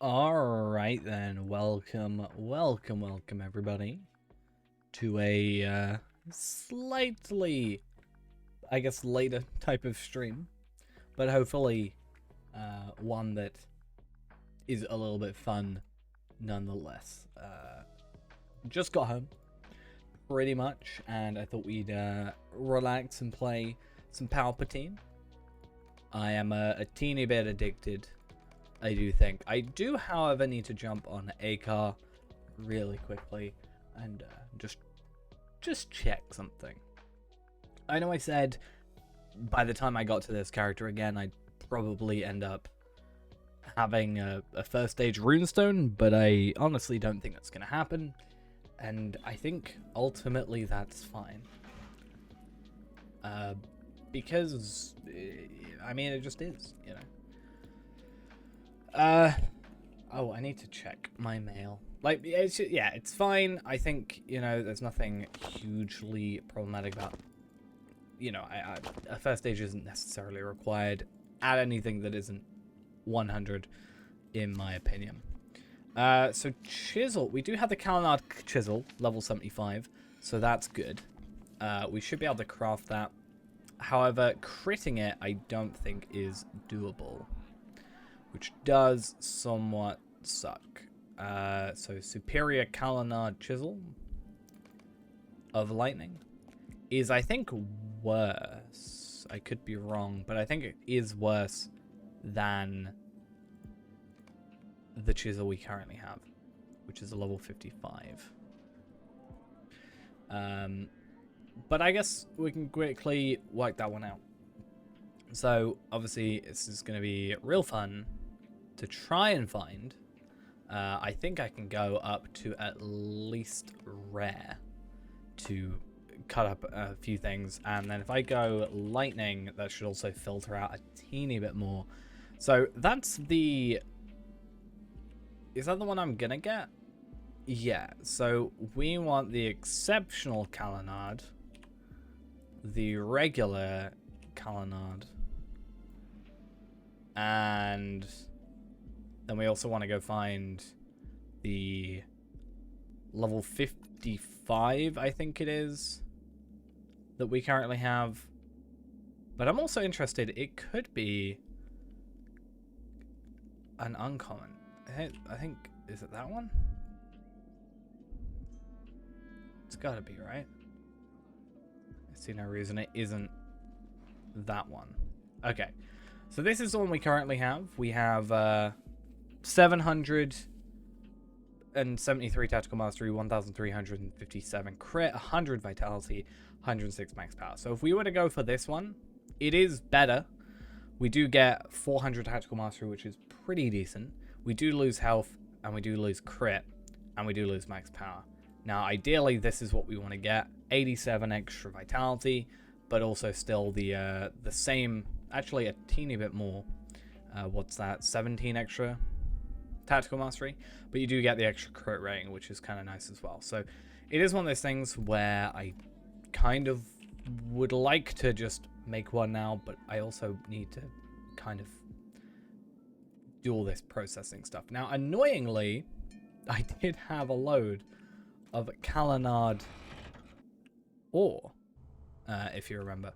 Alright then, welcome everybody to a slightly, I guess, later type of stream, but hopefully one that is a little bit fun nonetheless. Just got home, pretty much, and I thought we'd relax and play some Palpateen. I am a teeny bit addicted, I do think. I do, however, need to jump on a car really quickly and just check something. I know I said by the time I got to this character again, I'd probably end up having a first stage runestone, but I honestly don't think that's going to happen, and I think ultimately that's fine. Because, I mean, it just is, you know. Oh, I need to check my mail. Like, it's fine. I think, you know, there's nothing hugely problematic about, you know, a first stage isn't necessarily required at anything that isn't 100, in my opinion. So chisel, we do have the Kalanad chisel, level 75, so that's good. We should be able to craft that. However, critting it, I don't think is doable, which does somewhat suck. So superior Kalanad chisel of lightning is, I think, worse. I could be wrong, but I think it is worse than the chisel we currently have, which is a level 55. But I guess we can quickly work that one out. So obviously this is going to be real fun to try and find. I think I can go up to at least rare to cut up a few things, and then if I go lightning, that should also filter out a teeny bit more. So that's the... Is that the one I'm gonna get? Yeah, so we want the exceptional Kalanad, the regular Kalanad, and then we also want to go find the level 55, I think it is, that we currently have. But I'm also interested, it could be an uncommon. I think, is it that one? It's gotta be, right? I see no reason it isn't that one. Okay, so this is the one we currently have. We have 773 tactical mastery, 1357 crit, 100 vitality, 106 max power. So if we were to go for this one, it is better. We do get 400 tactical mastery, which is pretty decent. We do lose health, and we do lose crit, and we do lose max power. Now, ideally, this is what we want to get: 87 extra vitality, but also still the same, actually a teeny bit more. What's that? 17 extra tactical mastery, but you do get the extra crit rating, which is kind of nice as well. So it is one of those things where I kind of would like to just make one now, but I also need to kind of do all this processing stuff. Now, annoyingly, I did have a load of Kalanad ore, if you remember.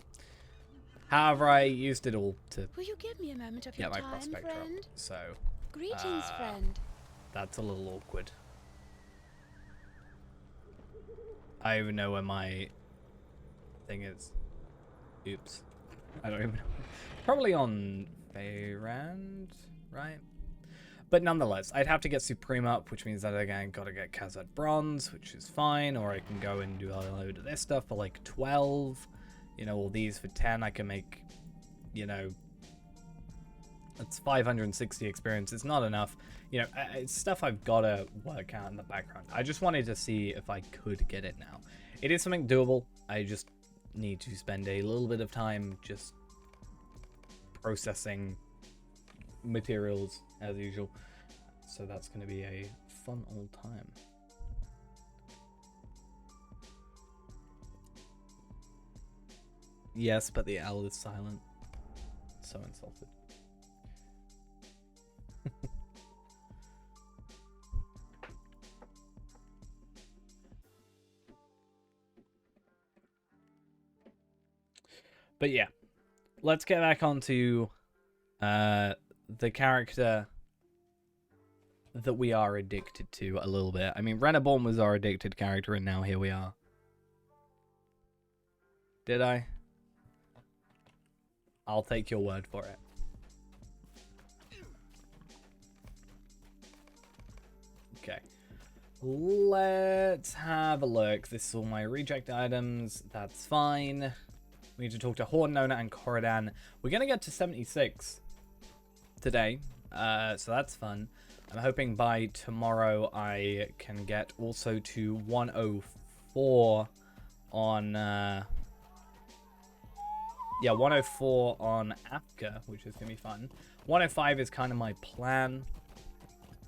However, I used it all to Will you give me a moment of get your my time, prospector friend? up. So Greetings, friend. that's a little awkward. I don't even know where my thing is. Oops. I don't even know. Probably on Fayrand, right? But nonetheless, I'd have to get Supreme up, which means that again gotta get Khazad Bronze, which is fine, or I can go and do a load of this stuff for like 12. You know, all these for 10. I can make, you know, it's 560 experience. It's not enough. You know, it's stuff I've got to work out in the background. I just wanted to see if I could get it now. It is something doable. I just need to spend a little bit of time just processing materials as usual. So that's going to be a fun old time. Yes, but the L is silent. So insulted. But yeah, let's get back onto the character that we are addicted to a little bit. I mean, Renaborn was our addicted character, and now here we are. Did I? I'll take your word for it. Okay. Let's have a look. This is all my reject items. That's fine. We need to talk to Hornona and Corridan. We're going to get to 76 today, so that's fun. I'm hoping by tomorrow I can get also to 104 on... yeah, 104 on Apka, which is going to be fun. 105 is kind of my plan,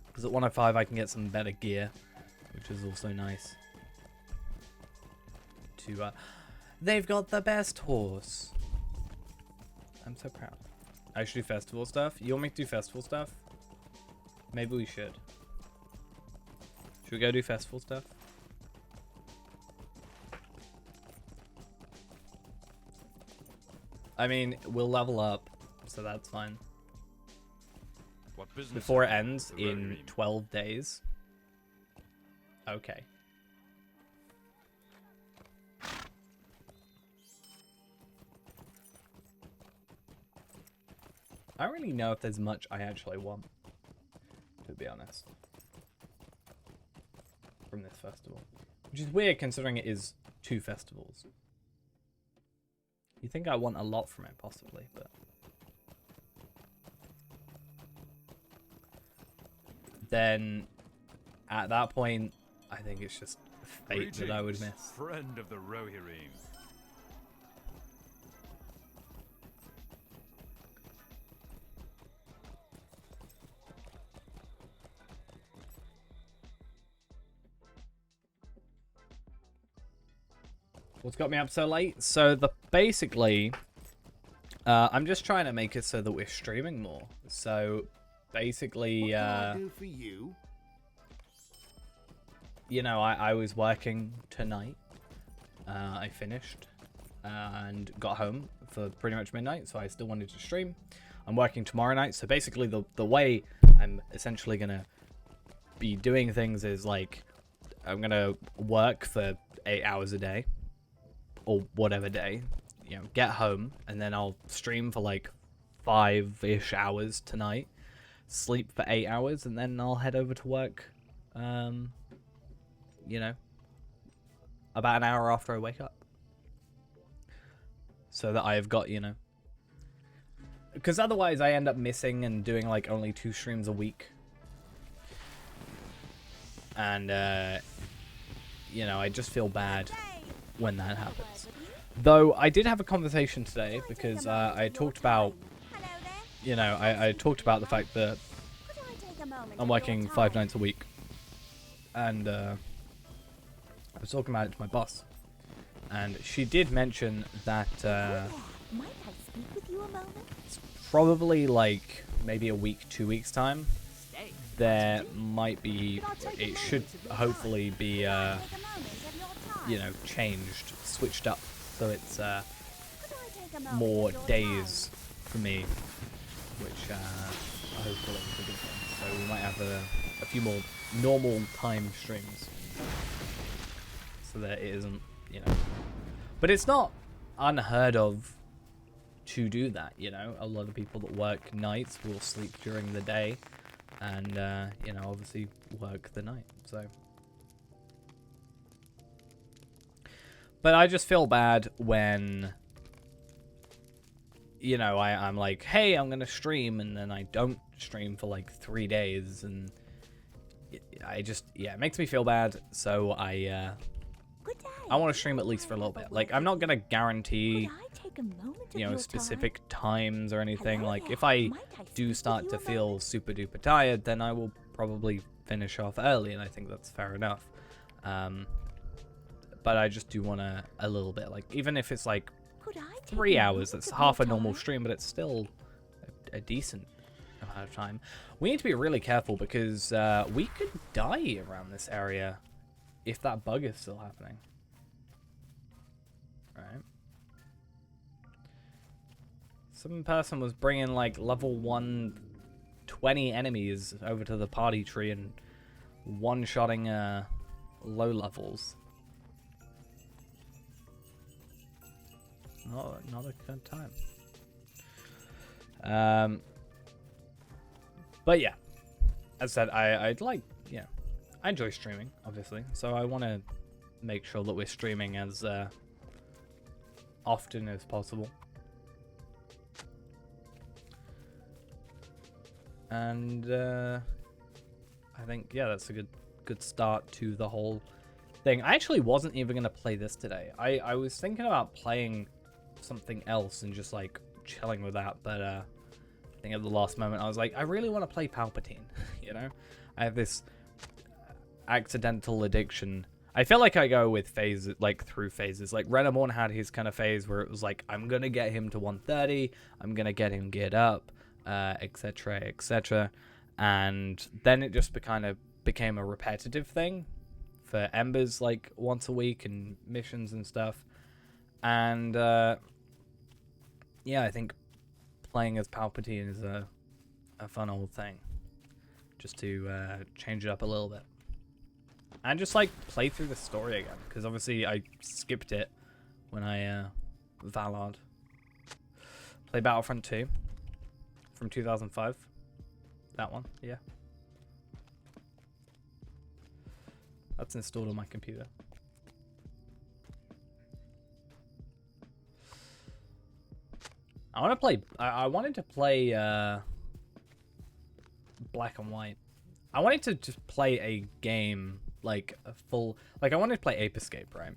because at 105 I can get some better gear, which is also nice. They've got the best horse. I'm so proud. I should do festival stuff. You want me to do festival stuff? Maybe we should. Should we go do festival stuff? I mean, we'll level up, so that's fine. Before it ends in 12 days. Okay. I don't really know if there's much I actually want, to be honest, from this festival. Which is weird considering it is 2 festivals. You think I want a lot from it, possibly, but... Then, at that point, I think it's just fate that I would miss. Friend of the Rohirrim. What's got me up so late? So basically, I'm just trying to make it so that we're streaming more. So basically, What can I do for you? You know, I was working tonight. I finished and got home for pretty much midnight, so I still wanted to stream. I'm working tomorrow night, so basically the way I'm essentially gonna be doing things is like I'm gonna work for 8 hours a day. Or whatever day, you know, get home, and then I'll stream for like 5-ish hours tonight, sleep for 8 hours, and then I'll head over to work, you know, about an hour after I wake up. So that I've got, you know, because otherwise I end up missing and doing like only 2 streams a week. And, you know, I just feel bad when that happens. Though I did have a conversation today because I talked about, you know, I talked about the fact that I'm working 5 nights a week, and I was talking about it to my boss, and she did mention that it's probably like maybe a week, 2 weeks time, there might be, it should hopefully be you know, changed, switched up, so it's more days for me, which hopefully is a good thing. So we might have a few more normal time streams, so that it isn't, you know. But it's not unheard of to do that, you know. A lot of people that work nights will sleep during the day, and you know, obviously work the night, so. But I just feel bad when, you know, I'm like, hey, I'm going to stream, and then I don't stream for like 3 days, and I just, yeah, it makes me feel bad, so I want to stream at least for a little bit. Like, I'm not going to guarantee, you know, specific times or anything. Like, if I do start to feel super duper tired, then I will probably finish off early, and I think that's fair enough. But I just do want a little bit, like, even if it's like 3 hours, that's half a normal stream, but it's still a decent amount of time. We need to be really careful because we could die around this area if that bug is still happening. Right. Some person was bringing like level 120 enemies over to the party tree and one-shotting low levels. Not a good time. But yeah, as I said, I'd like, yeah, I enjoy streaming, obviously, so I want to make sure that we're streaming as often as possible. And I think, yeah, that's a good start to the whole thing. I actually wasn't even going to play this today. I was thinking about playing something else and just like chilling with that, but I think at the last moment I was like, I really want to play Palpatine. You know, I have this accidental addiction. I feel like I go with phases, like through phases. Like Renamorn had his kind of phase where it was like, I'm gonna get him to 130, I'm gonna get him geared up, etc., etc. And then it just kind of became a repetitive thing for Embers, like once a week and missions and stuff. And yeah, I think playing as Palpatine is a fun old thing, just to change it up a little bit and just like play through the story again, because obviously I skipped it when I Valard. Play Battlefront 2 from 2005. That one, yeah. That's installed on my computer. I want to play. I wanted to play Black and White. I wanted to just play a game like a full. Like I wanted to play Ape Escape, right?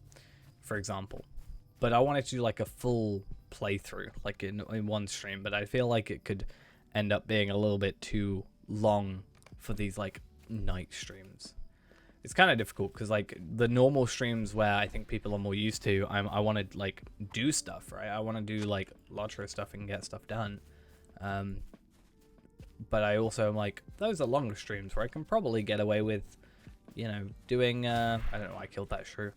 For example, but I wanted to do like a full playthrough, like in one stream. But I feel like it could end up being a little bit too long for these like night streams. It's kind of difficult because like the normal streams where I think people are more used to, I want to like do stuff, right? I want to do like Lotro stuff and get stuff done. But I also am like, those are longer streams where I can probably get away with, you know, doing, I don't know, I killed that shrew.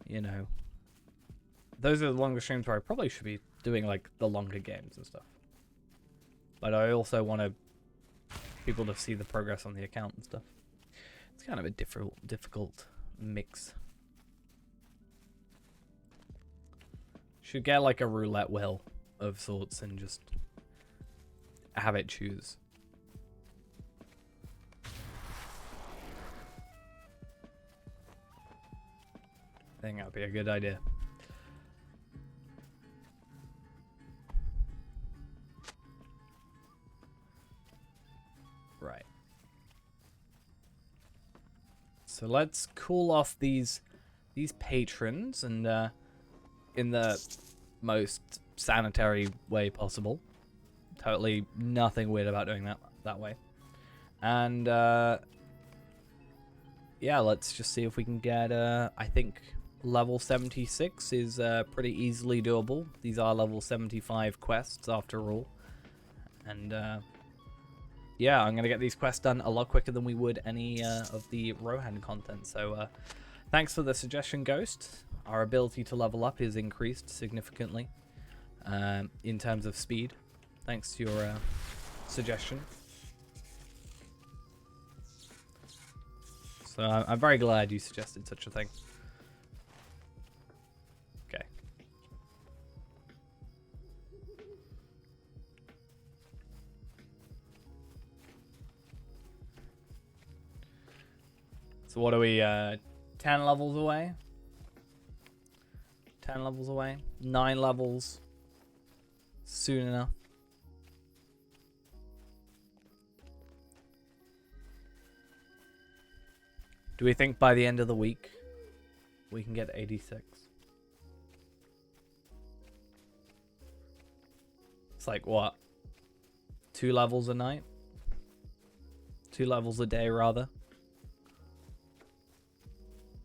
You know, those are the longer streams where I probably should be doing like the longer games and stuff. But I also want people to see the progress on the account and stuff. It's kind of a difficult mix. Should get like a roulette wheel of sorts and just have it choose. I think that would be a good idea. Right. So let's cool off these patrons and in the most sanitary way possible. Totally nothing weird about doing that way. And yeah, let's just see if we can get I think level 76 is pretty easily doable. These are level 75 quests after all. And yeah, I'm going to get these quests done a lot quicker than we would any of the Rohan content. So thanks for the suggestion, Ghost. Our ability to level up is increased significantly in terms of speed. Thanks to your suggestion. So I'm very glad you suggested such a thing. Okay. So what are we, 10 levels away? 10 levels away? 9 levels. Soon enough. Do we think by the end of the week we can get 86? It's like what? 2 levels a night? 2 levels a day rather?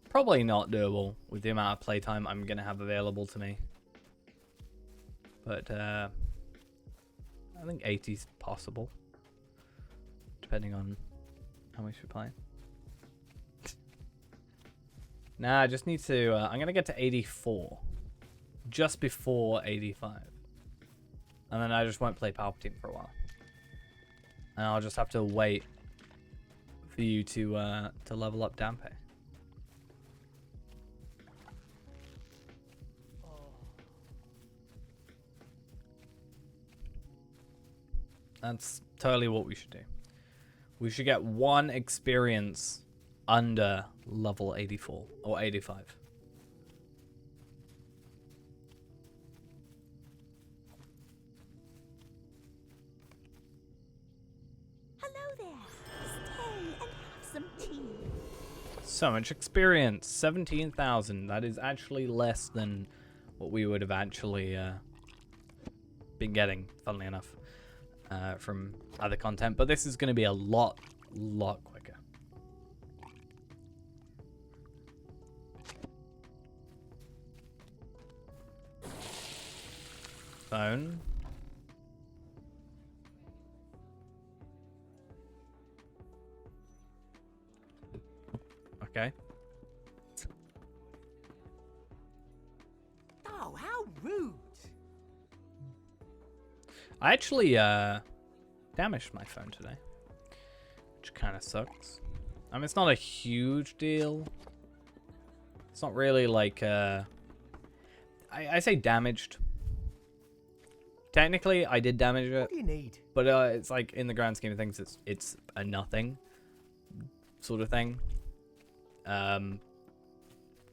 Probably not doable with the amount of playtime I'm going to have available to me. But I think 80 is possible. Depending on how much you're playing. Nah, I just need to... I'm going to get to 84. Just before 85. And then I just won't play Palpatine for a while. And I'll just have to wait for you to level up Dampe. That's totally what we should do. We should get 1 experience under level 84 or 85. Hello there. Stay and have some tea. So much experience, 17,000. That is actually less than what we would have actually been getting, funnily enough, from other content. But this is going to be a lot quicker. Phone. Okay. Oh, how rude! I actually damaged my phone today, which kind of sucks. I mean, it's not a huge deal. It's not really like I say damaged. Technically, I did damage it, What do you need? but it's like in the grand scheme of things, it's a nothing sort of thing. Because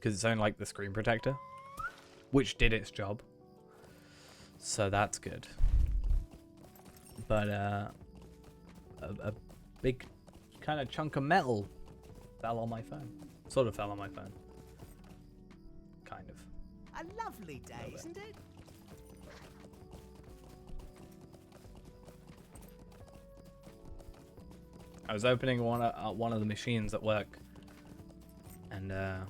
it's only like the screen protector, which did its job, so that's good. But a big kind of chunk of metal fell on my phone. Sort of fell on my phone. Kind of. A lovely day, isn't it? I was opening one of the machines at work, and the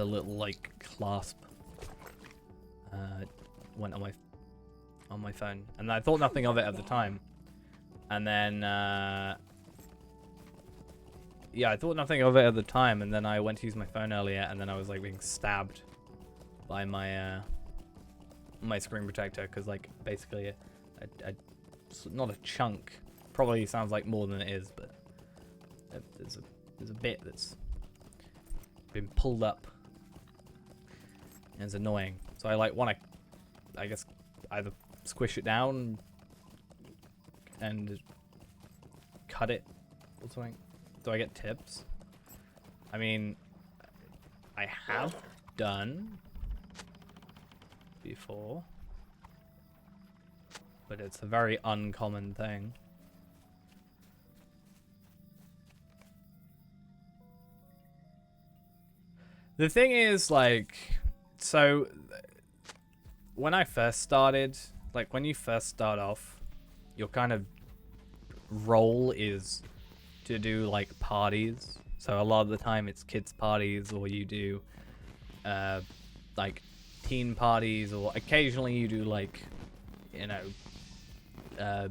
little like clasp went on my phone, and I thought nothing of it at the time. And then yeah, I thought nothing of it at the time, and then I went to use my phone earlier, and then I was like being stabbed by my my screen protector, because like basically a not a chunk, probably sounds like more than it is, but there's a bit that's been pulled up, and it's annoying. So I like want to, I guess, either squish it down and cut it or something. Do I get tips? I mean, I have done before, but it's a very uncommon thing. The thing is, like, so when I first started, like when you first start off, your kind of role is to do like parties. So a lot of the time it's kids parties, or you do like teen parties, or occasionally you do like, you know,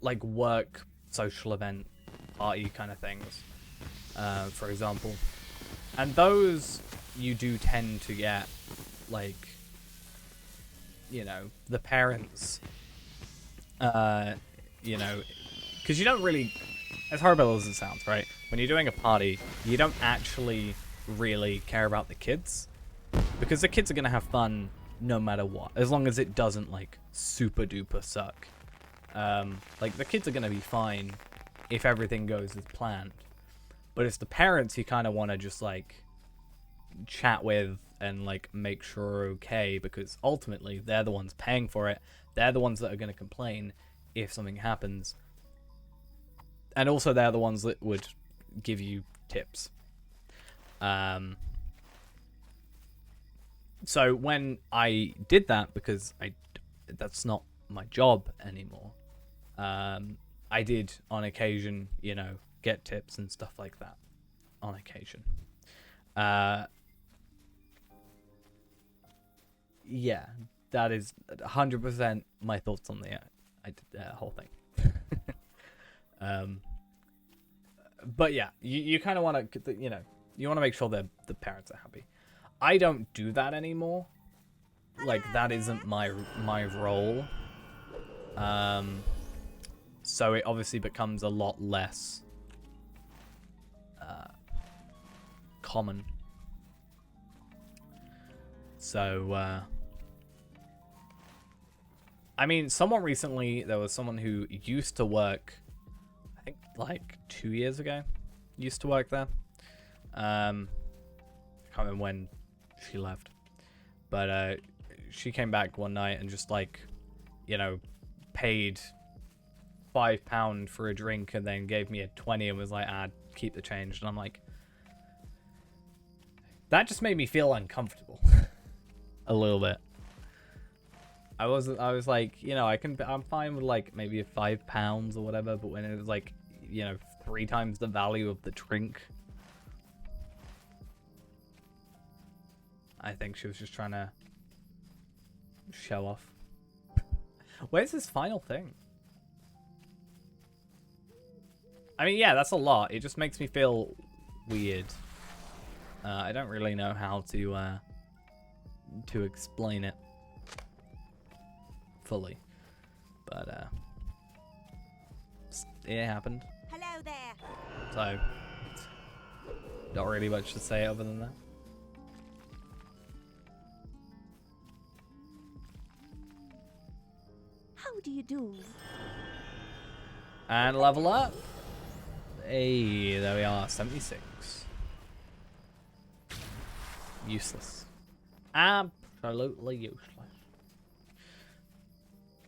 like work social event party kind of things, for example. And those you do tend to get like, you know, the parents, you know, because you don't really, as horrible as it sounds, right? When you're doing a party, you don't actually really care about the kids, because the kids are going to have fun no matter what, as long as it doesn't like super duper suck. Like the kids are going to be fine if everything goes as planned, but it's the parents you kind of want to just like chat with and like make sure are okay, because ultimately they're the ones paying for it. They're the ones that are going to complain if something happens, and also they're the ones that would give you tips. So when I did that, because that's not my job anymore, I did on occasion, you know, get tips and stuff like that on occasion. Yeah, that is 100% my thoughts on the whole thing. But yeah, you kind of want to, you know, you want to make sure that the parents are happy. I don't do that anymore, like that isn't my role. So it obviously becomes a lot less common. So I mean, somewhat recently there was someone who used to work, I think like 2 years ago, used to work there. I can't remember when she left, but she came back one night and just like, you know, paid £5 for a drink and then gave me a 20 and was like, keep the change. And I'm like, that just made me feel uncomfortable a little bit. I was like, you know, I'm fine with like maybe £5 or whatever, but when it was like, you know, 3 times the value of the drink, I think she was just trying to show off. Where's this final thing? I mean, yeah, that's a lot. It just makes me feel weird. I don't really know how to explain it fully, but it happened. Hello there. So, not really much to say other than that. How do you do? And level up. Hey, there we are, 76. Useless. Absolutely useless.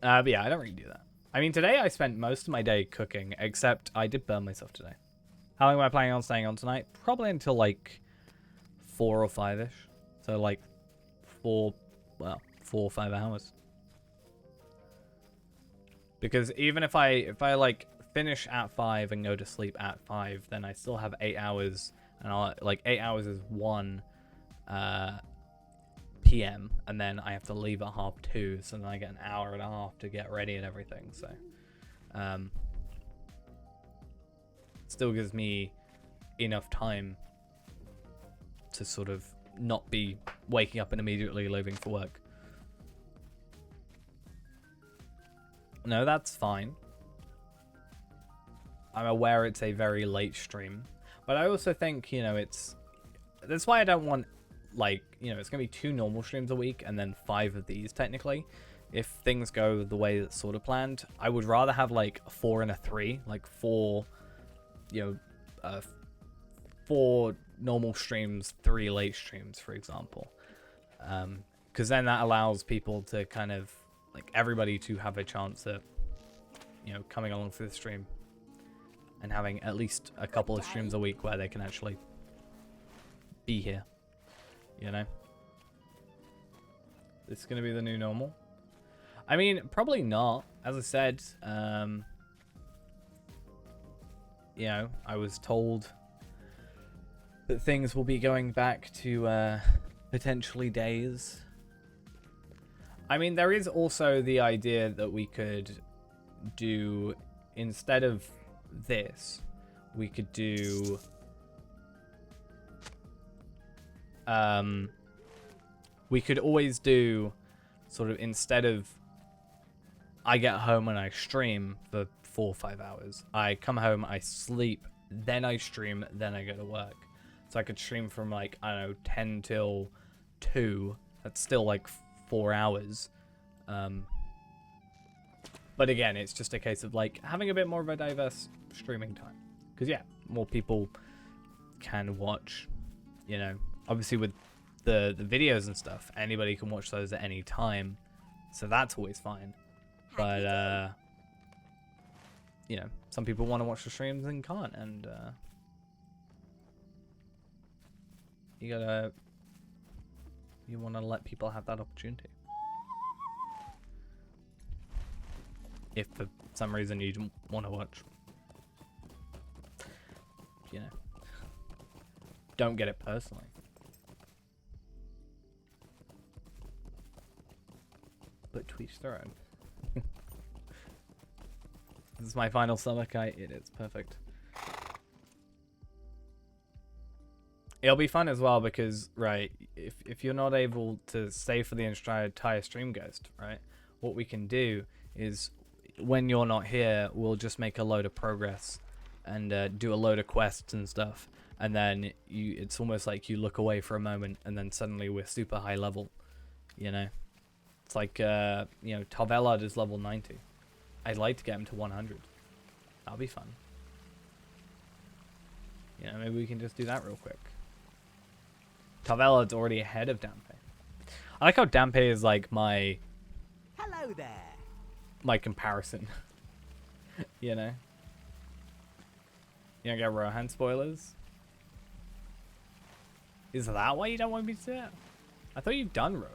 But yeah, I don't really do that. I mean, today I spent most of my day cooking, except I did burn myself today. How long am I planning on staying on tonight? Probably until like 4 or 5-ish. So like 4 or 5 hours. Because even if I like finish at 5 and go to sleep at 5, then I still have 8 hours, and I'll like 8 hours is 1 PM, and then I have to leave at 1:30, so then I get an hour and a half to get ready and everything. So still gives me enough time to sort of not be waking up and immediately leaving for work. No, that's fine. I'm aware it's a very late stream, but I also think, you know, that's why I don't want, like, you know, it's gonna be 2 normal streams a week and then 5 of these technically. If things go the way that's sort of planned, I would rather have like a 4 and a 3, like 4, you know, 4 normal streams, 3 late streams, for example. Because then that allows people to kind of, like, everybody to have a chance at, you know, coming along for the stream and having at least a couple of streams a week where they can actually be here, you know? This is going to be the new normal? I mean, probably not. As I said, you know, I was told that things will be going back to potentially days. I mean, there is also the idea that we could do, instead of this, we could do we could always do sort of, instead of I get home and I stream for 4 or 5 hours, I come home, I sleep, then I stream, then I go to work. So I could stream from, like, I don't know, 10 till 2. That's still like 4 hours. But again, it's just a case of like having a bit more of a diverse streaming time, because yeah, more people can watch, you know, obviously with the videos and stuff, anybody can watch those at any time, so that's always fine. But you know, some people want to watch the streams and can't, and you want to let people have that opportunity. If for some reason you don't want to watch, you know, don't get it personally. But to each their own. This is my final summer kite. It is perfect. It'll be fun as well because, right, if you're not able to stay for the entire stream, Ghost, right, what we can do is when you're not here, we'll just make a load of progress and do a load of quests and stuff. And then it's almost like you look away for a moment and then suddenly we're super high level, you know? It's like, you know, Tarvelard is level 90. I'd like to get him to 100. That'll be fun. You know, maybe we can just do that real quick. Tarvelard's already ahead of Dampe. I like how Dampe is like my Hello there. comparison. You know? You don't get Rohan spoilers? Is that why you don't want me to do it? I thought you'd done Rohan.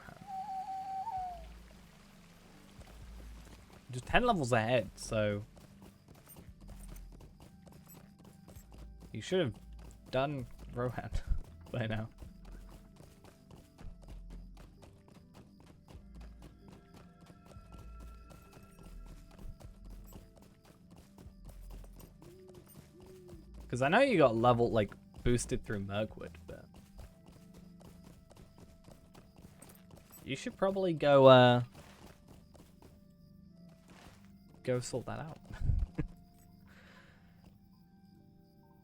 Just 10 levels ahead, so... You should have done Rohan by now. Because I know you got level, like, boosted through Mirkwood, but... You should probably go, go sort that out.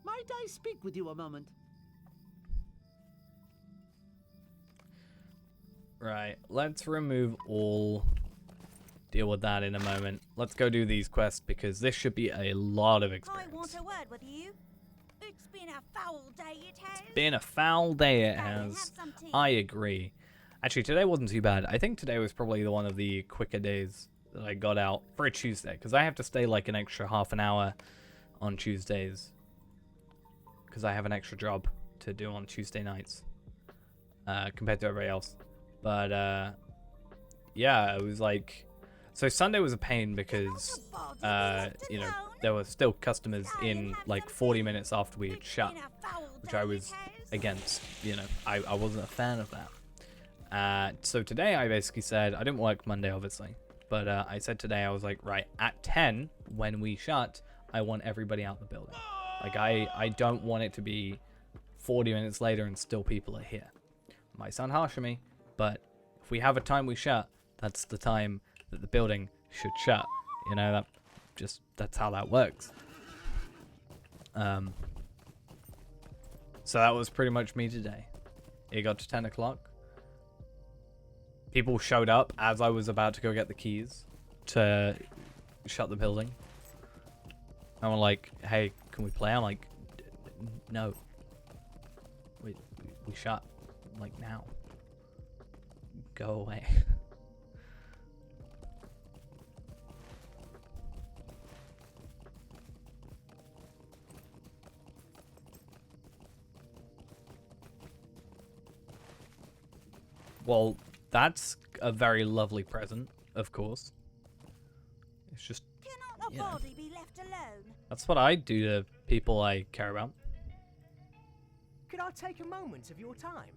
Might I speak with you a moment? Right, let's remove all... Deal with that in a moment. Let's go do these quests, because this should be a lot of I experience. want a word with you. It's been a foul day, it has. Been a foul day it Darling, has. have some tea. I agree. Actually, today wasn't too bad. I think today was probably one of the quicker days that I got out for a Tuesday, because I have to stay like an extra half an hour on Tuesdays, because I have an extra job to do on Tuesday nights compared to everybody else. But yeah, it was like, so Sunday was a pain because you know, there were still customers in like 40 minutes after we had shut, which I was against. You know, I wasn't a fan of that. So today I basically said, I didn't work Monday obviously, but I said today, I was like, right, at 10 when we shut, I want everybody out the building. Like I don't want it to be 40 minutes later and still people are here. Might sound harsh on me, but if we have a time we shut, that's the time that the building should shut. You know, that's how that works. So that was pretty much me today. It got to 10 o'clock. People showed up as I was about to go get the keys to shut the building. And were like, hey, can we play? I'm like, no. We shut. I'm like, now. Go away. Well, that's a very lovely present, of course. It's just, Cannot the you know, body be left alone? that's what I do to people I care about. Could I take a moment of your time?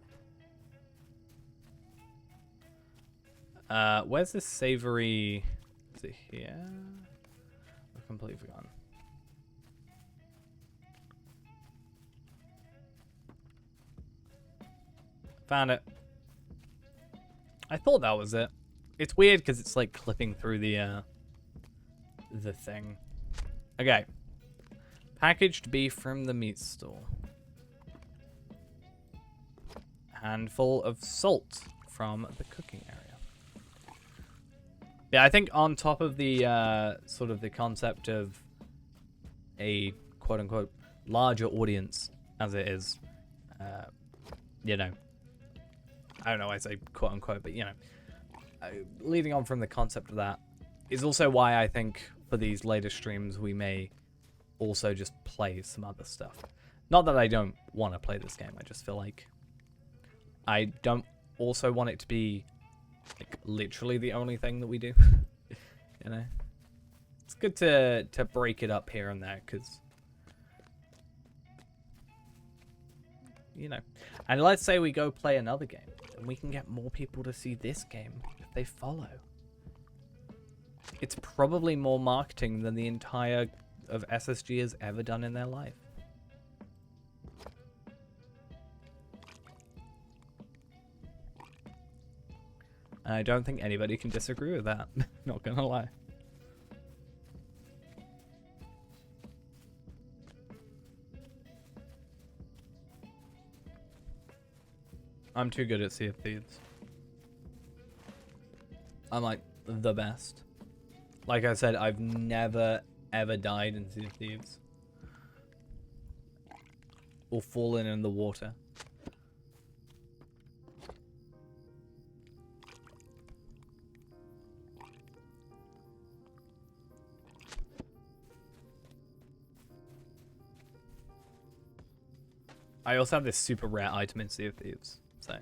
Where's this savory? Is it here? I've completely forgotten. Found it. I thought that was it. It's weird because it's like clipping through the thing. Okay. Packaged beef from the meat store. Handful of salt from the cooking area. Yeah, I think on top of the sort of the concept of a quote-unquote larger audience, as it is, you know, I don't know why I say quote-unquote, but you know, leading on from the concept of that is also why I think for these later streams we may also just play some other stuff. Not that I don't want to play this game, I just feel like I don't also want it to be like literally the only thing that we do. You know, it's good to break it up here and there, because you know, and let's say we go play another game and we can get more people to see this game if they follow. It's probably more marketing than the entire of SSG has ever done in their life. And I don't think anybody can disagree with that. Not gonna lie. I'm too good at Sea of Thieves. I'm like the best. Like I said, I've never ever died in Sea of Thieves. Or fallen in the water. I also have this super rare item in Sea of Thieves, so.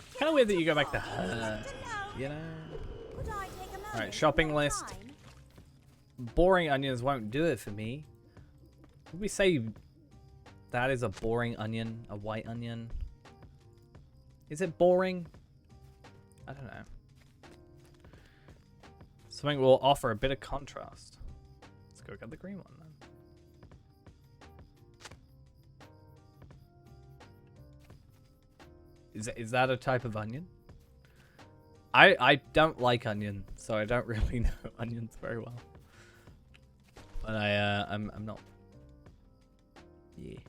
It's kind of weird that you go back to her, you know? Alright, shopping list. Boring onions won't do it for me. Would we say that is a boring onion? A white onion? Is it boring? I don't know. Something will offer a bit of contrast. Let's go get the green one then. Is that a type of onion? I don't like onion, so I don't really know onions very well. But I'm not. Yeah.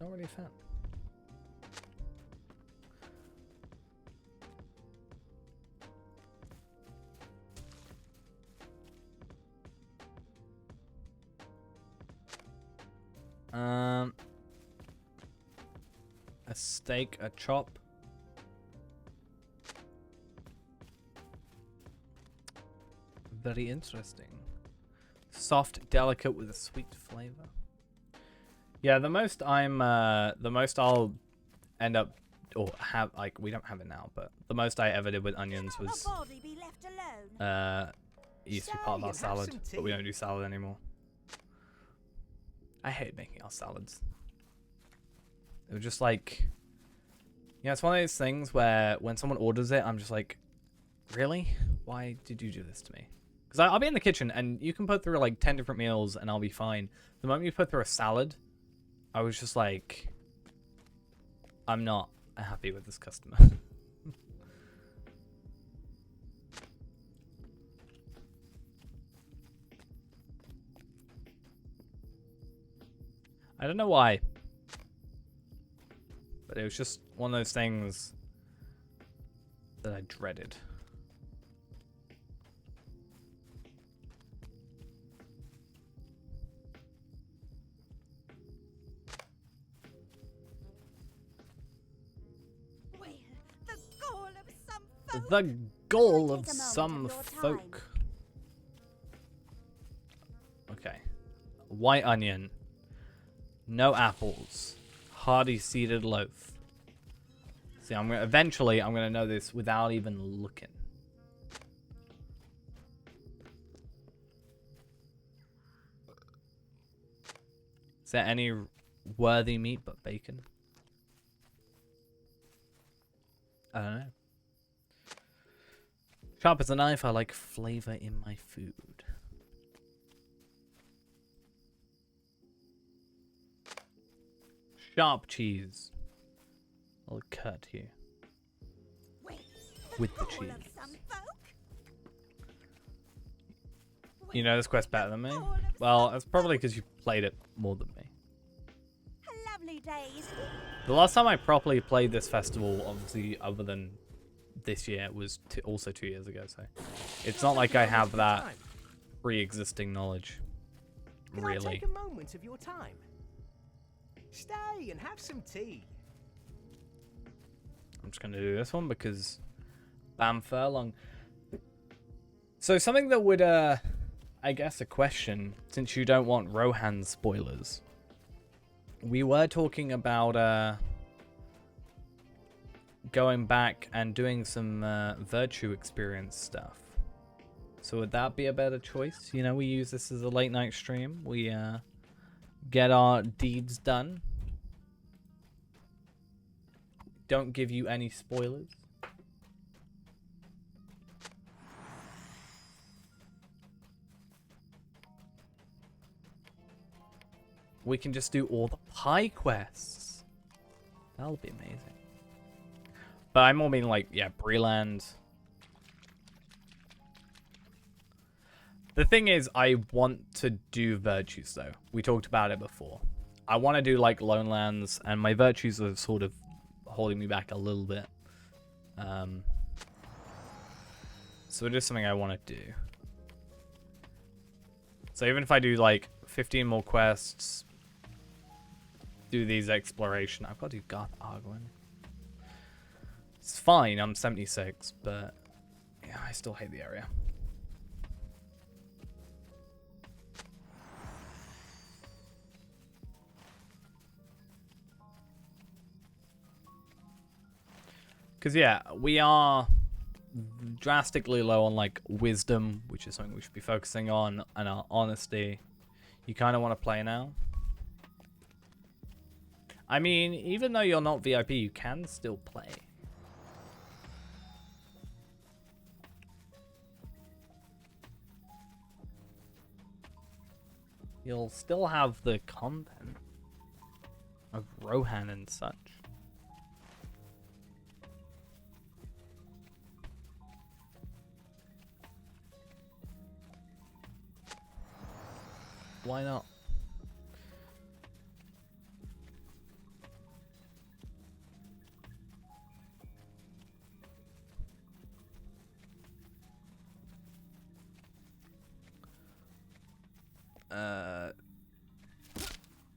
Not really a fan. A steak, a chop. Very interesting. Soft, delicate with a sweet flavor. Yeah, the most I'll end up or have, like, we don't have it now, but the most I ever did with onions was it used to be part of our salad, but we don't do salad anymore. I hate making our salads. It was just like, yeah, it's one of those things where when someone orders it, I'm just like, really? Why did you do this to me? Because I'll be in the kitchen and you can put through like 10 different meals and I'll be fine. The moment you put through a salad, I was just like, I'm not happy with this customer. I don't know why. But it was just one of those things that I dreaded. The goal of some folk. Okay. White onion. No apples. Hearty seeded loaf. See, eventually I'm gonna know this without even looking. Is there any worthy meat but bacon? I don't know. Sharp as a knife, I like flavor in my food. Sharp cheese. I'll cut here. With the cheese. You know this quest better than me? Well, that's probably because you played it more than me. The last time I properly played this festival, obviously, other than this year, was also 2 years ago, so it's not like I have that pre-existing knowledge, really. Can I take a moment of your time? Stay and have some tea. I'm just going to do this one because Bam Furlong. So something that would, I guess a question, since you don't want Rohan spoilers. We were talking about going back and doing some virtue experience stuff. So would that be a better choice? You know, we use this as a late night stream. We get our deeds done. Don't give you any spoilers. we can just do all the pie quests. That'll be amazing. But I more mean like, yeah, Breland. The thing is, I want to do virtues though. We talked about it before. I want to do like Lone Lands, and my virtues are sort of holding me back a little bit. So it is something I want to do. So even if I do like 15 more quests, do these exploration, I've got to do Garth Argwin. It's fine, I'm 76, but yeah, I still hate the area. Because, yeah, we are drastically low on, like, wisdom, which is something we should be focusing on, and our honesty. You kind of want to play now? I mean, even though you're not VIP, you can still play. You'll still have the content of Rohan and such. Why not?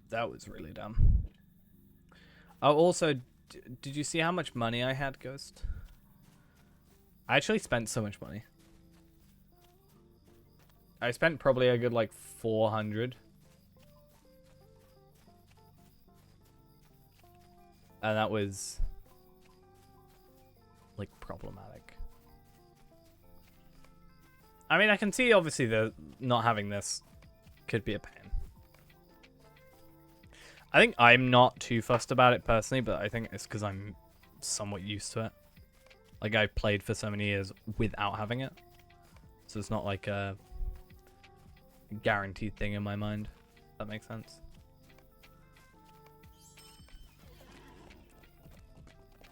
That was really dumb. Oh, also, did you see how much money I had, Ghost? I actually spent so much money. I spent probably a good, like, 400. And that was, like, problematic. I mean, I can see, obviously, that not having this could be a pain. I think I'm not too fussed about it personally, but I think it's because I'm somewhat used to it. Like, I played for so many years without having it. So it's not like a guaranteed thing in my mind. If that makes sense.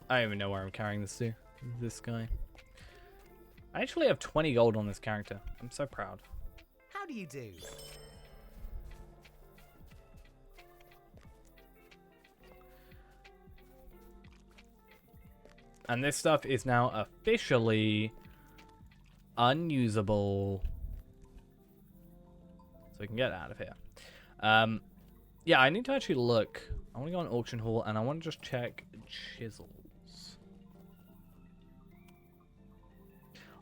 I don't even know where I'm carrying this to. This guy. I actually have 20 gold on this character. I'm so proud. How do you do? And this stuff is now officially unusable. So we can get out of here. Yeah, I need to actually look. I want to go on auction hall and I want to just check chisels.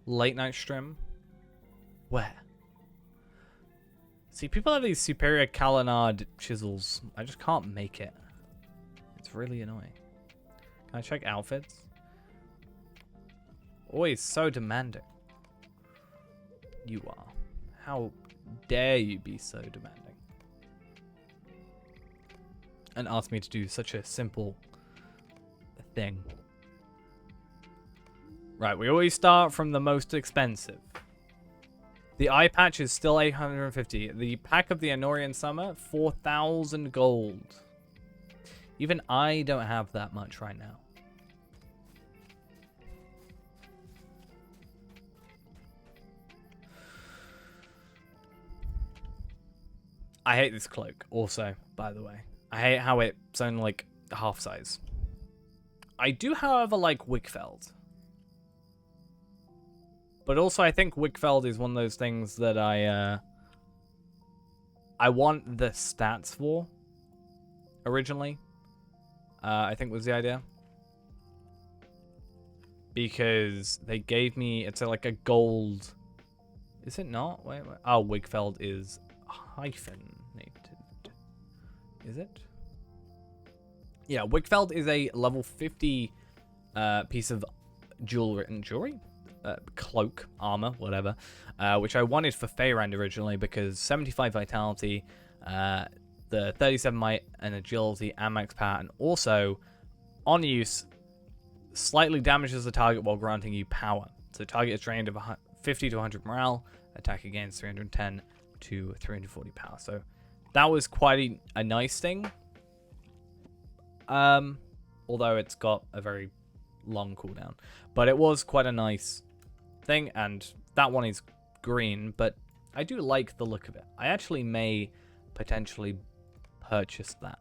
Late night stream. Where? See, people have these superior Kalanard chisels. I just can't make it. It's really annoying. Can I check outfits? Always so demanding. You are. How dare you be so demanding? And ask me to do such a simple thing. Right, we always start from the most expensive. The eye patch is still 850. The pack of the Anorian Summer, 4,000 gold. Even I don't have that much right now. I hate this cloak also, by the way. I hate how it's only like half size. I do, however, like Wickfeld. But also I think Wickfeld is one of those things that I want the stats for originally. I think was the idea. Because they gave me, it's like a gold. Is it not? Wait. Oh, Wickfeld is hyphenated. Is it? Yeah, Wickfeld is a level 50 piece of jewelry? Cloak, armor, whatever. Which I wanted for Feyrand originally because 75 vitality, the 37 might and agility and max power, and also on use slightly damages the target while granting you power. So the target is drained of 50 to 100 morale, attack against 310 to 340 power. So that was quite a nice thing. Although it's got a very long cooldown. But it was quite a nice thing, and that one is green, but I do like the look of it. I actually may potentially purchase that.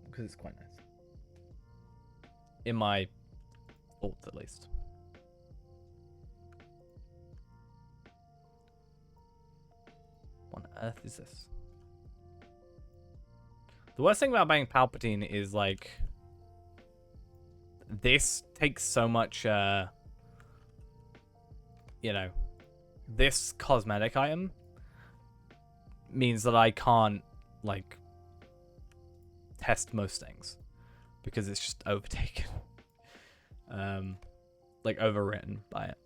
Because it's quite nice. In my thoughts, at least. What on earth is this? The worst thing about buying Palpatine is, like, this takes so much, you know, this cosmetic item means that I can't, like, test most things because it's just overtaken. Like, overwritten by it.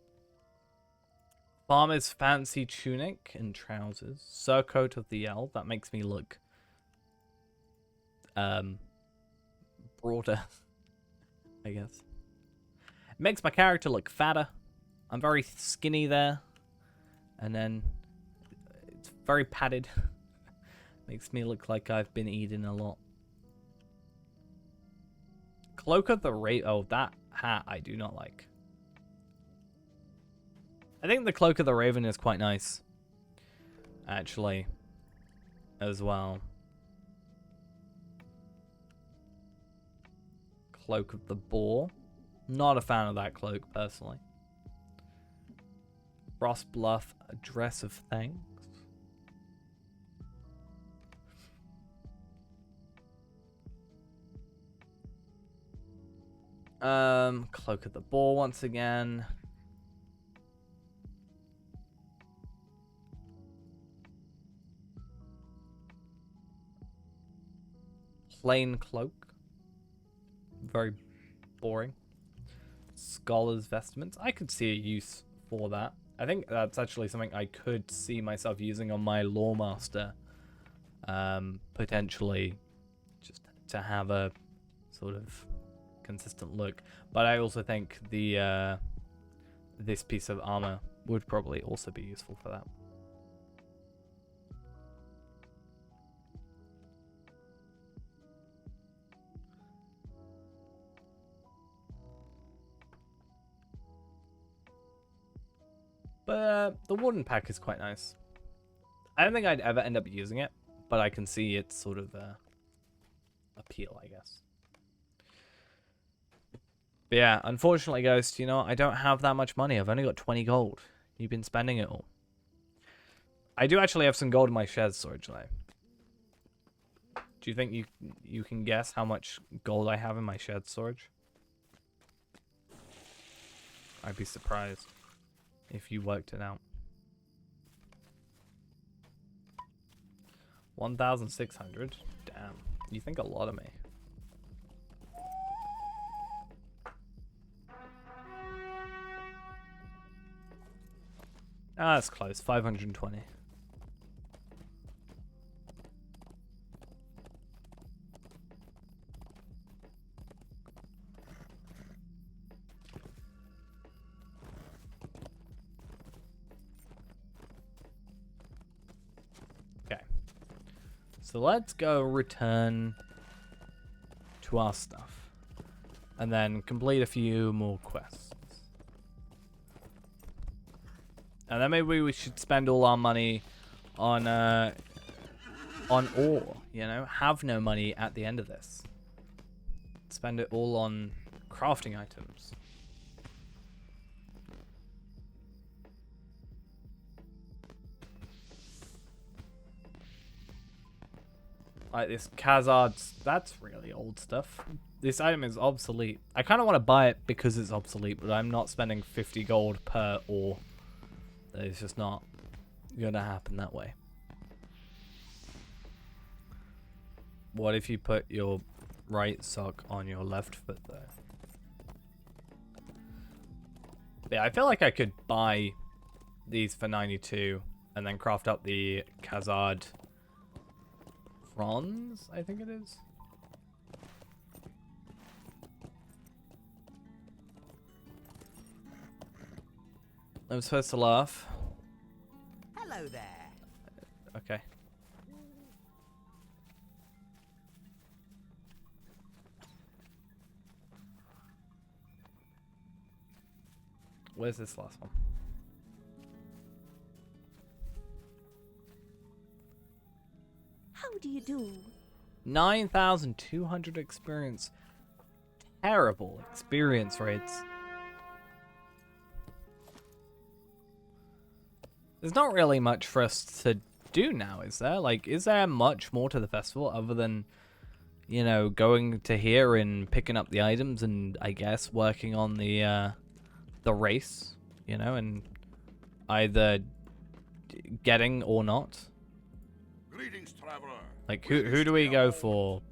Farmer's fancy tunic and trousers. Surcoat of the elf. That makes me look broader, I guess. It makes my character look fatter. I'm very skinny there. And then it's very padded. Makes me look like I've been eating a lot. Cloak of the Raven. Oh, that hat I do not like. I think the Cloak of the Raven is quite nice, actually, as well. Cloak of the Boar. Not a fan of that cloak, personally. Frost Bluff, a Dress of Thanks. Cloak of the Boar once again. Plain cloak. Very boring. Scholar's vestments. I could see a use for that. I think that's actually something I could see myself using on my Lawmaster. Potentially just to have a sort of consistent look. But I also think the this piece of armor would probably also be useful for that. But the Warden pack is quite nice. I don't think I'd ever end up using it, but I can see its sort of appeal, I guess. But yeah, unfortunately, Ghost, you know, I don't have that much money. I've only got 20 gold. You've been spending it all. I do actually have some gold in my shed storage, though. Do you think you can guess how much gold I have in my shed storage? I'd be surprised if you worked it out. 1,600? Damn. You think a lot of me. Ah, that's close. 520. Okay. So let's go return to our stuff. And then complete a few more quests. And then maybe we should spend all our money on ore, you know? Have no money at the end of this. Spend it all on crafting items. Like this Khazard's, that's really old stuff. This item is obsolete. I kind of want to buy it because it's obsolete, but I'm not spending 50 gold per ore. It's just not gonna happen that way. What if you put your right sock on your left foot though? Yeah, I feel like I could buy these for 92 and then craft up the Khazard bronze, I think it is. I'm supposed to laugh. Hello there. Okay. Where's this last one? How do you do? 9,200 experience. Terrible experience rates. There's not really much for us to do now, is there? Like, is there much more to the festival other than, you know, going to here and picking up the items and, I guess, working on the race, you know, and either getting or not? Greetings, traveler. Like, who do we go for?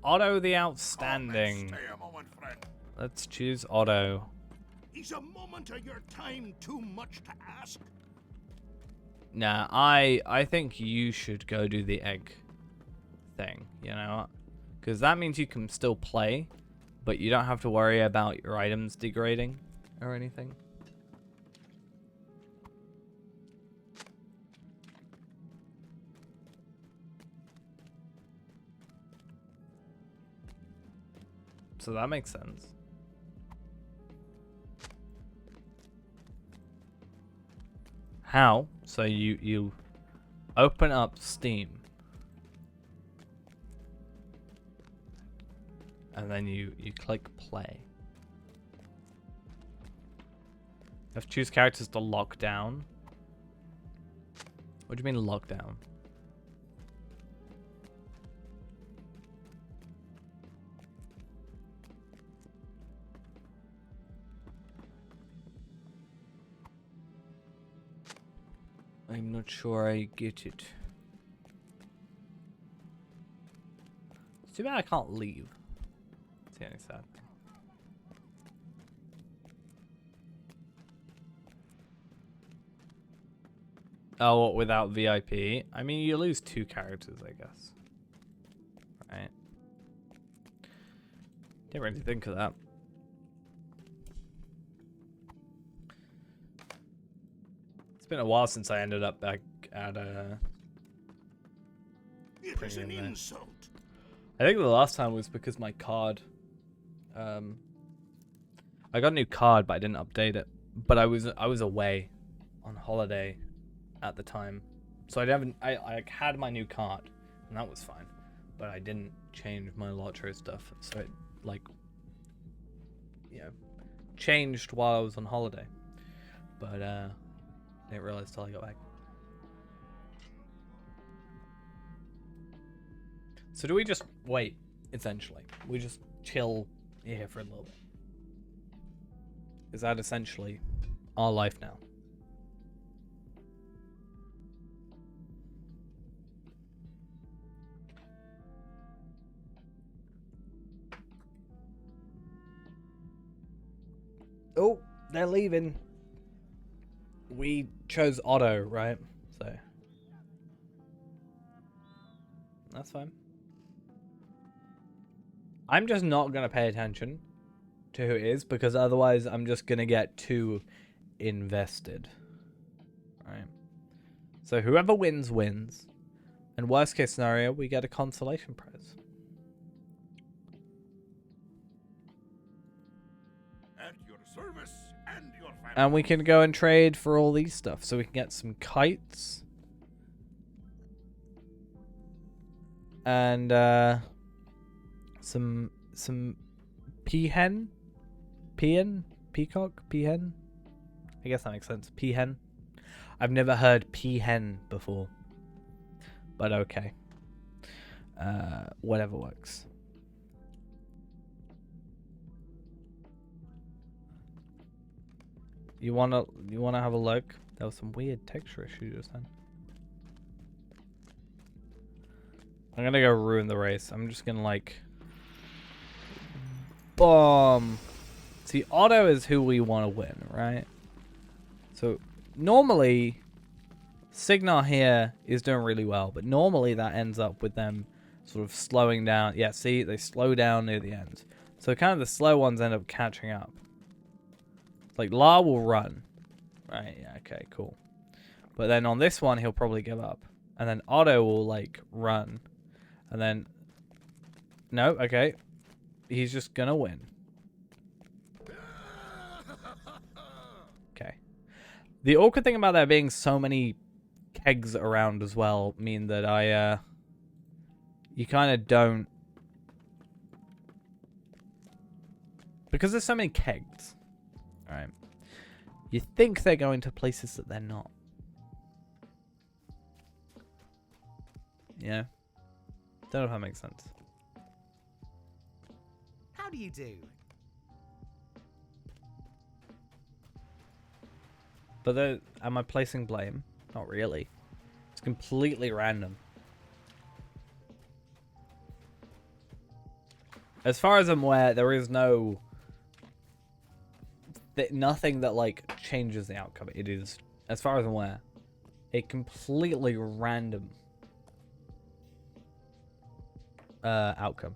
Otto the Outstanding. Stay a moment, friend. Let's choose Otto. Is a moment of your time too much to ask? Nah, I think you should go do the egg thing, you know? Because that means you can still play, but you don't have to worry about your items degrading or anything. So that makes sense. How? So you open up Steam. And then you click play. You have to choose characters to lock down. What do you mean lock down? I'm not sure I get it. It's too bad I can't leave. It's the only sad thing. Oh, what, without VIP? I mean, you lose 2 characters, I guess. Right. Didn't really think of that. It's been a while since I ended up back at It is an Premium there. insult. I think the last time was because my card, I got a new card, but I didn't update it. But I was away on holiday at the time, so I had my new card, and that was fine. But I didn't change my Lotro stuff, so it changed while I was on holiday. But didn't realize till I got back. So do we just wait? Essentially, we just chill here for a little bit. Is that essentially our life now? Oh, they're leaving. We chose Otto, right? So that's fine. I'm just not going to pay attention to who it is, because otherwise I'm just going to get too invested. Right. So whoever wins, wins. And worst case scenario, we get a consolation prize. At your service and your family. And we can go and trade for all these stuff. So we can get some kites. And some peahen? Peacock? Peahen? I guess that makes sense. Peahen. I've never heard peahen before. But okay. Whatever works. You wanna have a look? There was some weird texture issue just then. I'm gonna go ruin the race. I'm just gonna like boom. See, Otto is who we want to win, right? So normally Signar here is doing really well, but normally that ends up with them sort of slowing down. Yeah, see, they slow down near the end. So kind of the slow ones end up catching up. Like La will run. Right, yeah, okay, cool. But then on this one, he'll probably give up. And then Otto will, like, run. And then... No, okay. He's just gonna win. Okay. The awkward thing about there being so many kegs around as well mean that you kind of don't... Because there's so many kegs, right? You think they're going to places that they're not. Yeah. Don't know if that makes sense. How do you do? But am I placing blame? Not really. It's completely random. As far as I'm aware, there is no... nothing that, like, changes the outcome. It is, as far as I'm aware, a completely random outcome.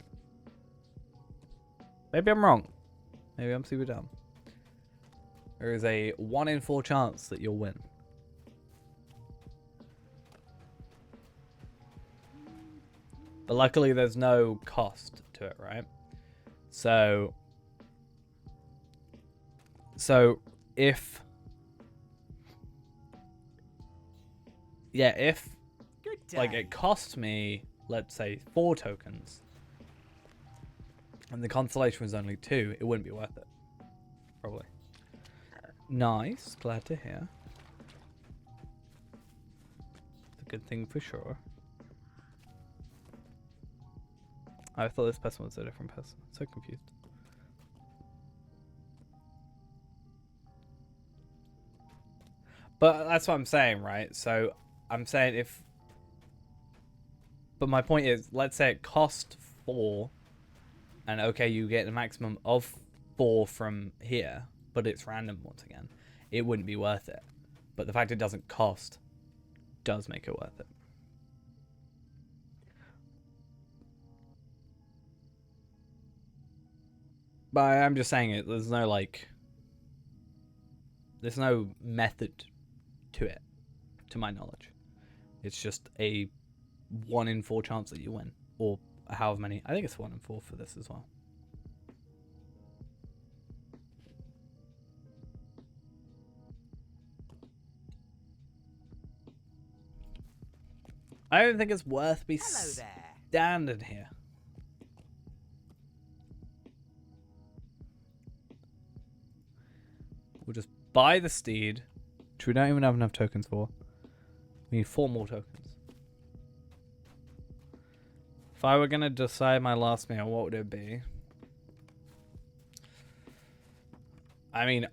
Maybe I'm wrong. Maybe I'm super dumb. There is a 1 in 4 chance that you'll win. But luckily there's no cost to it, right? So if... Yeah, if... Good day. Like, it cost me, let's say, 4 tokens, and the consolation was only 2, it wouldn't be worth it. Probably. Nice. Glad to hear. It's a good thing for sure. I thought this person was a different person. So confused. But that's what I'm saying, right? So I'm saying if... But my point is, let's say it cost 4, and okay, you get a maximum of 4 from here, but it's random once again. It wouldn't be worth it. But the fact it doesn't cost does make it worth it. But I'm just saying it. There's no, like... There's no method to it, to my knowledge. It's just a 1 in 4 chance that you win. Or however many. I think it's 1 in 4 for this as well. I don't think it's worth me Hello there. standing here. We'll just buy the steed, which we don't even have enough tokens for. We need 4 more tokens. If I were going to decide my last meal, what would it be? I mean,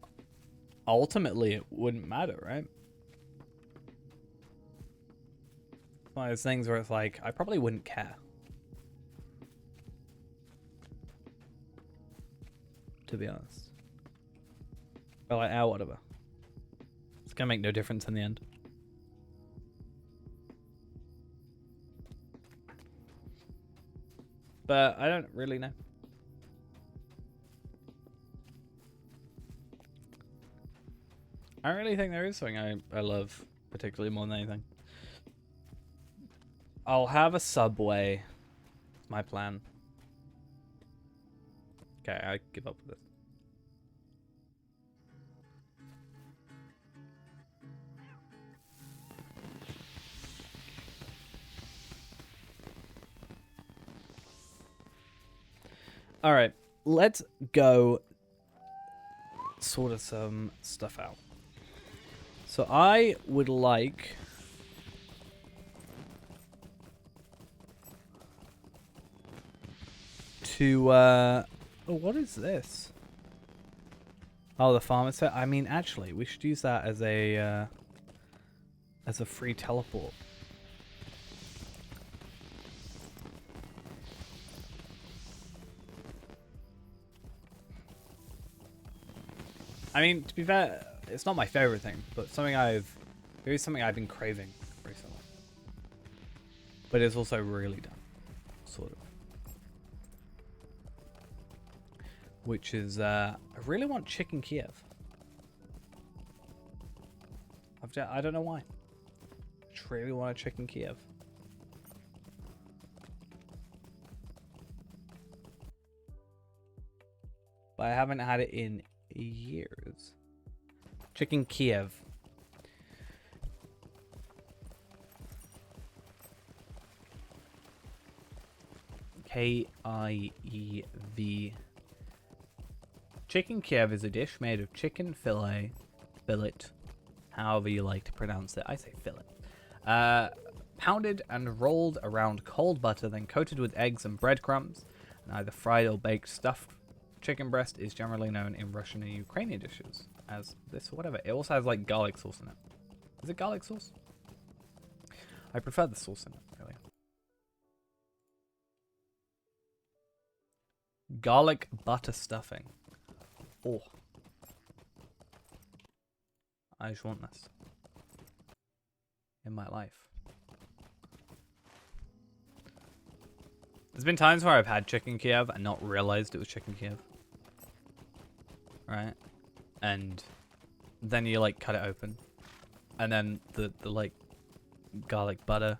ultimately, it wouldn't matter, right? One of those things where it's like, I probably wouldn't care. To be honest. But like, whatever. It's gonna make no difference in the end. But I don't really know. I don't really think there is something I love particularly more than anything. I'll have a Subway. My plan. Okay, I give up with this. Alright, let's go sort of some stuff out. So I would like to oh, what is this? Oh, the farmer set. I mean, actually, we should use that as a free teleport. I mean, to be fair, it's not my favorite thing, but there is something I've been craving recently. But it's also really done, sort of. Which is, I really want chicken Kiev. I don't know why. just really want a chicken Kiev. But I haven't had it in years. Chicken Kiev. K-I-E-V. Chicken Kiev is a dish made of chicken fillet, however you like to pronounce it. I say fillet. Pounded and rolled around cold butter, then coated with eggs and breadcrumbs. And either fried or baked stuffed chicken breast is generally known in Russian and Ukrainian dishes as this or whatever. It also has like garlic sauce in it. Is it garlic sauce? I prefer the sauce in it, really. Garlic butter stuffing. Oh. I just want this in my life. There's been times where I've had chicken Kiev and not realized it was chicken Kiev. Right? And then you like cut it open. And then the like garlic butter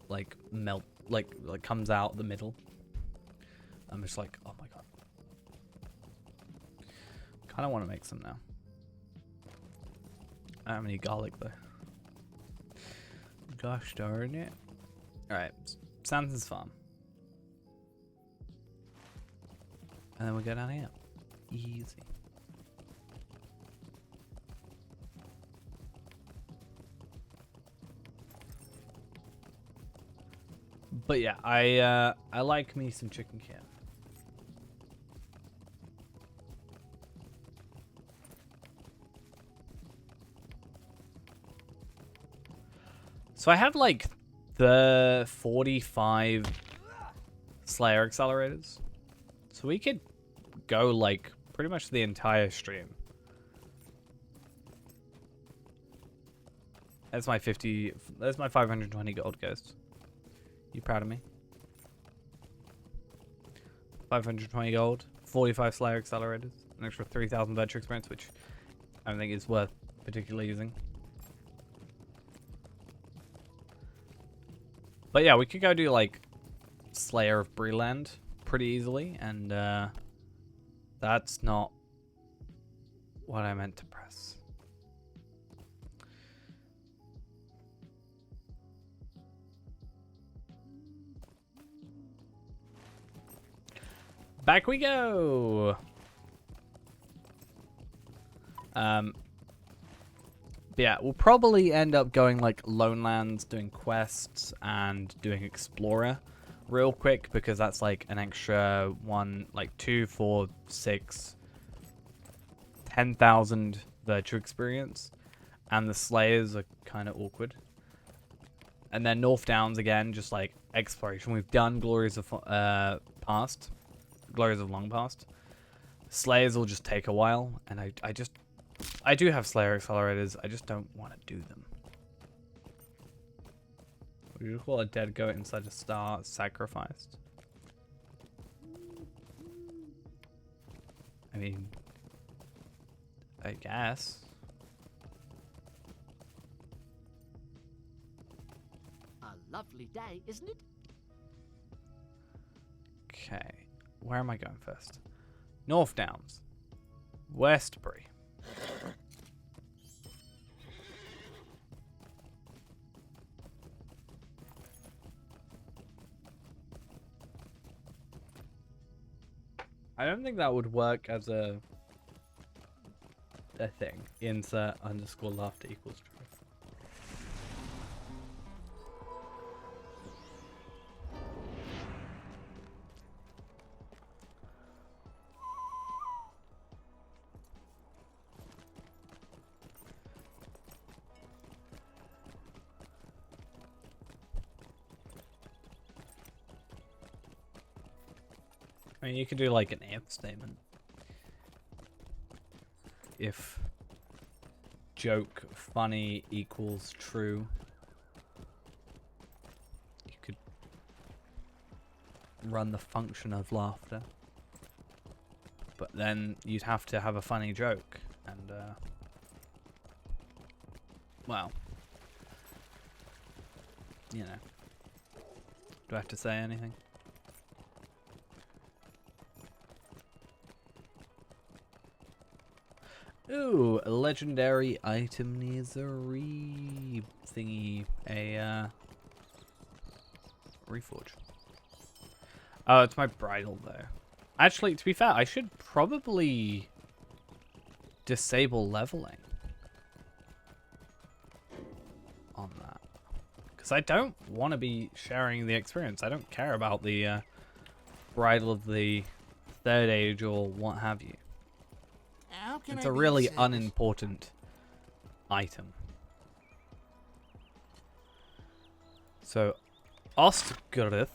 like melt like comes out the middle. I'm just like, oh my god. Kinda wanna make some now. I don't have any garlic though. Gosh darn it. Alright. Samson's farm. And then we go down here. Easy. But yeah, I like me some chicken Kiev. So I have like the 45 Slayer accelerators. So we could go like pretty much the entire stream. That's my 520 gold ghost. You proud of me? 520 gold, 45 Slayer accelerators, an extra 3,000 virtue experience, which I don't think is worth particularly using. But yeah, we could go do like Slayer of Breland pretty easily, and that's not what I meant to press. Back we go. But yeah, we'll probably end up going like Lone Lands, doing quests, and doing Explorer real quick, because that's like an extra 2, 4, 6, 10,000 virtue experience, and the Slayers are kind of awkward. And then North Downs again, just like exploration. We've done Glories of Past, Glories of Long Past. Slayers will just take a while, and I do have Slayer accelerators, I just don't want to do them. Would you call a dead goat inside a star sacrificed? I mean, I guess. A lovely day, isn't it? Okay, where am I going first? North Downs. Westbury. I don't think that would work as a thing. Insert underscore laughter equals true. I mean, you could do like an if statement. If joke funny equals true, you could run the function of laughter. But then you'd have to have a funny joke, and well, you know. Do I have to say anything? Ooh, a legendary item needs a thingy, a reforge. Oh, it's my bridle though. Actually, to be fair, I should probably disable leveling on that, because I don't want to be sharing the experience. I don't care about the bridle of the third age or what have you. How can It's I a be really of service? unimportant item. So, Ostgirth.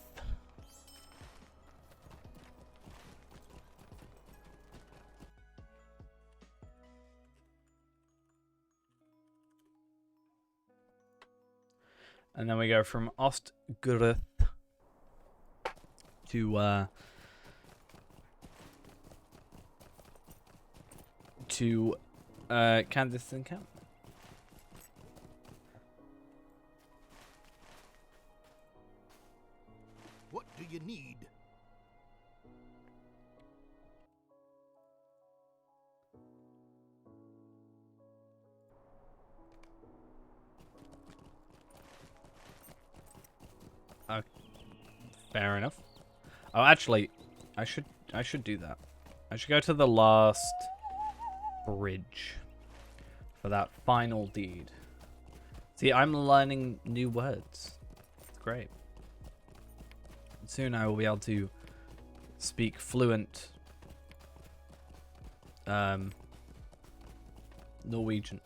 And then we go from Ostgirth to Kansas Encampment. What do you need? Fair enough. Oh, actually, I should do that. I should go to the last bridge for that final deed. See, I'm learning new words. It's great. Soon I will be able to speak fluent Norwegian.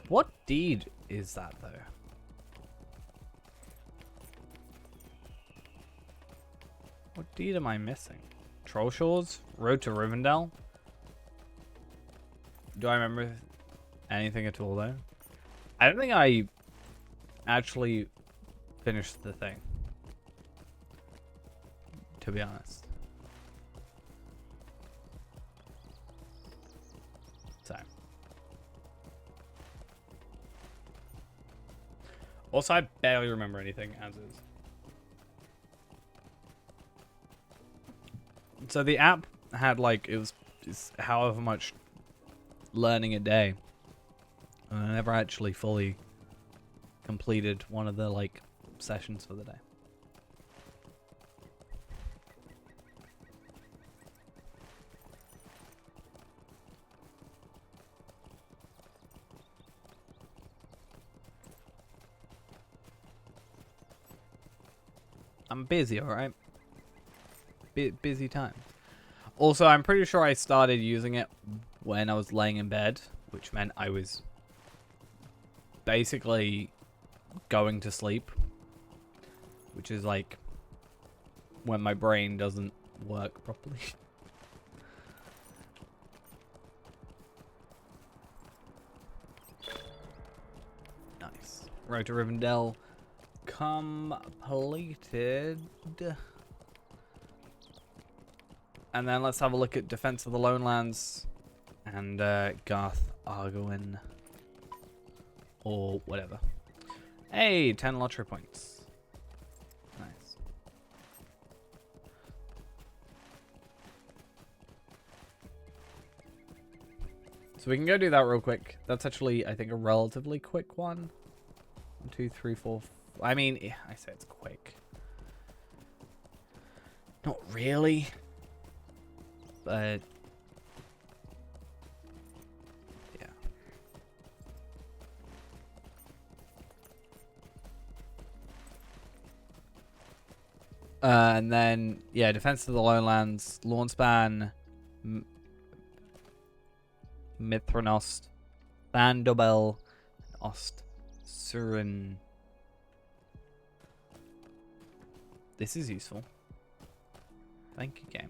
What deed is that, though? What deed am I missing? Troll Shores? Road to Rivendell? Do I remember anything at all, though? I don't think I actually finished the thing, to be honest. So. Also, I barely remember anything as is. So the app had like, it was however much learning a day. And I never actually fully completed one of the like sessions for the day. I'm busy, alright? Busy time. Also, I'm pretty sure I started using it when I was laying in bed, which meant I was basically going to sleep, which is like when my brain doesn't work properly. Nice. Road to Rivendell completed. And then let's have a look at Defense of the Lone Lands and Garth Argoin. Or whatever. Hey, 10 lottery points. Nice. So we can go do that real quick. That's actually, I think, a relatively quick one. 1, 2, 3, 4. I mean, I say it's quick. Not really. But yeah. And then yeah, Defense of the Lone Lands, Lawnspan, Mithranost, Bandobel, Ost Surin. This is useful. Thank you, game.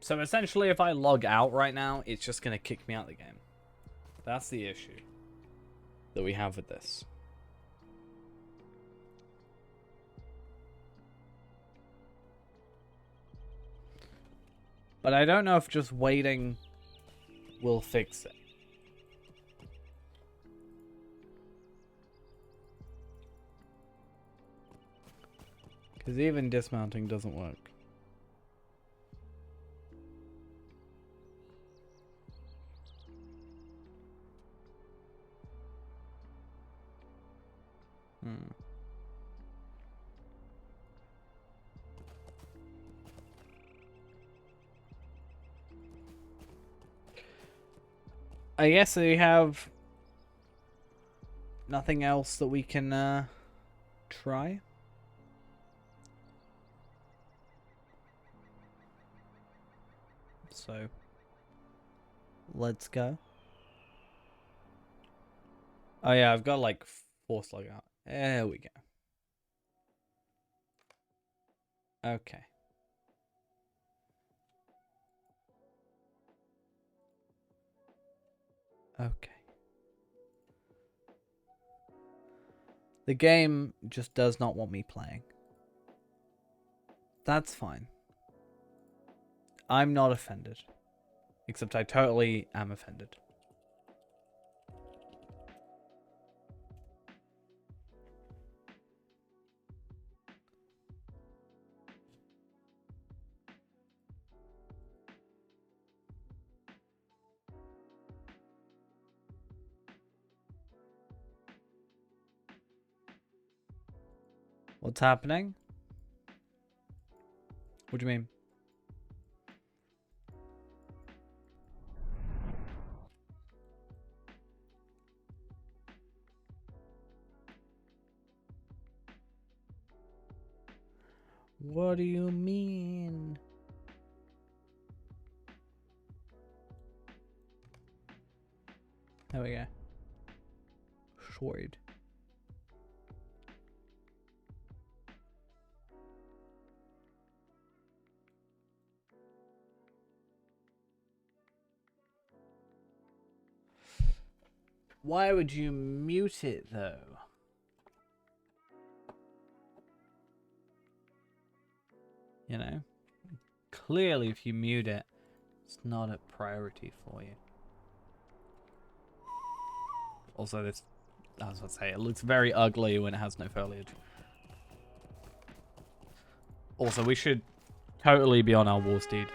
So essentially, if I log out right now, it's just going to kick me out of the game. That's the issue. that we have with this. But I don't know if just waiting will fix it. Because even dismounting doesn't work. I guess we have nothing else that we can try. So let's go. Oh yeah, I've got like 4 slug out. There we go. Okay. Okay. The game just does not want me playing. That's fine. I'm not offended. Except I totally am offended. What's happening? What do you mean? What do you mean? There we go. Sword. Why would you mute it though? You know? Clearly if you mute it, it's not a priority for you. Also this, I was about to say, it looks very ugly when it has no foliage. Also, we should totally be on our war steed.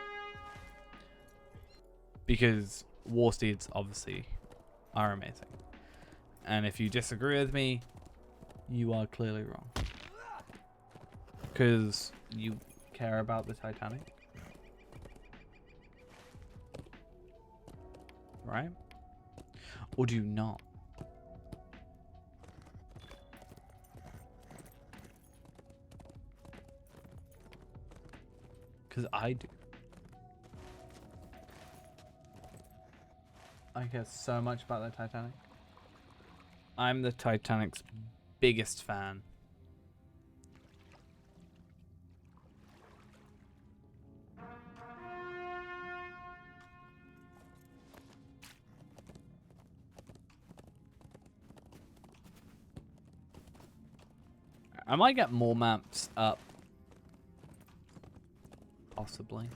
Because war steeds obviously are amazing. And if you disagree with me, you are clearly wrong. Because you care about the Titanic. Right? Or do you not? Because I do. I care so much about the Titanic. I'm the Titanic's biggest fan. I might get more maps up. Possibly.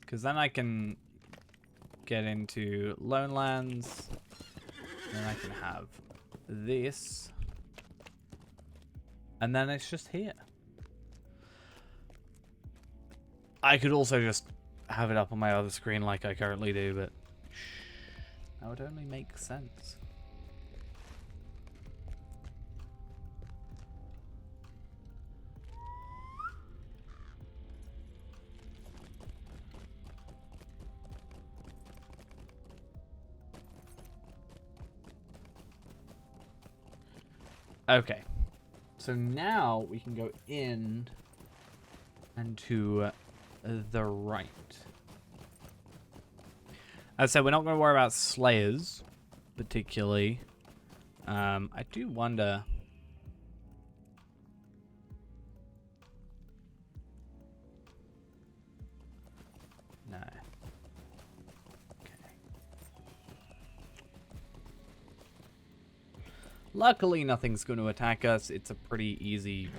Because then I can get into Lone Lands. Then I can have this. And then it's just here. I could also just have it up on my other screen like I currently do, but that would only make sense. Okay, so now we can go in and to the right. As I said, we're not going to worry about Slayers, particularly. I do wonder... Luckily, nothing's going to attack us. It's a pretty easy,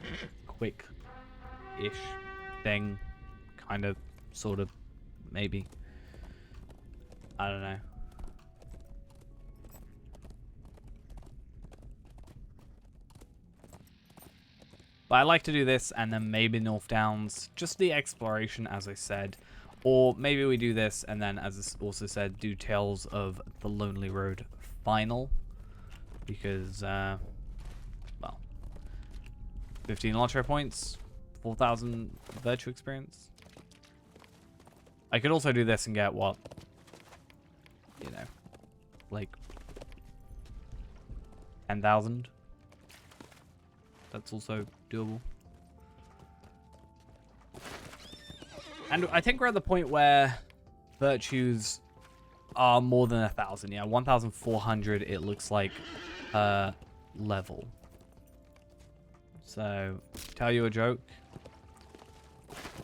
quick-ish thing. Kind of, sort of, maybe. I don't know. But I like to do this and then maybe North Downs. Just the exploration, as I said. Or maybe we do this and then, as I also said, do Tales of the Lonely Road final. Because, well, 15 launcher points, 4,000 virtue experience. I could also do this and get what? You know, like 10,000. That's also doable. And I think we're at the point where virtues are more than 1,000. Yeah, 1,400 it looks like per level. So, tell you a joke.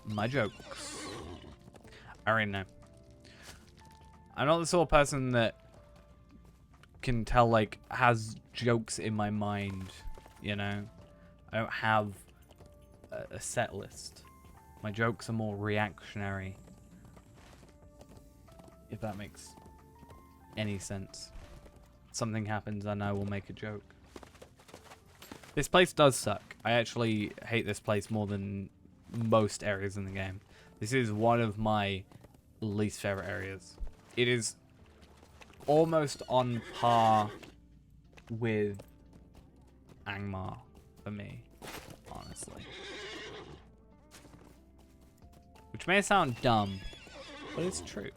My jokes. I already know. I'm not the sort of person that can tell, like, has jokes in my mind, you know? I don't have a set list. My jokes are more reactionary. If that makes any sense. Something happens and I will make a joke. This place does suck. I actually hate this place more than most areas in the game. This is one of my least favorite areas. It is almost on par with Angmar for me, honestly. Which may sound dumb, but it's true.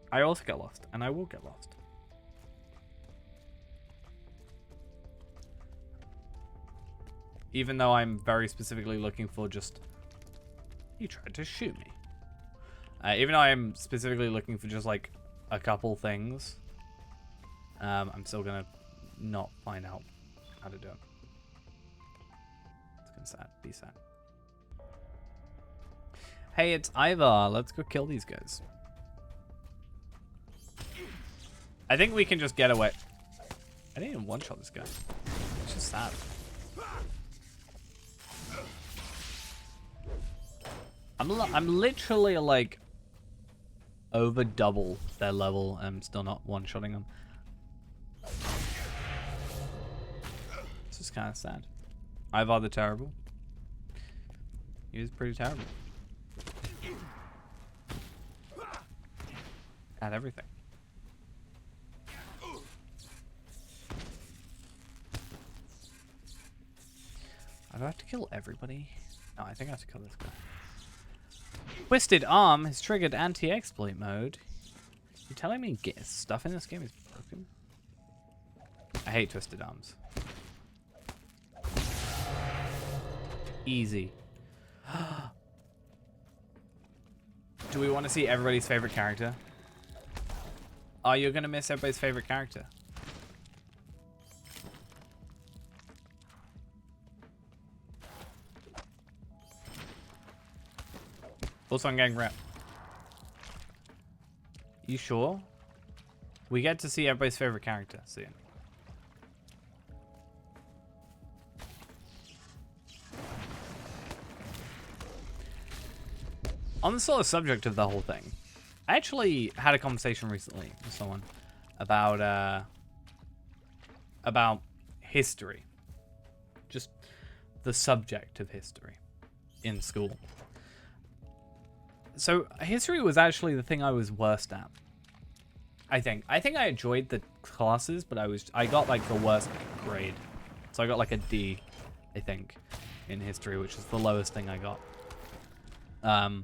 I also get lost, and I will get lost. Even though I'm very specifically looking for just... You tried to shoot me. Even though I'm specifically looking for just, like, a couple things, I'm still gonna not find out how to do it. It's gonna sad. Be sad. Hey, it's Ivar. Let's go kill these guys. I think we can just get away. I didn't even one-shot this guy. It's just sad. I'm literally like over double their level. I'm still not one-shotting them. This is kind of sad. Ivar the Terrible. He was pretty terrible. Had everything. Do I have to kill everybody? No, I think I have to kill this guy. Twisted Arm has triggered anti-exploit mode. You telling me stuff in this game is broken? I hate Twisted Arms. Easy. Do we want to see everybody's favorite character? Oh, you're gonna miss everybody's favorite character. Also, I'm getting wrapped. You sure? We get to see everybody's favorite character soon. On the sort of subject of the whole thing, I actually had a conversation recently with someone about history. Just the subject of history in school. So history was actually the thing I was worst at. I think I enjoyed the classes, but I got like the worst grade. So I got like a D, I think, in history, which is the lowest thing I got. And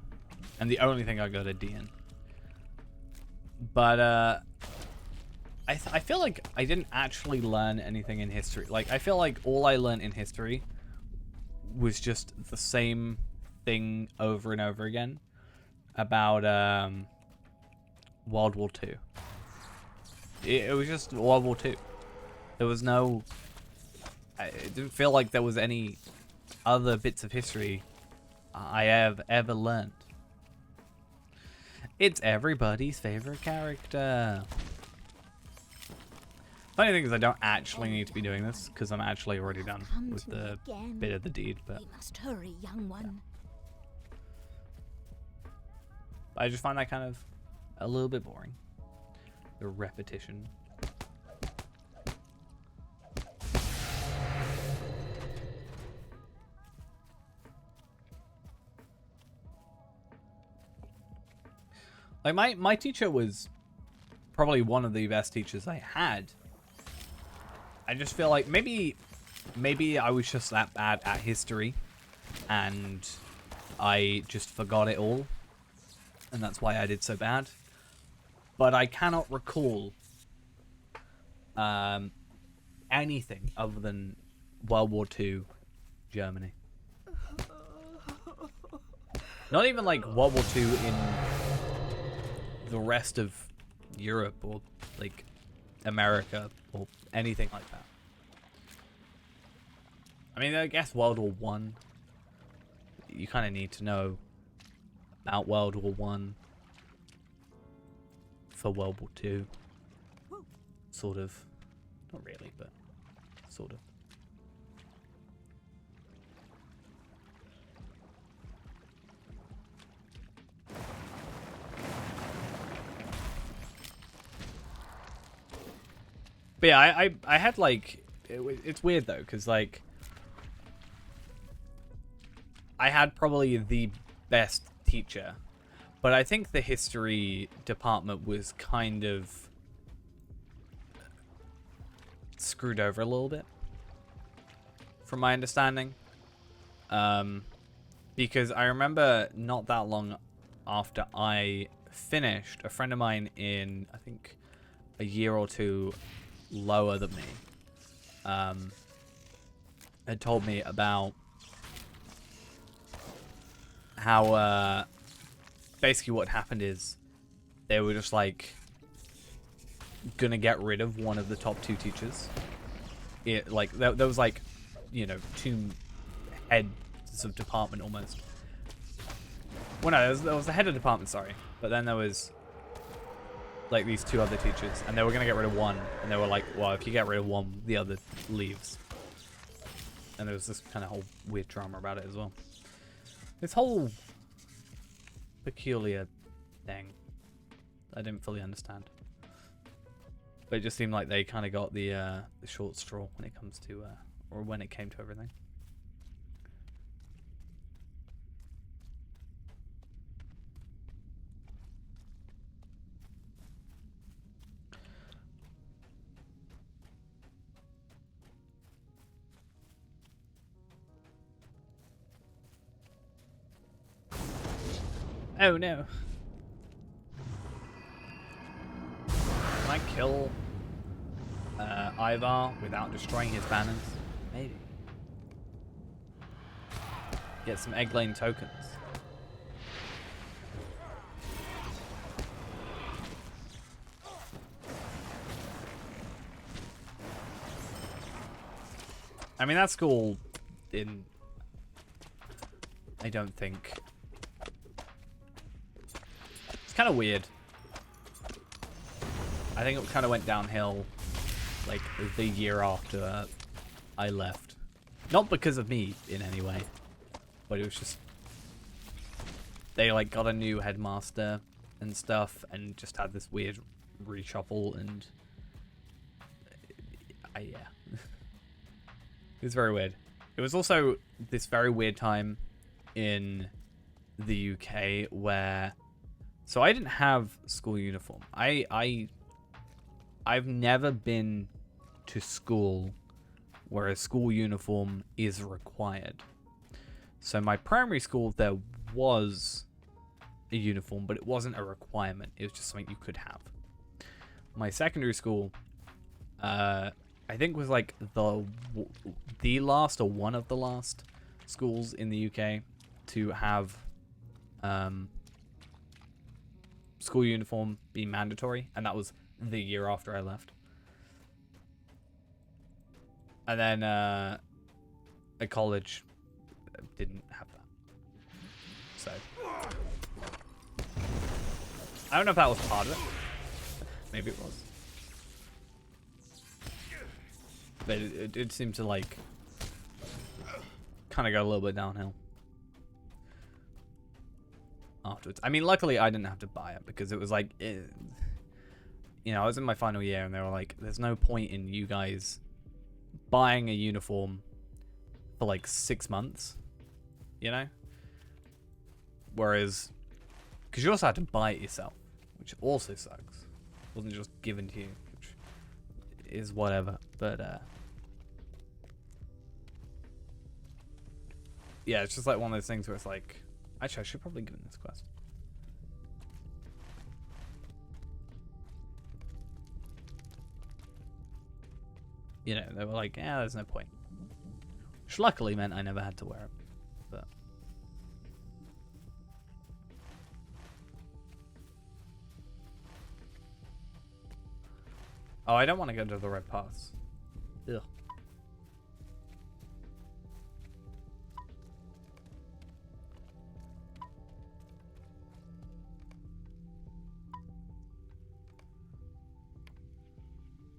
the only thing I got a D in. But I feel like I didn't actually learn anything in history. Like I feel like all I learned in history was just the same thing over and over again. About World War II. It was just World War II. There was no... It didn't feel like there was any other bits of history I have ever learned. It's everybody's favorite character. Funny thing is I don't actually need to be doing this because I'm actually already done Come with to me the again. bit of the deed, but We must hurry, young one. I just find that kind of a little bit boring. The repetition. Like my teacher was probably one of the best teachers I had. I just feel like maybe I was just that bad at history and I just forgot it all. And that's why I did so bad. But I cannot recall anything other than World War II Germany. Not even like World War II in the rest of Europe or like America or anything like that. I mean, I guess World War One. You kind of need to know about World War One for World War Two. Sort of, not really, but sort of. But yeah, I had like, it's weird though, because like, I had probably the best teacher, but I think the history department was kind of screwed over a little bit, from my understanding. Because I remember not that long after I finished, a friend of mine in, I think, a year or two lower than me, had told me about how basically what happened is they were just like gonna get rid of one of the top two teachers. It like there was like, you know, two heads of department almost. Well, no, there was the head of department, sorry, but then there was like these two other teachers, and they were gonna get rid of one, and they were like, well, if you get rid of one, the other leaves. And there was this kind of whole weird drama about it as well. This whole peculiar thing I didn't fully understand, but it just seemed like they kind of got the short straw when it comes to or when it came to everything. Oh no. Can I kill Ivar without destroying his banners? Maybe. Get some egg lane tokens. I mean, that school didn't, I don't think. It's kind of weird. I think it kind of went downhill like the year after I left. Not because of me in any way, but it was just they like got a new headmaster and stuff and just had this weird reshuffle, and yeah. It was very weird. It was also this very weird time in the UK where, so I didn't have school uniform. I've never been to school where a school uniform is required. So my primary school, there was a uniform, but it wasn't a requirement. It was just something you could have. My secondary school, I think was like the last or one of the last schools in the UK to have school uniform be mandatory, and that was the year after I left. And then at college didn't have that. So I don't know if that was part of it. Maybe it was. But it did seem to, like, kind of go a little bit downhill afterwards. I mean, luckily I didn't have to buy it because it was like, you know, I was in my final year and they were like, there's no point in you guys buying a uniform for like 6 months, you know? Whereas, because you also had to buy it yourself, which also sucks. It wasn't just given to you, which is whatever. But, yeah, it's just like one of those things where it's like, actually, I should probably give him this quest. You know, they were like, yeah, there's no point. Which luckily meant I never had to wear it. But oh, I don't want to go to the red pass. Ugh.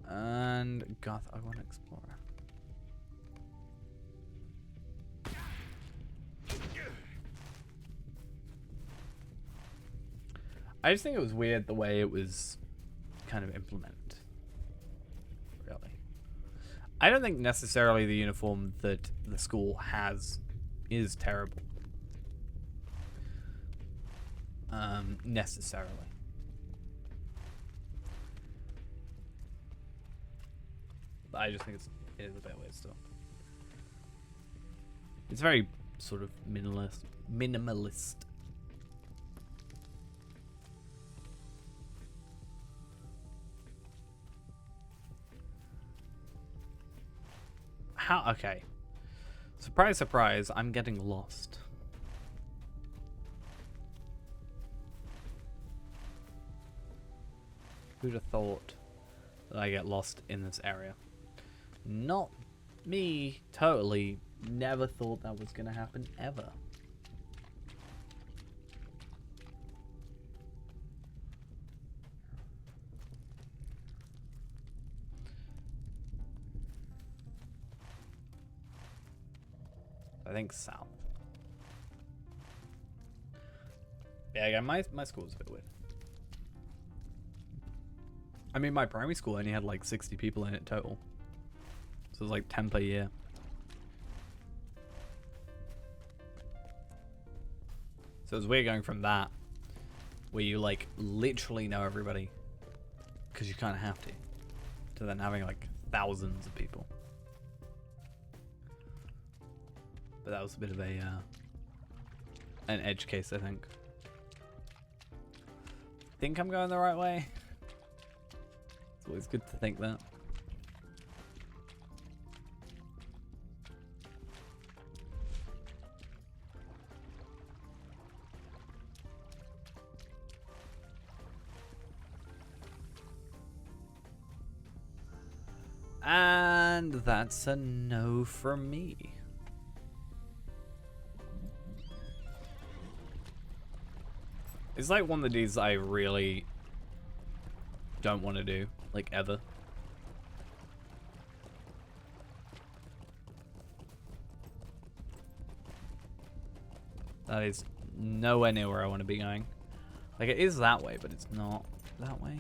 And Goth, I want to explore. I just think it was weird the way it was kind of implemented. Really. I don't think necessarily the uniform that the school has is terrible. Necessarily. But I just think it is a bit weird still. It's very sort of minimalist. How? Okay. Surprise, surprise, I'm getting lost. Who'd have thought that I get lost in this area? Not me, totally. Never thought that was gonna happen ever. I think south. Yeah, again, my school's a bit weird. I mean, my primary school only had like 60 people in it total. So it was like 10 per year. So it was weird going from that, where you like literally know everybody, because you kind of have to then having like thousands of people. But that was a bit of a an edge case, I think. Think I'm going the right way? It's always good to think that. And that's a no from me. It's like one of the deeds I really don't want to do, like ever. That is nowhere near where I want to be going. Like it is that way, but it's not that way.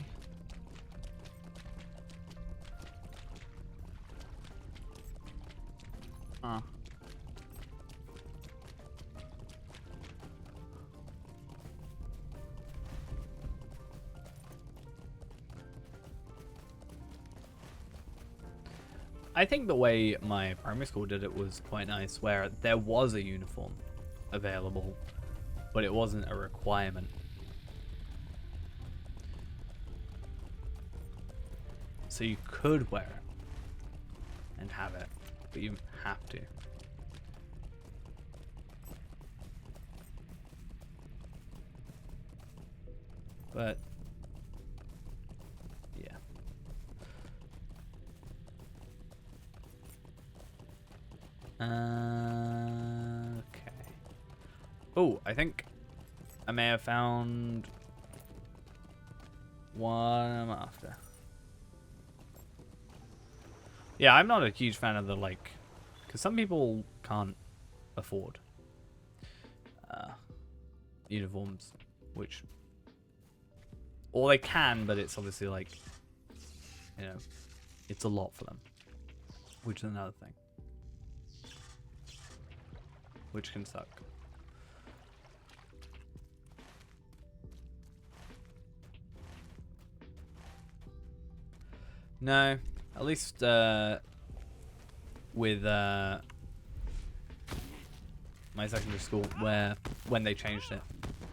Huh. I think the way my primary school did it was quite nice, where there was a uniform available, but it wasn't a requirement. So you could wear it and have it, but you have to. But yeah. Okay. Oh, I think I may have found what I'm after. Yeah, I'm not a huge fan of the, like, because some people can't afford uniforms, which, or they can, but it's obviously like, you know, it's a lot for them, which is another thing, which can suck. No, at least with my secondary school, where when they changed it,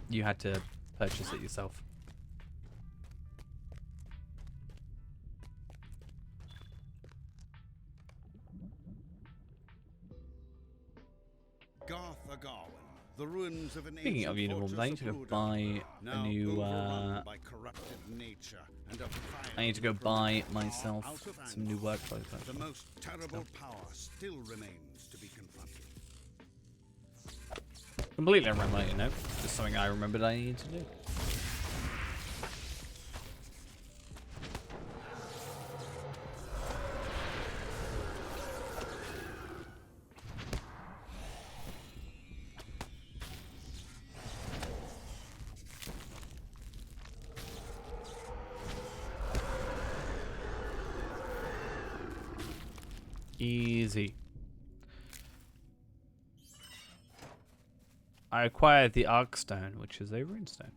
you had to purchase it yourself. The ruins of an Speaking of uniforms, I need to go buy a new. I need to go buy myself some new work clothes. The most terrible power still remains to be confronted. Completely unrelated, no. Just something I remembered I needed to do. Easy. I acquired the Arkstone, which is a runestone.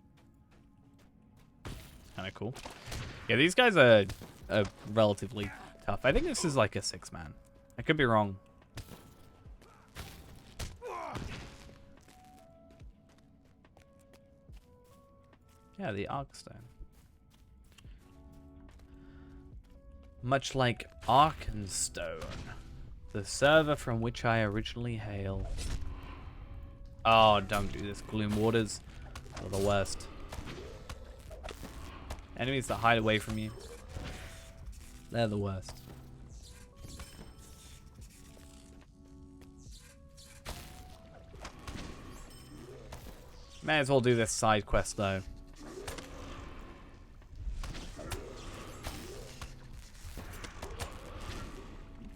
Kind of cool. Yeah, these guys are relatively tough. I think this is like a 6-man. I could be wrong. Yeah, the Arkstone. Much like Arkenstone, the server from which I originally hail. Oh, don't do this. Gloom Waters are the worst. Enemies that hide away from you, they're the worst. May as well do this side quest though.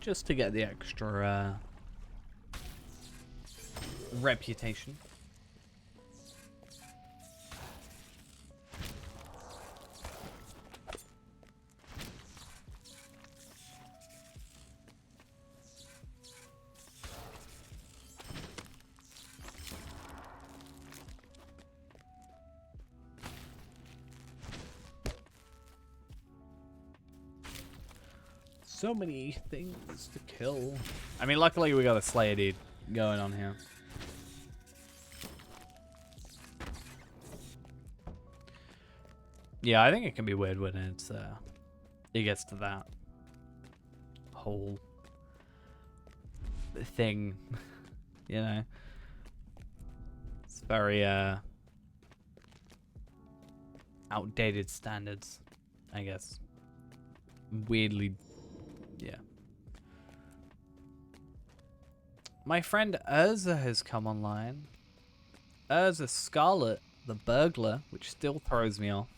Just to get the extra reputation. So many things to kill. I mean, luckily we got a Slayer dude going on here. Yeah, I think it can be weird when it's it gets to that whole thing, you know. It's very outdated standards, I guess. Weirdly, yeah. My friend Urza has come online. Urza Scarlet, the burglar, which still throws me off.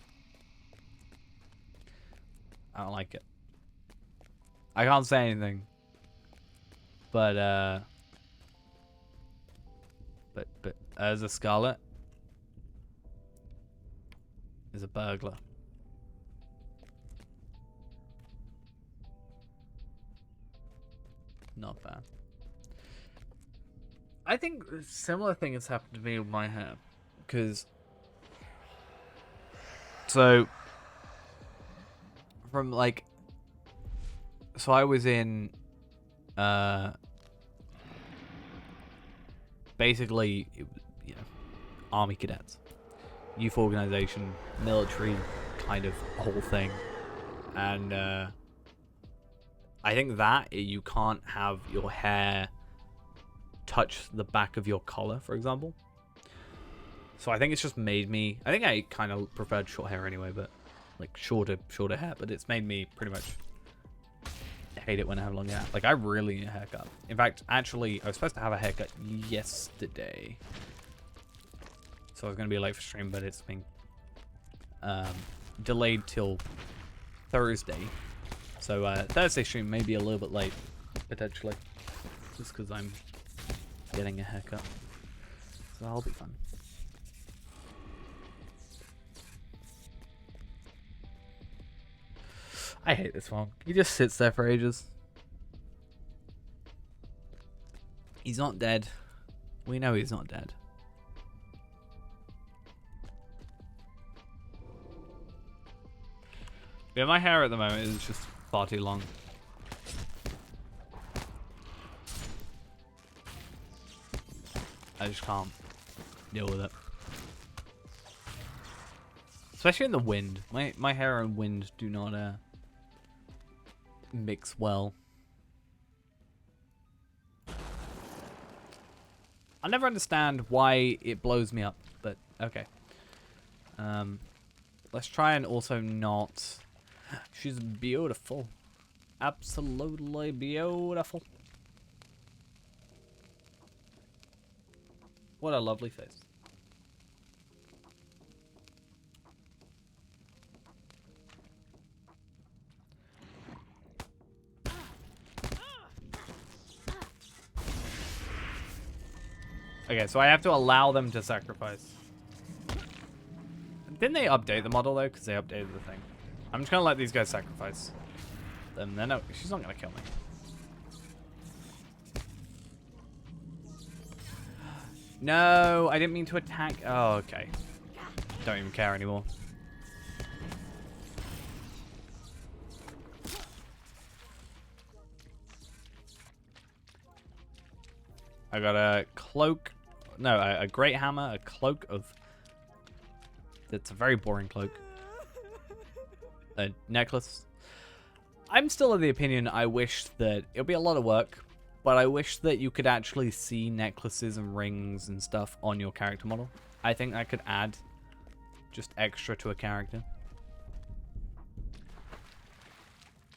I don't like it. I can't say anything. But Urza Scarlet is a burglar. Not bad. I think a similar thing has happened to me with my hair. Because... So... From, like... So I was in... Basically, you know, Army cadets. Youth organization, military kind of whole thing. And, I think that you can't have your hair touch the back of your collar, for example. So I think it's just made me... I think I kind of preferred short hair anyway, but... Like, shorter hair. But it's made me pretty much hate it when I have long hair. Like, I really need a haircut. In fact, actually, I was supposed to have a haircut yesterday. So I was going to be late for stream, but it's been... delayed till Thursday. So Thursday stream may be a little bit late, potentially. Just because I'm getting a haircut. So that'll be fun. I hate this one. He just sits there for ages. He's not dead. We know he's not dead. Yeah, my hair at the moment is just far too long. I just can't deal with it. Especially in the wind. My hair and wind do not mix well. I never understand why it blows me up, but okay. Let's try and also not... She's beautiful. Absolutely beautiful. What a lovely face. Okay, so I have to allow them to sacrifice. Didn't they update the model though? Because they updated the thing. I'm just gonna let these guys sacrifice them. Then no, she's not gonna kill me. No, I didn't mean to attack. Oh, okay. Don't even care anymore. I got a cloak. No, a great hammer, a cloak of... It's a very boring cloak. A necklace. I'm still of the opinion I wish that... It'll be a lot of work, but I wish that you could actually see necklaces and rings and stuff on your character model. I think that could add just extra to a character.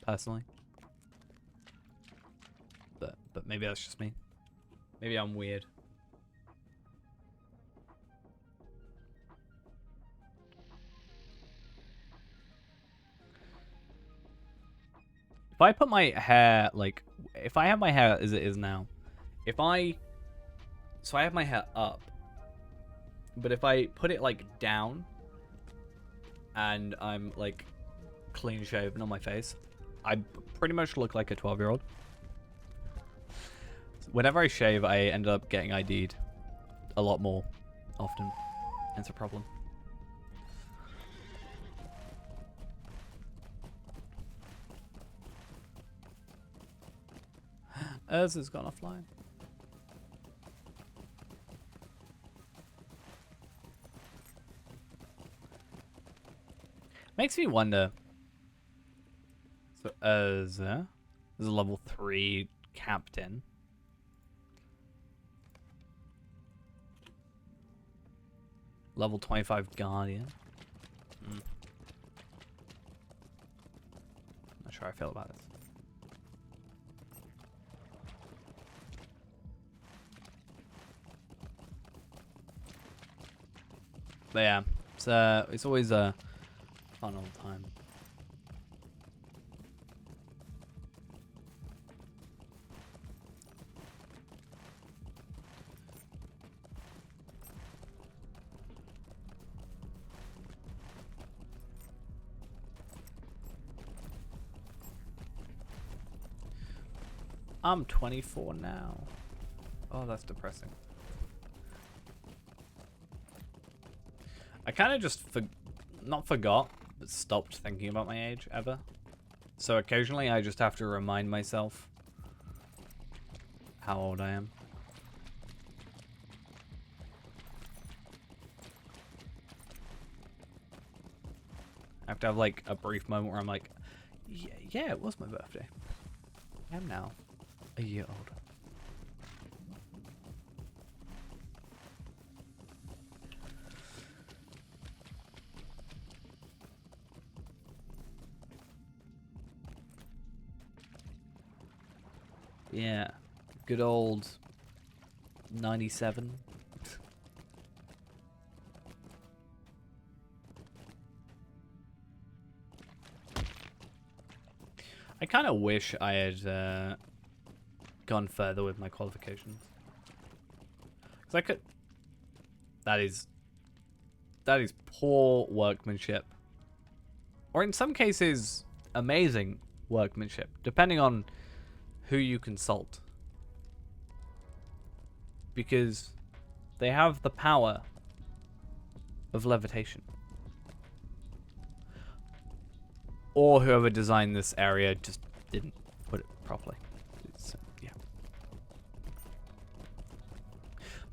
Personally. But maybe that's just me. Maybe I'm weird. If I put my hair, like, if I have my hair as it is now, so I have my hair up, but if I put it, like, down, and I'm, like, clean shaven on my face, I pretty much look like a 12-year-old. Whenever I shave, I end up getting ID'd a lot more often. It's a problem. Urza's gone offline. Makes me wonder. So Urza is a level 3 captain. Level 25 guardian. Not sure how I feel about this. But yeah, it's always a fun old time. I'm 24 now. Oh, that's depressing. I kind of just not forgot, but stopped thinking about my age ever. So occasionally I just have to remind myself how old I am. I have to have like a brief moment where I'm like, yeah, it was my birthday. I am now a year older. Yeah, good old 97. I kind of wish I had gone further with my qualifications. Because I could... That is poor workmanship. Or in some cases, amazing workmanship, depending on who you consult. Because they have the power of levitation. Or whoever designed this area just didn't put it properly. Yeah.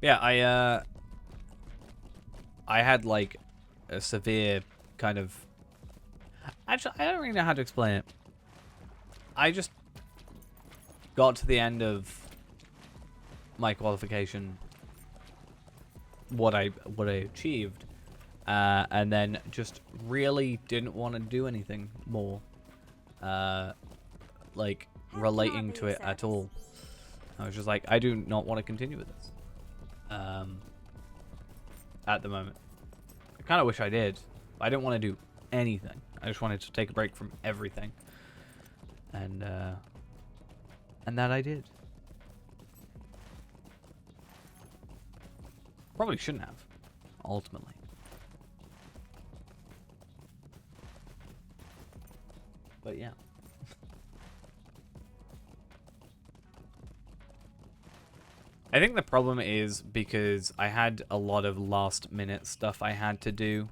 Yeah, I had like a severe kind of... Actually, I don't really know how to explain it. I just got to the end of my qualification, what I achieved, and then just really didn't want to do anything more, like relating to it at all. I was just like, I do not want to continue with this. At the moment, I kind of wish I did. But I didn't want to do anything. I just wanted to take a break from everything, and that I did. Probably shouldn't have, ultimately. But yeah. I think the problem is because I had a lot of last minute stuff I had to do.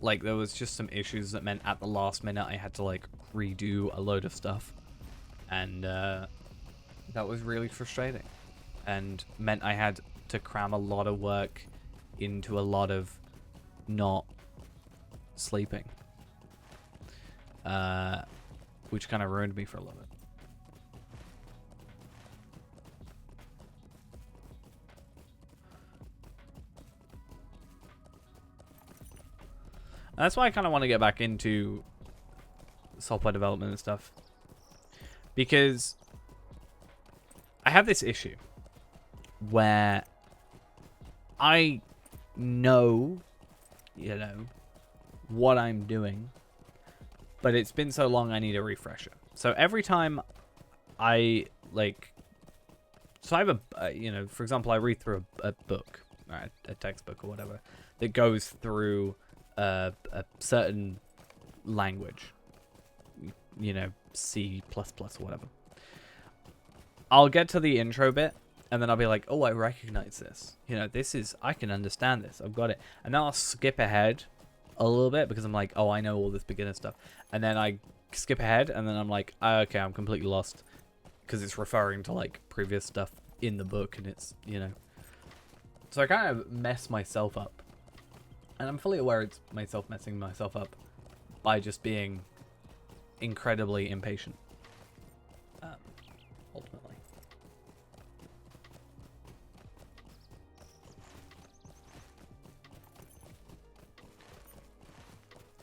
Like, there was just some issues that meant at the last minute I had to, like, redo a load of stuff. And that was really frustrating. And meant I had to cram a lot of work into a lot of not sleeping. Which kind of ruined me for a little bit. And that's why I kind of want to get back into software development and stuff. Because I have this issue where I know, you know, what I'm doing, but it's been so long I need a refresher. So every time I, like, so I have a, you know, for example, I read through a book, right, a textbook or whatever, that goes through a certain language, you know, C++ or whatever. I'll get to the intro bit, and then I'll be like, oh, I recognize this. You know, this is, I can understand this. I've got it. And then I'll skip ahead a little bit because I'm like, oh, I know all this beginner stuff. And then I skip ahead, and then I'm like, okay, I'm completely lost. Because it's referring to, like, previous stuff in the book, and it's, you know. So I kind of mess myself up. And I'm fully aware it's myself messing myself up by just being incredibly impatient. Ultimately.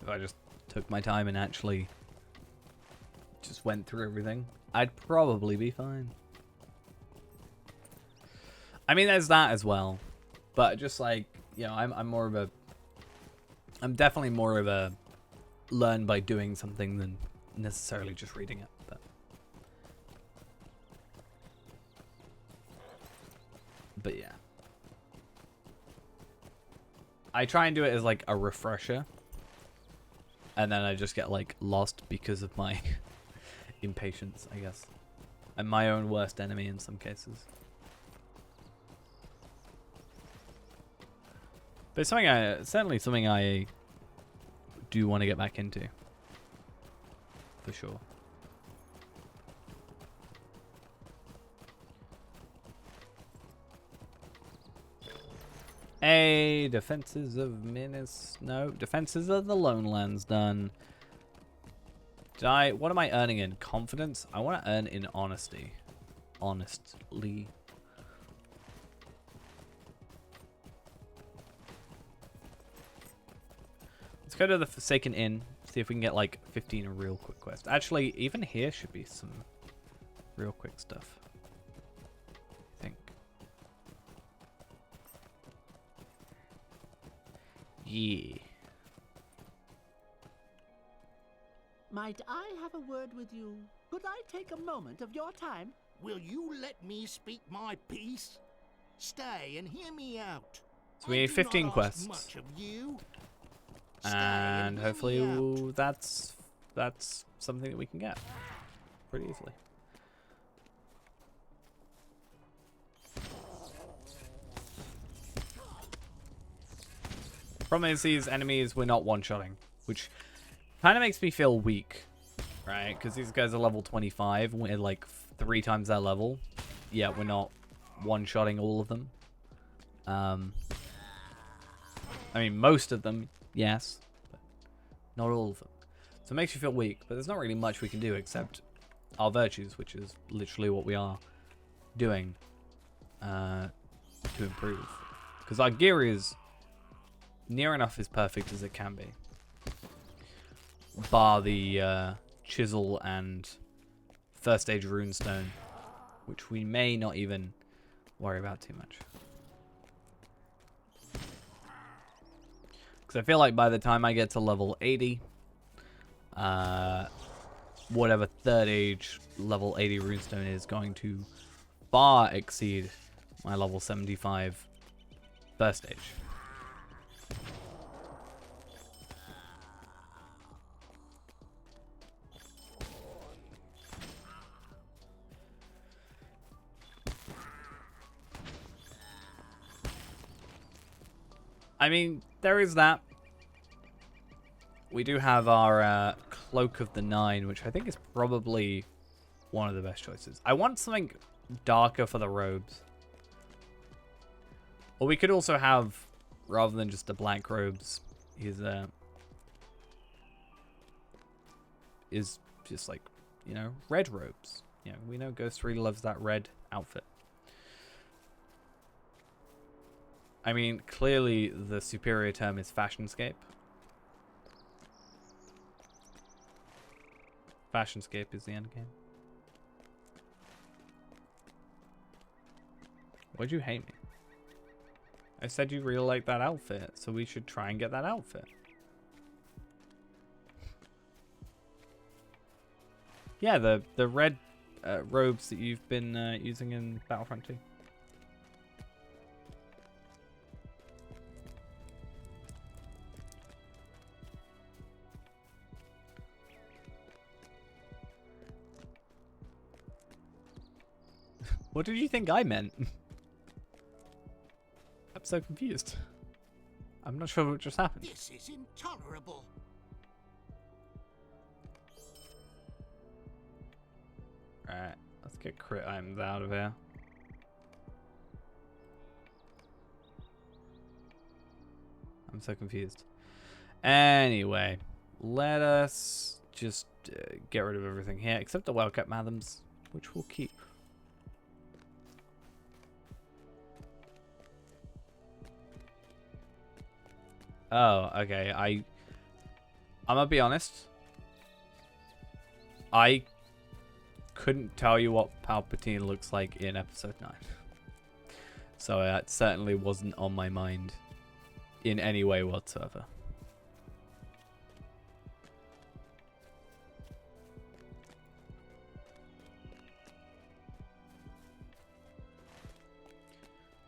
If I just took my time and actually just went through everything, I'd probably be fine. I mean, there's that as well. But just like, you know, I'm definitely more of a learn by doing something than necessarily just reading it. But yeah. I try and do it as like a refresher. And then I just get like lost because of my impatience, I guess. I'm my own worst enemy in some cases. But it's something certainly something I do want to get back into. For sure. Hey, defenses of Minas. No, defenses of the Lone Lands done. What am I earning in? Confidence? I want to earn in honesty. Honestly. Let's go to the Forsaken Inn. See if we can get like 15 real quick quests. Actually, even here should be some real quick stuff. I think. Yeah. Might I have a word with you? Could I take a moment of your time? Will you let me speak my piece? Stay and hear me out. So we I need do 15 not ask quests. much of you. Stay And hear hopefully me out. that's something that we can get pretty easily. Problem is, these enemies we're not one-shotting, which kind of makes me feel weak, right? Because these guys are level 25, and we're like 3 times their level. Yeah, we're not one-shotting all of them. I mean, most of them, yes, but not all of them. So it makes you feel weak, but there's not really much we can do except our virtues, which is literally what we are doing to improve. Because our gear is near enough as perfect as it can be. Bar the chisel and first stage runestone, which we may not even worry about too much. Because I feel like by the time I get to level 80, whatever third age level 80 runestone is going to far exceed my level 75 first stage. I mean, there is that. We do have our Cloak of the Nine, which I think is probably one of the best choices. I want something darker for the robes. Or we could also have, rather than just the black robes, is just like, you know, red robes. You know, we know Ghost really loves that red outfit. I mean, clearly the superior term is fashionscape. Fashionscape is the end game. Why'd you hate me? I said you really like that outfit, so we should try and get that outfit. Yeah, the red robes that you've been using in Battlefront 2. What did you think I meant? I'm so confused. I'm not sure what just happened. This is intolerable. Alright, let's get crit items out of here. I'm so confused. Anyway, let us just get rid of everything here, except the well-kept Mathams, which we'll keep. Oh, okay. I'm gonna be honest. I couldn't tell you what Palpatine looks like in episode 9. So that certainly wasn't on my mind in any way whatsoever.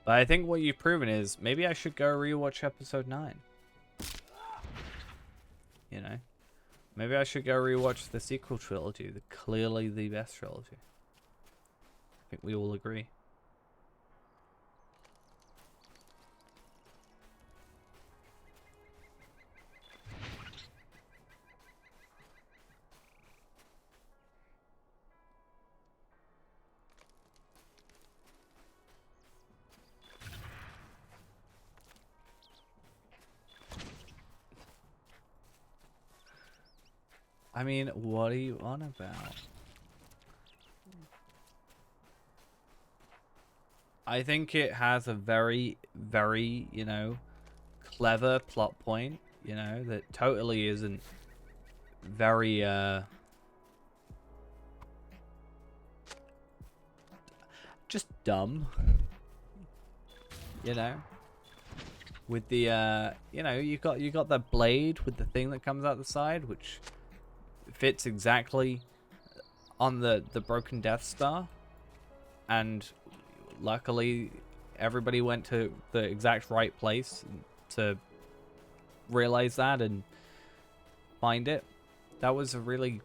But I think what you've proven is maybe I should go rewatch episode 9. You know, maybe I should go rewatch the sequel trilogy, clearly the best trilogy. I think we all agree. I mean, what are you on about? I think it has a very, very, you know, clever plot point, you know, that totally isn't very, just dumb, you know? With the, you know, you got the blade with the thing that comes out the side, which fits exactly on the broken Death Star, and luckily everybody went to the exact right place to realize that and find it. That was a really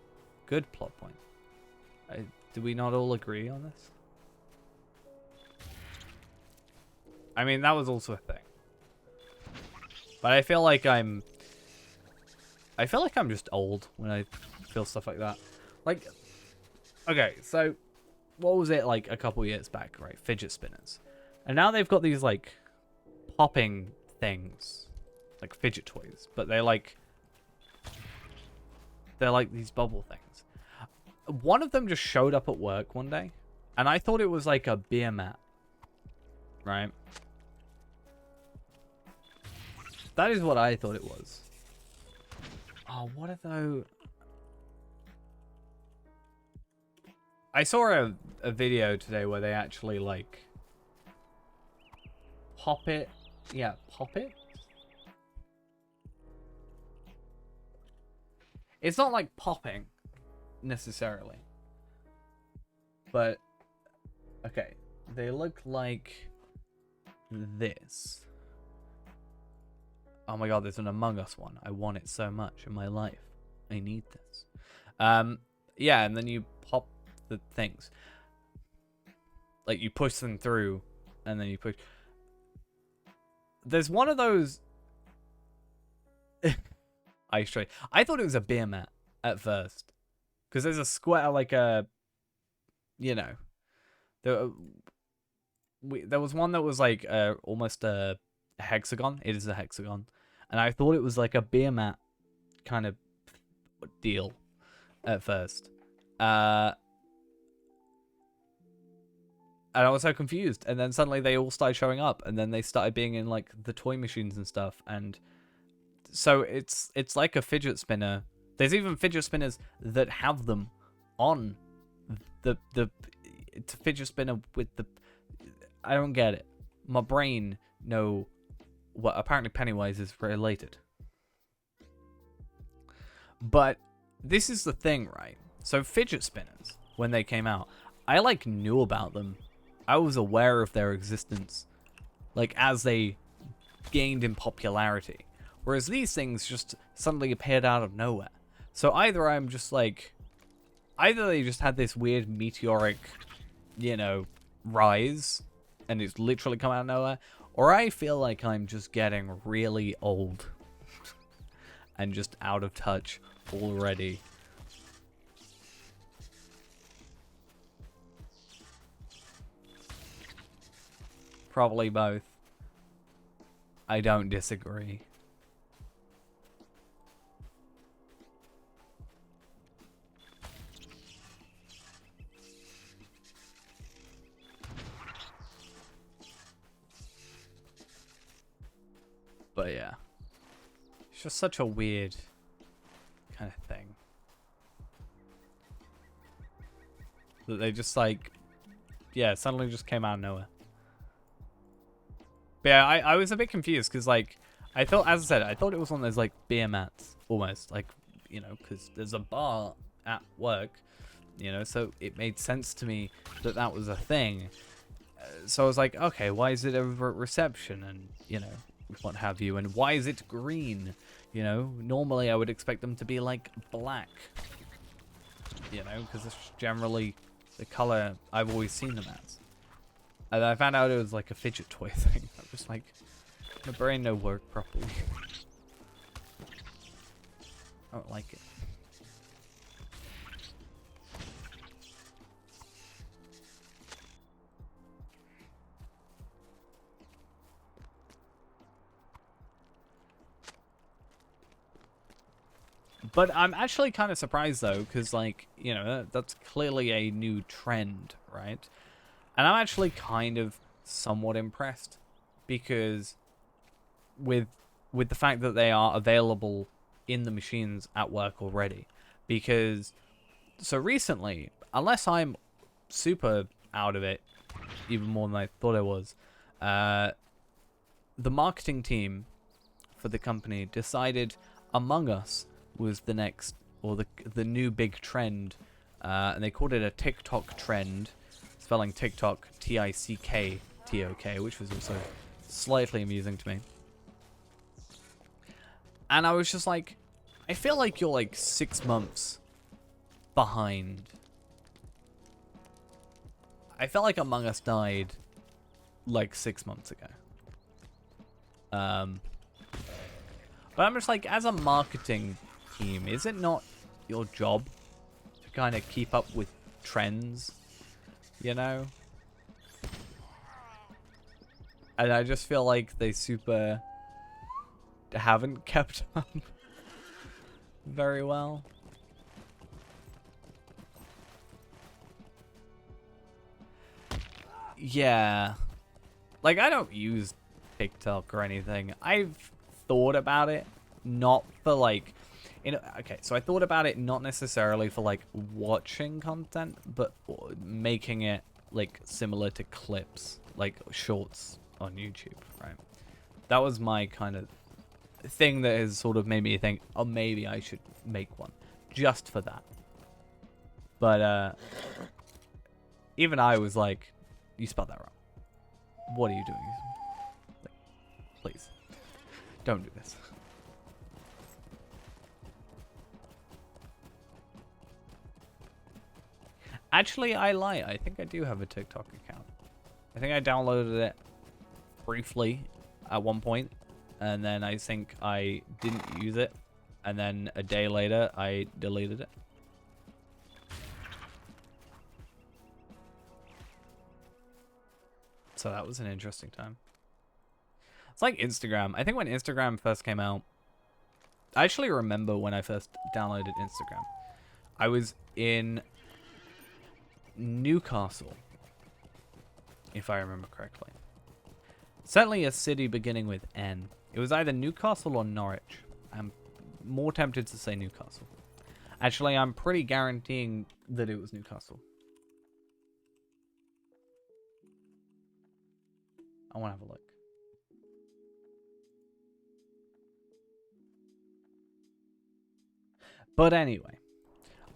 good plot point. Do we not all agree on this? I mean, that was also a thing. But I feel like I'm just old when I feel stuff like that. Like, okay, so what was it like a couple years back, right? Fidget spinners. And now they've got these like popping things, like fidget toys, but they're like these bubble things. One of them just showed up at work one day, and I thought it was like a beer mat, right? That is what I thought it was. Oh, what are those? I saw a video today where they actually like pop it. Yeah, pop it. It's not like popping necessarily, but okay, they look like this. Oh my god, there's an Among Us one. I want it so much in my life. I need this. Yeah, and then you pop the things. Like, you push them through, and then you push... There's one of those... I thought it was a beer mat at first. Because there's a square, like a... You know. There was one that was like almost a hexagon. It is a hexagon. And I thought it was like a beer mat kind of deal at first. And I was so confused. And then suddenly they all started showing up. And then they started being in like the toy machines and stuff. And so it's like a fidget spinner. There's even fidget spinners that have them on it's a fidget spinner with the... I don't get it. My brain well, apparently Pennywise is related. But this is the thing, right? So fidget spinners, when they came out, I like knew about them. I was aware of their existence, like as they gained in popularity. Whereas these things just suddenly appeared out of nowhere. So either I'm just like, either they just had this weird meteoric, you know, rise, and it's literally come out of nowhere, or I feel like I'm just getting really old and just out of touch already. Probably both. I don't disagree. But yeah, it's just such a weird kind of thing that they just like, yeah, suddenly just came out of nowhere. But yeah, I was a bit confused because like I thought, as I said, I thought it was one of those like beer mats almost, like, you know, because there's a bar at work, you know, so it made sense to me that that was a thing. So I was like, okay, why is it over at reception and, you know, what have you, and why is it green? You know, normally I would expect them to be like black, you know, because it's generally the color I've always seen them as. And I found out it was like a fidget toy thing. I was like, my brain no work properly. I don't like it. But I'm actually kind of surprised, though, because, like, you know, that's clearly a new trend, right? And I'm actually kind of somewhat impressed, because with the fact that they are available in the machines at work already. Because, so recently, unless I'm super out of it, even more than I thought I was, the marketing team for the company decided Among Us was the next or the new big trend, and they called it a TikTok trend, spelling TikTok TICKTOK, which was also slightly amusing to me. And I was just like, I feel like you're like 6 months behind. I felt like Among Us died like 6 months ago. But I'm just like, as a marketing team, is it not your job to kind of keep up with trends, you know? And I just feel like they super haven't kept up very well. Yeah. Like, I don't use TikTok or anything. I've thought about it, not for like, okay, so I thought about it not necessarily for like watching content, but making it like similar to clips, like shorts on YouTube, right? That was my kind of thing that has sort of made me think, oh, maybe I should make one just for that. But even I was like, you spelled that wrong. What are you doing? Like, please, don't do this. Actually, I lie. I think I do have a TikTok account. I think I downloaded it briefly at one point, and then I think I didn't use it, and then a day later I deleted it. So that was an interesting time. It's like Instagram. I think when Instagram first came out, I actually remember when I first downloaded Instagram. I was in Newcastle, if I remember correctly. Certainly a city beginning with N. It was either Newcastle or Norwich. I'm more tempted to say Newcastle. Actually, I'm pretty guaranteeing that it was Newcastle. I want to have a look. But anyway,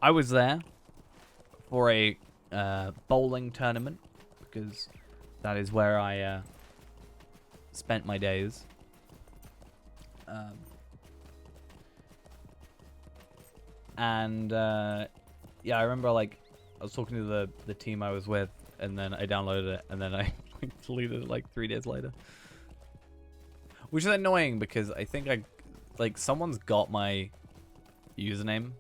I was there for a bowling tournament, because that is where I spent my days. Yeah, I remember like I was talking to the team I was with, and then I downloaded it, and then I deleted it like 3 days later, which is annoying because I think someone's got my username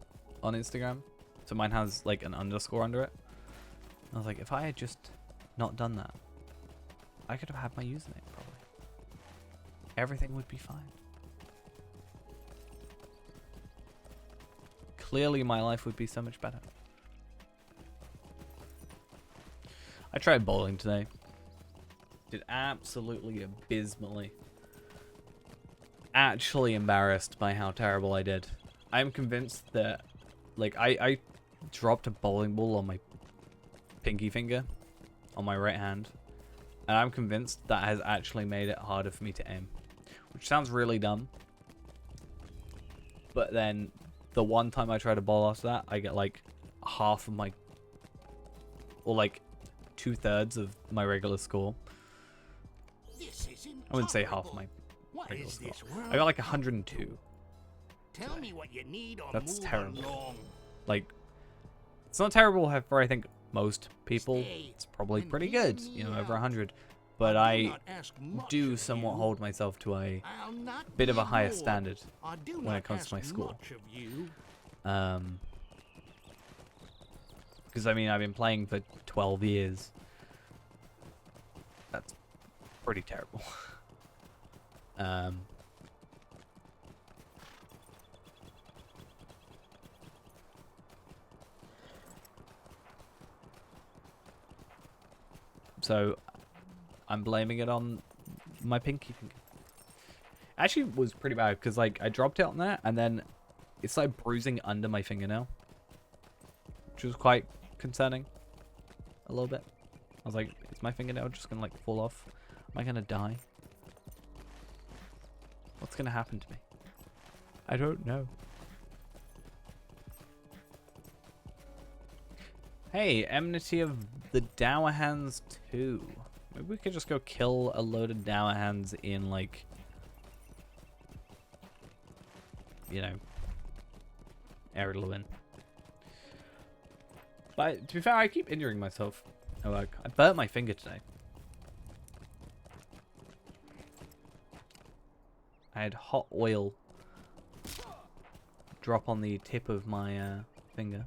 on Instagram, so mine has like an underscore under it. I was like, if I had just not done that, I could have had my username probably. Everything would be fine. Clearly my life would be so much better. I tried bowling today. Did absolutely abysmally. Actually embarrassed by how terrible I did. I'm convinced that, like, I dropped a bowling ball on my pinky finger on my right hand, and I'm convinced that has actually made it harder for me to aim, which sounds really dumb. But then the one time I try to bowl after that, I get like half of my, or like 2/3 of my regular score. This is I wouldn't say half of my What regular is score. this world? I got like 102. Tell me what you need or That's move terrible. along. Like, it's not terrible for I think most people. Stay It's probably and pretty hear good, me you know, over out. 100. But do I not ask much do of somewhat you. hold myself to a I'll not bit of be a higher ignored. standard I do when not it comes to my ask school. much of you. Because I mean, I've been playing for 12 years. That's pretty terrible. So I'm blaming it on my pinky finger. Actually, it was pretty bad because like I dropped it on there and then it's like bruising under my fingernail, which was quite concerning a little bit. I was like, is my fingernail just gonna like fall off? Am I gonna die? What's gonna happen to me? I don't know. Hey, Enmity of the Dower Hands 2. Maybe we could just go kill a load of Dower Hands in, like, you know, Erluin. But to be fair, I keep injuring myself. Oh, I burnt my finger today. I had hot oil drop on the tip of my finger.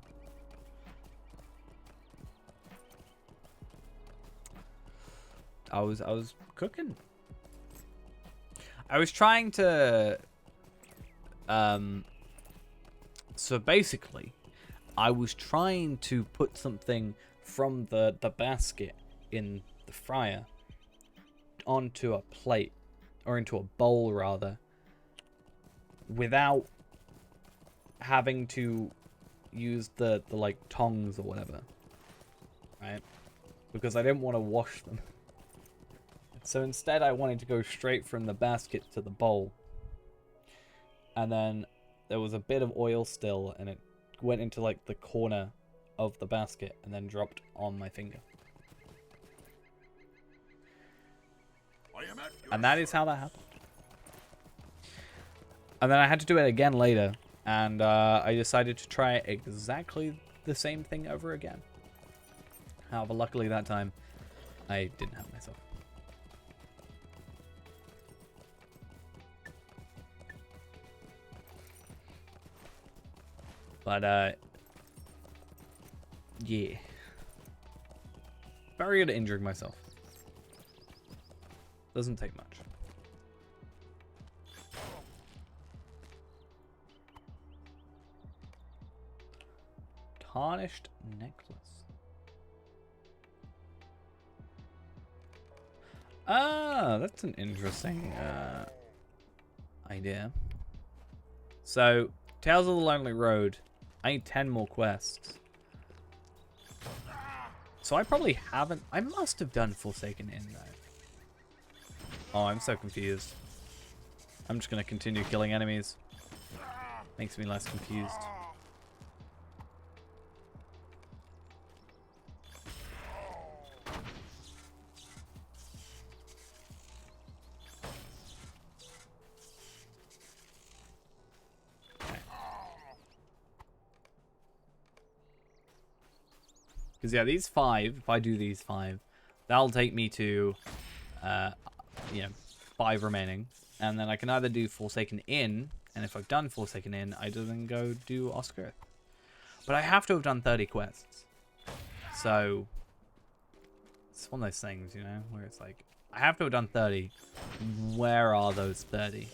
I was cooking. I was trying to so basically I was trying to put something from the basket in the fryer onto a plate, or into a bowl rather, without having to use the like tongs or whatever, right? Because I didn't want to wash them. So instead I wanted to go straight from the basket to the bowl. And then there was a bit of oil still, and it went into like the corner of the basket and then dropped on my finger. And that is how that happened. And then I had to do it again later, and I decided to try exactly the same thing over again. However, luckily that time I didn't have myself. But, yeah. Very good at injuring myself. Doesn't take much. Tarnished necklace. Ah, that's an interesting idea. So, Tales of the Lonely Road. I need 10 more quests. So I probably haven't... I must have done Forsaken Inn, though. Oh, I'm so confused. I'm just going to continue killing enemies. Makes me less confused. Because, yeah, these 5, if I do these 5, that'll take me to, you know, 5 remaining. And then I can either do Forsaken Inn, and if I've done Forsaken Inn, I then go do Oscar. But I have to have done 30 quests. So, it's one of those things, you know, where it's like, I have to have done 30. Where are those 30?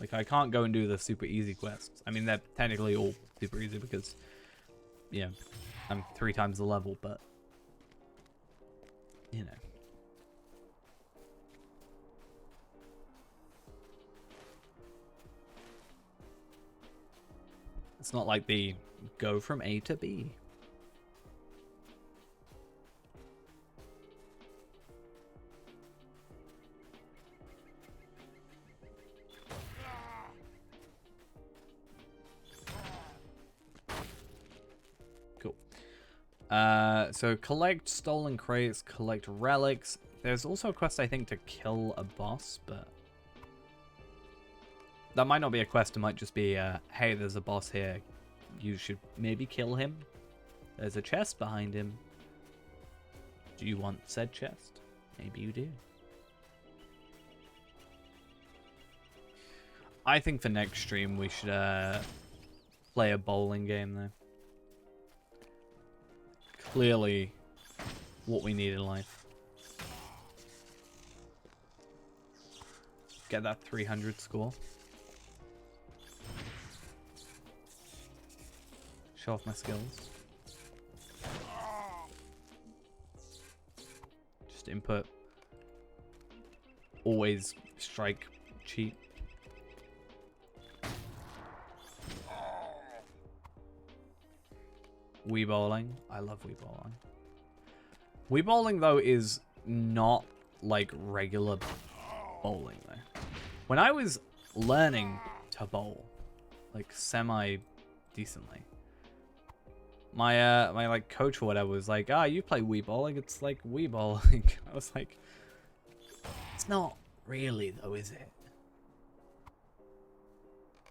Like, I can't go and do the super easy quests. I mean, they're technically all super easy because, you know, I'm 3 times the level, but, you know. It's not like the go from A to B. Cool. So collect stolen crates, collect relics. There's also a quest, I think, to kill a boss, but that might not be a quest. It might just be, hey, there's a boss here. You should maybe kill him. There's a chest behind him. Do you want said chest? Maybe you do. I think for next stream we should play a bowling game, though. Clearly what we need in life. Get that 300 score. Show off my skills. Just input. Always strike cheap. Wii bowling. I love Wii bowling. Wii bowling, though, is not like regular bowling, though. When I was learning to bowl, like semi-decently, my like coach or whatever was like, ah, you play Wii bowling, it's like Wii bowling. I was like, it's not really though, is it?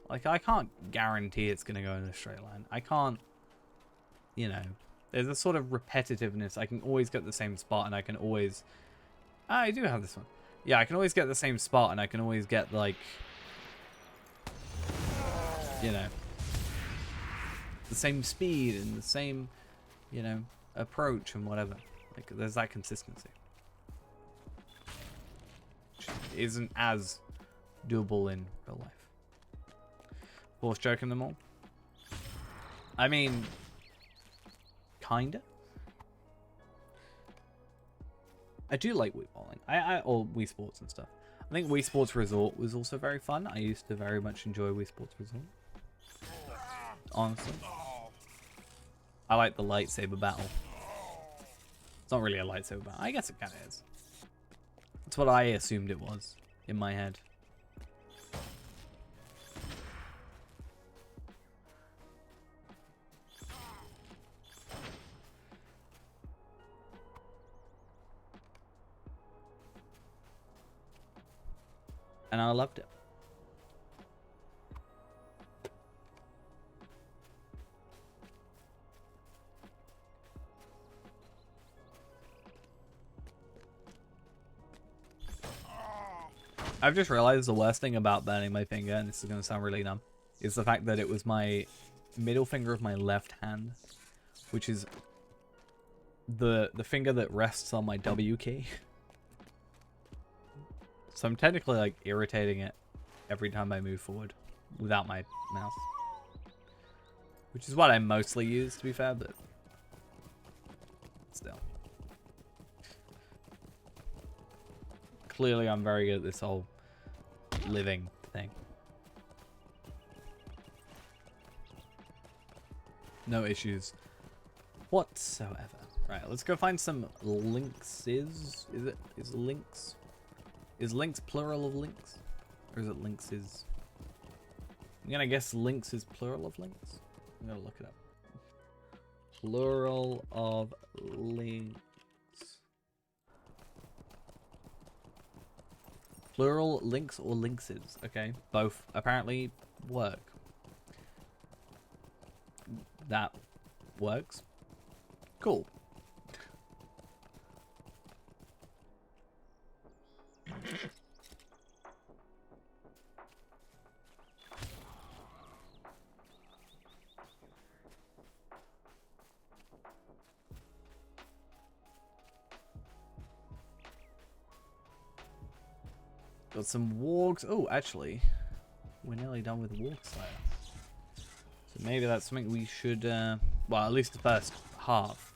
Like, I can't guarantee it's gonna go in a straight line. I can't, you know, there's a sort of repetitiveness. I can always get the same spot, and I can always, I do have this one. Yeah, I can always get the same spot, and I can always get like, you know, the same speed and the same, you know, approach and whatever. Like, there's that consistency. Which isn't as doable in real life. Force choking them all. I mean, kinda. I do like Wii bowling. Or Wii Sports and stuff. I think Wii Sports Resort was also very fun. I used to very much enjoy Wii Sports Resort. Honestly. I like the lightsaber battle. It's not really a lightsaber battle. I guess it kind of is. That's what I assumed it was in my head. And I loved it. I've just realized the worst thing about burning my finger, and this is going to sound really dumb, is the fact that it was my middle finger of my left hand, which is the finger that rests on my W key. So I'm technically like irritating it every time I move forward without my mouse. Which is what I mostly use, to be fair, but still. Clearly I'm very good at this whole living thing. No issues whatsoever. Right, let's go find some lynxes. Is lynx? Is lynx plural of lynx? Or is it lynxes? I'm gonna guess lynx is plural of lynx. I'm gonna look it up. Plural of lynx. Plural lynx or lynxes. Okay, both apparently work. That works. Cool. Got some wargs. Oh, actually, we're nearly done with Warg Slayer. So maybe that's something we should, well, at least the first half.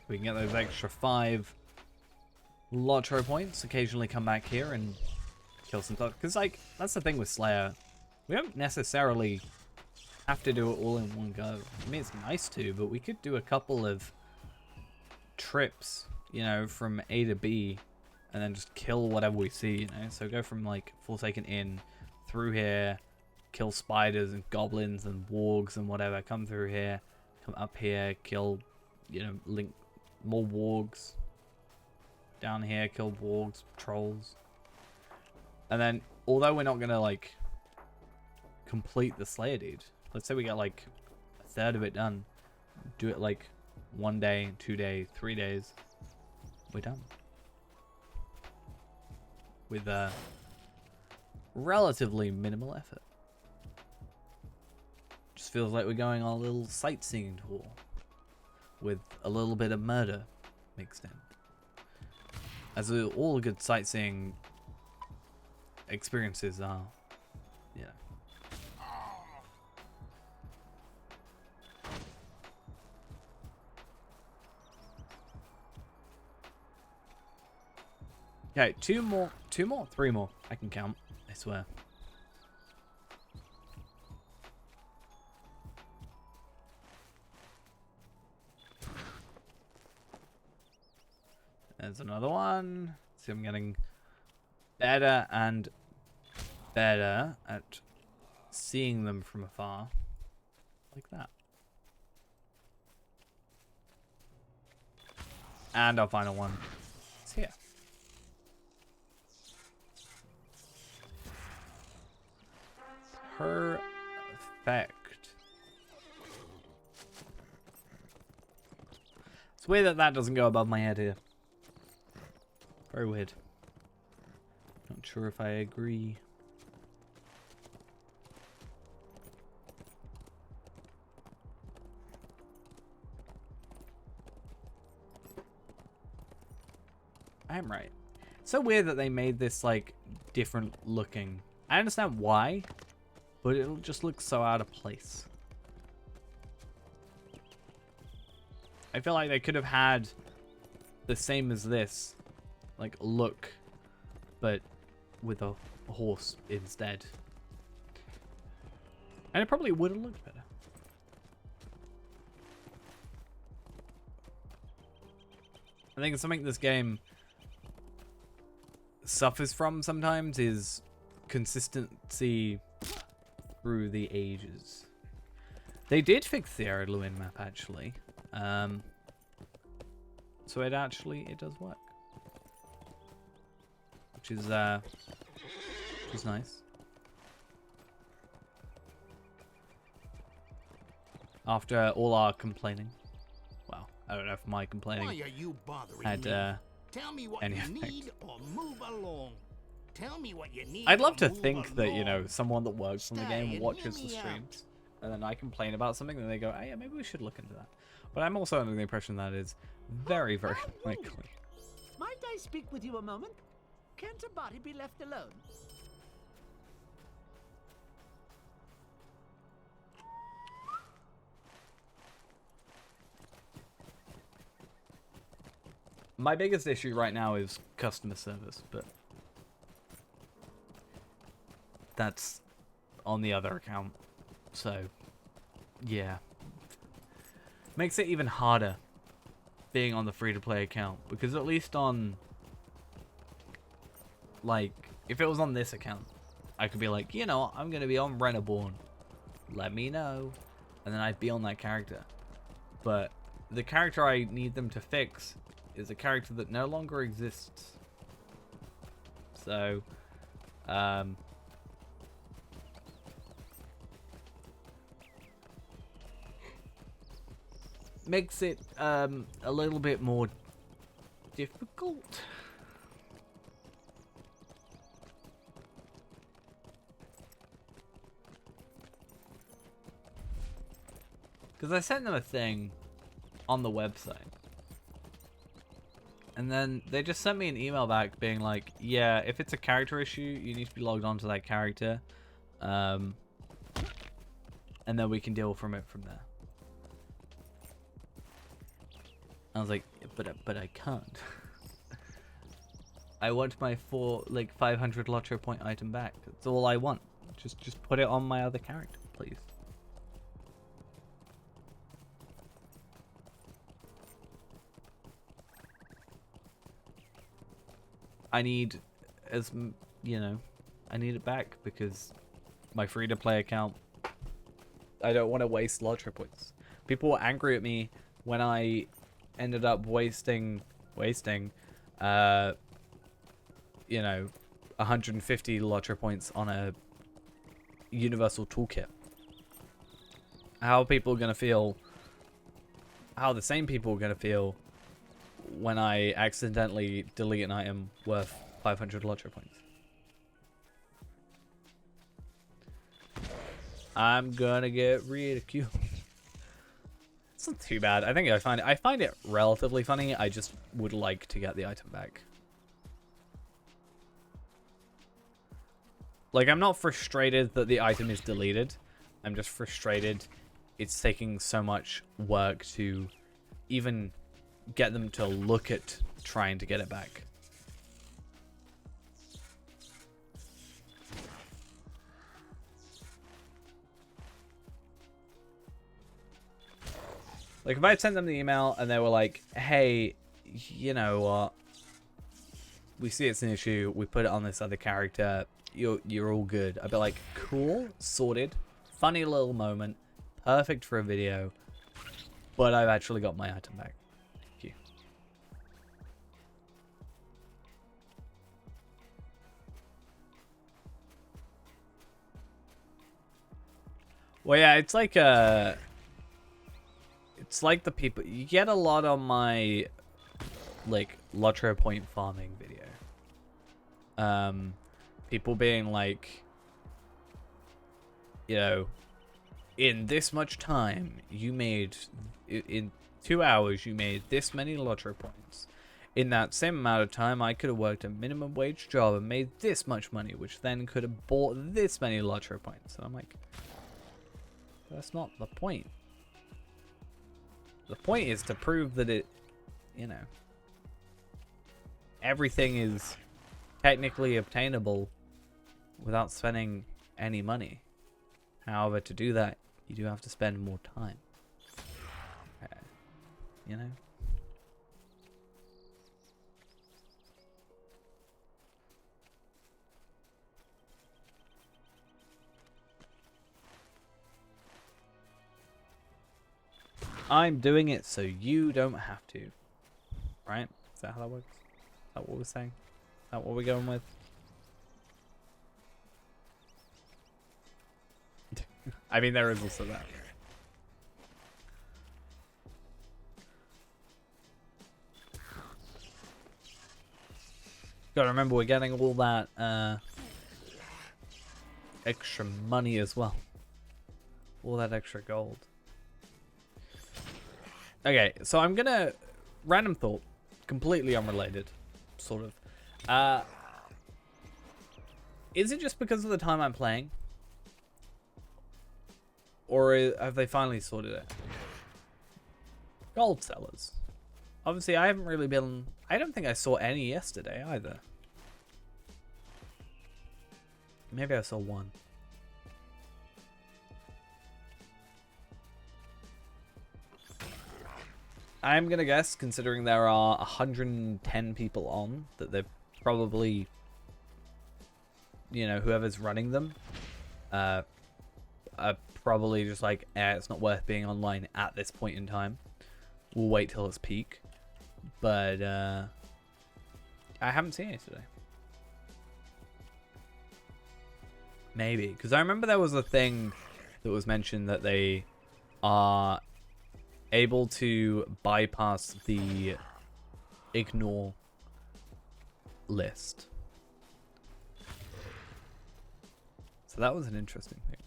We can get those extra 5 Lotro points, occasionally come back here and kill some stuff. Because, like, that's the thing with Slayer. We don't necessarily have to do it all in one go. I mean, it's nice to, but we could do a couple of trips, you know, from A to B, and then just kill whatever we see, you know? So go from, like, Forsaken Inn through here, kill spiders and goblins and wargs and whatever, come through here, come up here, kill, you know, link more wargs. Down here, kill wargs, trolls. And then, although we're not gonna, like, complete the Slayer deed, let's say we get, like, a third of it done, do it, like, 1 day, 2 days, 3 days, we're done. With relatively minimal effort. Just feels like we're going on a little sightseeing tour with a little bit of murder mixed in. As all good sightseeing experiences are, you know. Okay, two more, 3 more. I can count, I swear. There's another one. See, I'm getting better and better at seeing them from afar. Like that. And our final one is here. Perfect. It's weird that that doesn't go above my head here. Very weird. Not sure if I agree. I am right. It's so weird that they made this like different looking. I understand why, but it just looks so out of place. I feel like they could have had the same as this, like look, but with a horse instead. And it probably would have looked better. I think it's something this game suffers from sometimes is consistency through the ages. They did fix the Eredluin map actually. So it does work. Which is nice. After all our complaining. Well, I don't know if my complaining Why are you bothering had me? Tell me what any you effect. need or move along. Tell me what you need. I'd love or to move think that, you know, along. someone that works on the Stay game and watches hear the me streams, and then I complain about something, and they go, oh yeah, maybe we should look into that. But I'm also under the impression that is very, very likely. Might I speak with you a moment? Can't a body be left alone? My biggest issue right now is customer service, but that's on the other account. So, yeah. Makes it even harder being on the free-to-play account, because at least on, like, if it was on this account, I could be like, you know, I'm going to be on Renaborn. Let me know. And then I'd be on that character. But the character I need them to fix is a character that no longer exists. So, makes it a little bit more difficult. Because I sent them a thing on the website. And then they just sent me an email back being like, yeah, if it's a character issue, you need to be logged on to that character. And then we can deal from there. I was like, but I can't. I want my 500 Lotro point item back. That's all I want. Just put it on my other character, please. I need, I need it back because my free-to-play account, I don't want to waste Lotro points. People were angry at me when I ended up wasting, 150 Lotro points on a universal toolkit. How are people going to feel, how the same people are going to feel when I accidentally delete an item worth 500 Lotro points? I'm gonna get ridiculed. It's not too bad. I think I find it relatively funny. I just would like to get the item back. Like, I'm not frustrated that the item is deleted. I'm just frustrated it's taking so much work to even get them to look at trying to get it back. Like, if I had sent them the email and they were like, hey, you know what? We see it's an issue. We put it on this other character. you're all good. I'd be like, cool, sorted, funny little moment, perfect for a video, but I've actually got my item back. Thank you. Well, yeah, it's like the people you get a lot on my like Lotro point farming video. People being like, you know, in this much time you made, in 2 hours you made this many Lotro points. In that same amount of time I could have worked a minimum wage job and made this much money, which then could have bought this many Lotro points. And I'm like, that's not the point. The point is to prove that it, you know, everything is technically obtainable without spending any money. However, to do that, you do have to spend more time. You know? I'm doing it so you don't have to. Right? Is that how that works? Is that what we're saying? Is that what we're going with? I mean, there is also that. Gotta remember, we're getting all that extra money as well. All that extra gold. Okay, so I'm gonna... Random thought. Completely unrelated. Sort of. Is it just because of the time I'm playing? Or have they finally sorted it? Gold sellers. Obviously, I haven't really been... I don't think I saw any yesterday either. Maybe I saw one. I'm gonna guess, considering there are 110 people on, that they're probably, you know, whoever's running them, are probably just like, it's not worth being online at this point in time. We'll wait till it's peak. But, I haven't seen it today. Maybe. Because I remember there was a thing that was mentioned that they are able to bypass the ignore list. So that was an interesting thing.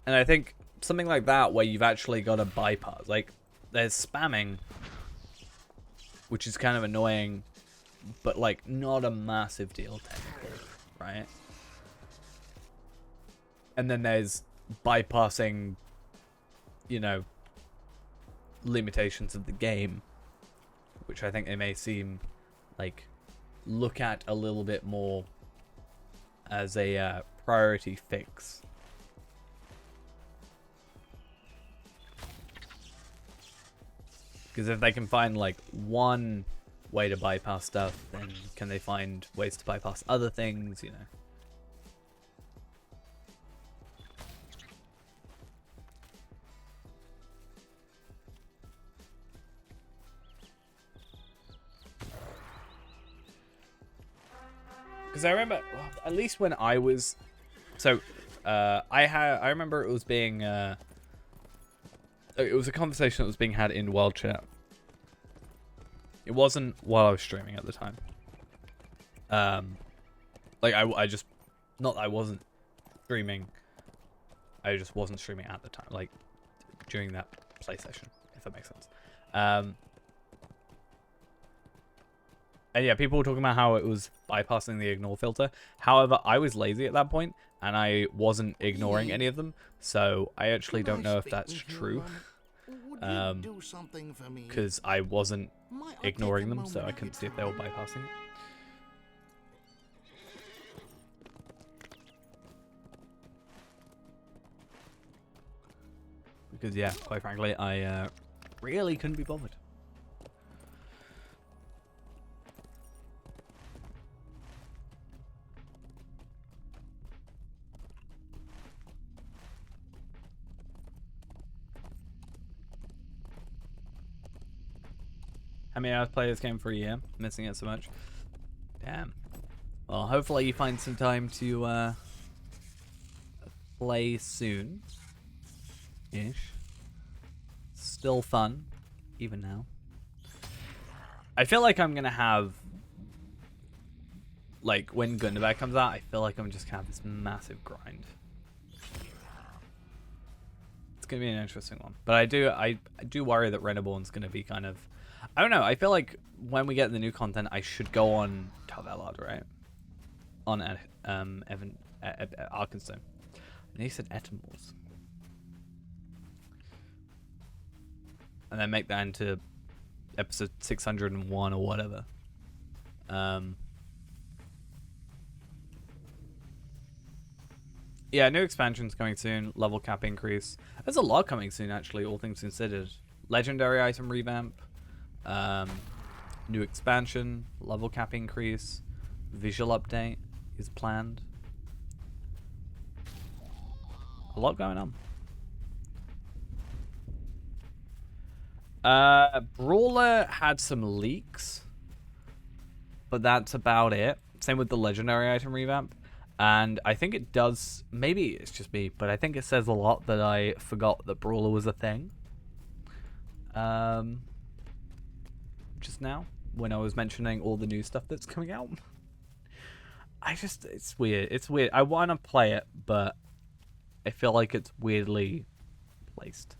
And I think something like that where you've actually got to bypass, like there's spamming, which is kind of annoying, but like not a massive deal technically, right? And then there's bypassing, you know, limitations of the game, which I think they may seem like look at a little bit more as a priority fix. Because if they can find like one way to bypass stuff, then can they find ways to bypass other things, you know? Because I remember, at least when I was, so I remember it was being, it was a conversation that was being had in World Chat. It wasn't while I was streaming at the time. Like I just, not that I wasn't streaming, I just wasn't streaming at the time, like during that play session, if that makes sense. And yeah, people were talking about how it was bypassing the ignore filter. However, I was lazy at that point, and I wasn't ignoring any of them, so I actually don't know if that's true. Because I wasn't ignoring them, so I couldn't see if they were bypassing it. Because yeah, quite frankly, I really couldn't be bothered. How many hours play this game for a year? Missing it so much. Damn. Well, hopefully you find some time to play soon. Ish. Still fun, even now. I feel like I'm gonna have, like, when Gundabad comes out, I feel like I'm just gonna have this massive grind. It's gonna be an interesting one, but I do worry that Reneborn's gonna be kind of, I don't know. I feel like when we get the new content, I should go on Tarvelard, right? On Arkenstone. And he said Etamors. And then make that into episode 601 or whatever. Yeah, new expansions coming soon. Level cap increase. There's a lot coming soon, actually, all things considered. Legendary item revamp. New expansion. Level cap increase. Visual update is planned. A lot going on. Brawler had some leaks, but that's about it. Same with the legendary item revamp. And I think it does, maybe it's just me, but I think it says a lot that I forgot that Brawler was a thing. Just now, when I was mentioning all the new stuff that's coming out. It's weird. It's weird. I want to play it, but I feel like it's weirdly placed.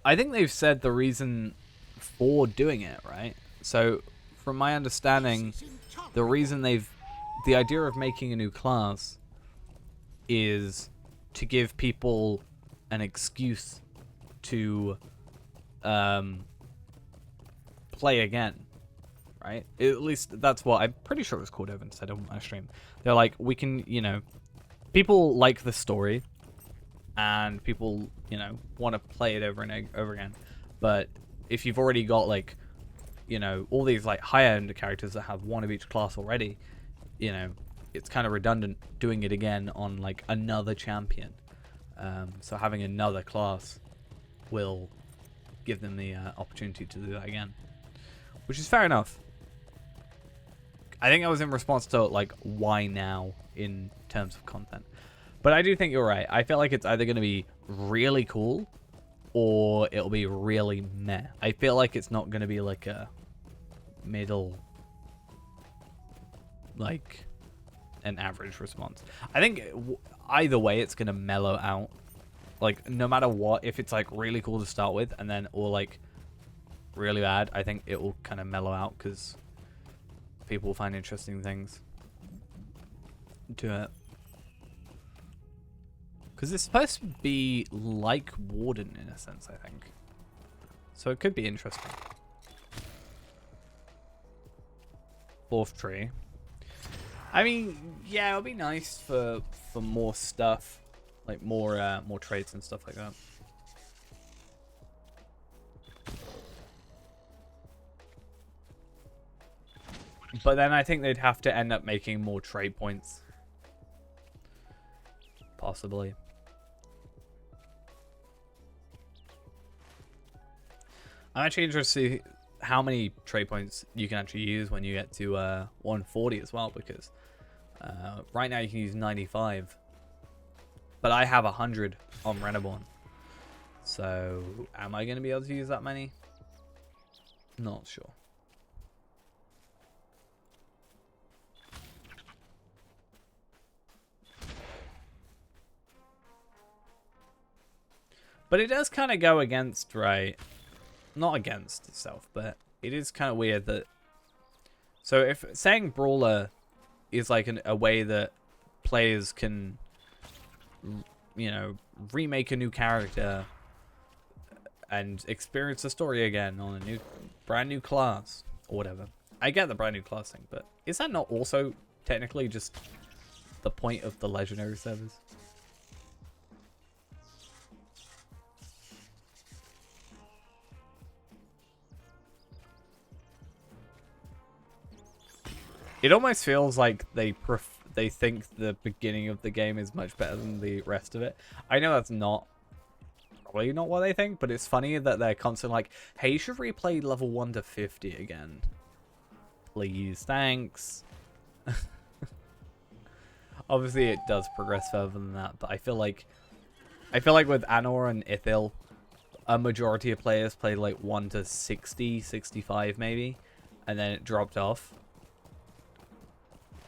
I think they've said the reason for doing it, right? So, from my understanding, the reason the idea of making a new class is to give people an excuse to play again, right? At least that's what I'm pretty sure it was called. Evan said on my stream. They're like, we can, people like the story, and people, want to play it over and over again. But if you've already got, like, all these, like, higher-end characters that have one of each class already, it's kind of redundant doing it again on, like, another champion. So having another class will give them the opportunity to do that again. Which is fair enough. I think I was in response to, like, why now in terms of content. But I do think you're right. I feel like it's either going to be really cool or it'll be really meh. I feel like it's not going to be like a middle, like an average response. I think either way it's going to mellow out. Like, no matter what, if it's like really cool to start with and then or like really bad, I think it will kind of mellow out because people will find interesting things to it. Because it's supposed to be like Warden in a sense, I think. So it could be interesting. Fourth tree. I mean, yeah, it'll be nice for more stuff, like more traits and stuff like that. But then I think they'd have to end up making more trade points. Possibly. I'm actually interested to see how many trade points you can actually use when you get to 140 as well, because right now you can use 95. But I have 100 on Reneborn. So, am I going to be able to use that many? Not sure. But it does kind of go against, right? Not against itself, but it is kind of weird that... So if saying Brawler is like a way that players can, remake a new character and experience the story again on a brand new class or whatever. I get the brand new class thing, but is that not also technically just the point of the legendary servers? It almost feels like they think the beginning of the game is much better than the rest of it. I know that's not probably not what they think, but it's funny that they're constantly like, hey, you should replay level 1 to 50 again. Please, thanks. Obviously, it does progress further than that, but I feel like with Anor and Ithil, a majority of players played like 1 to 60, 65 maybe, and then it dropped off.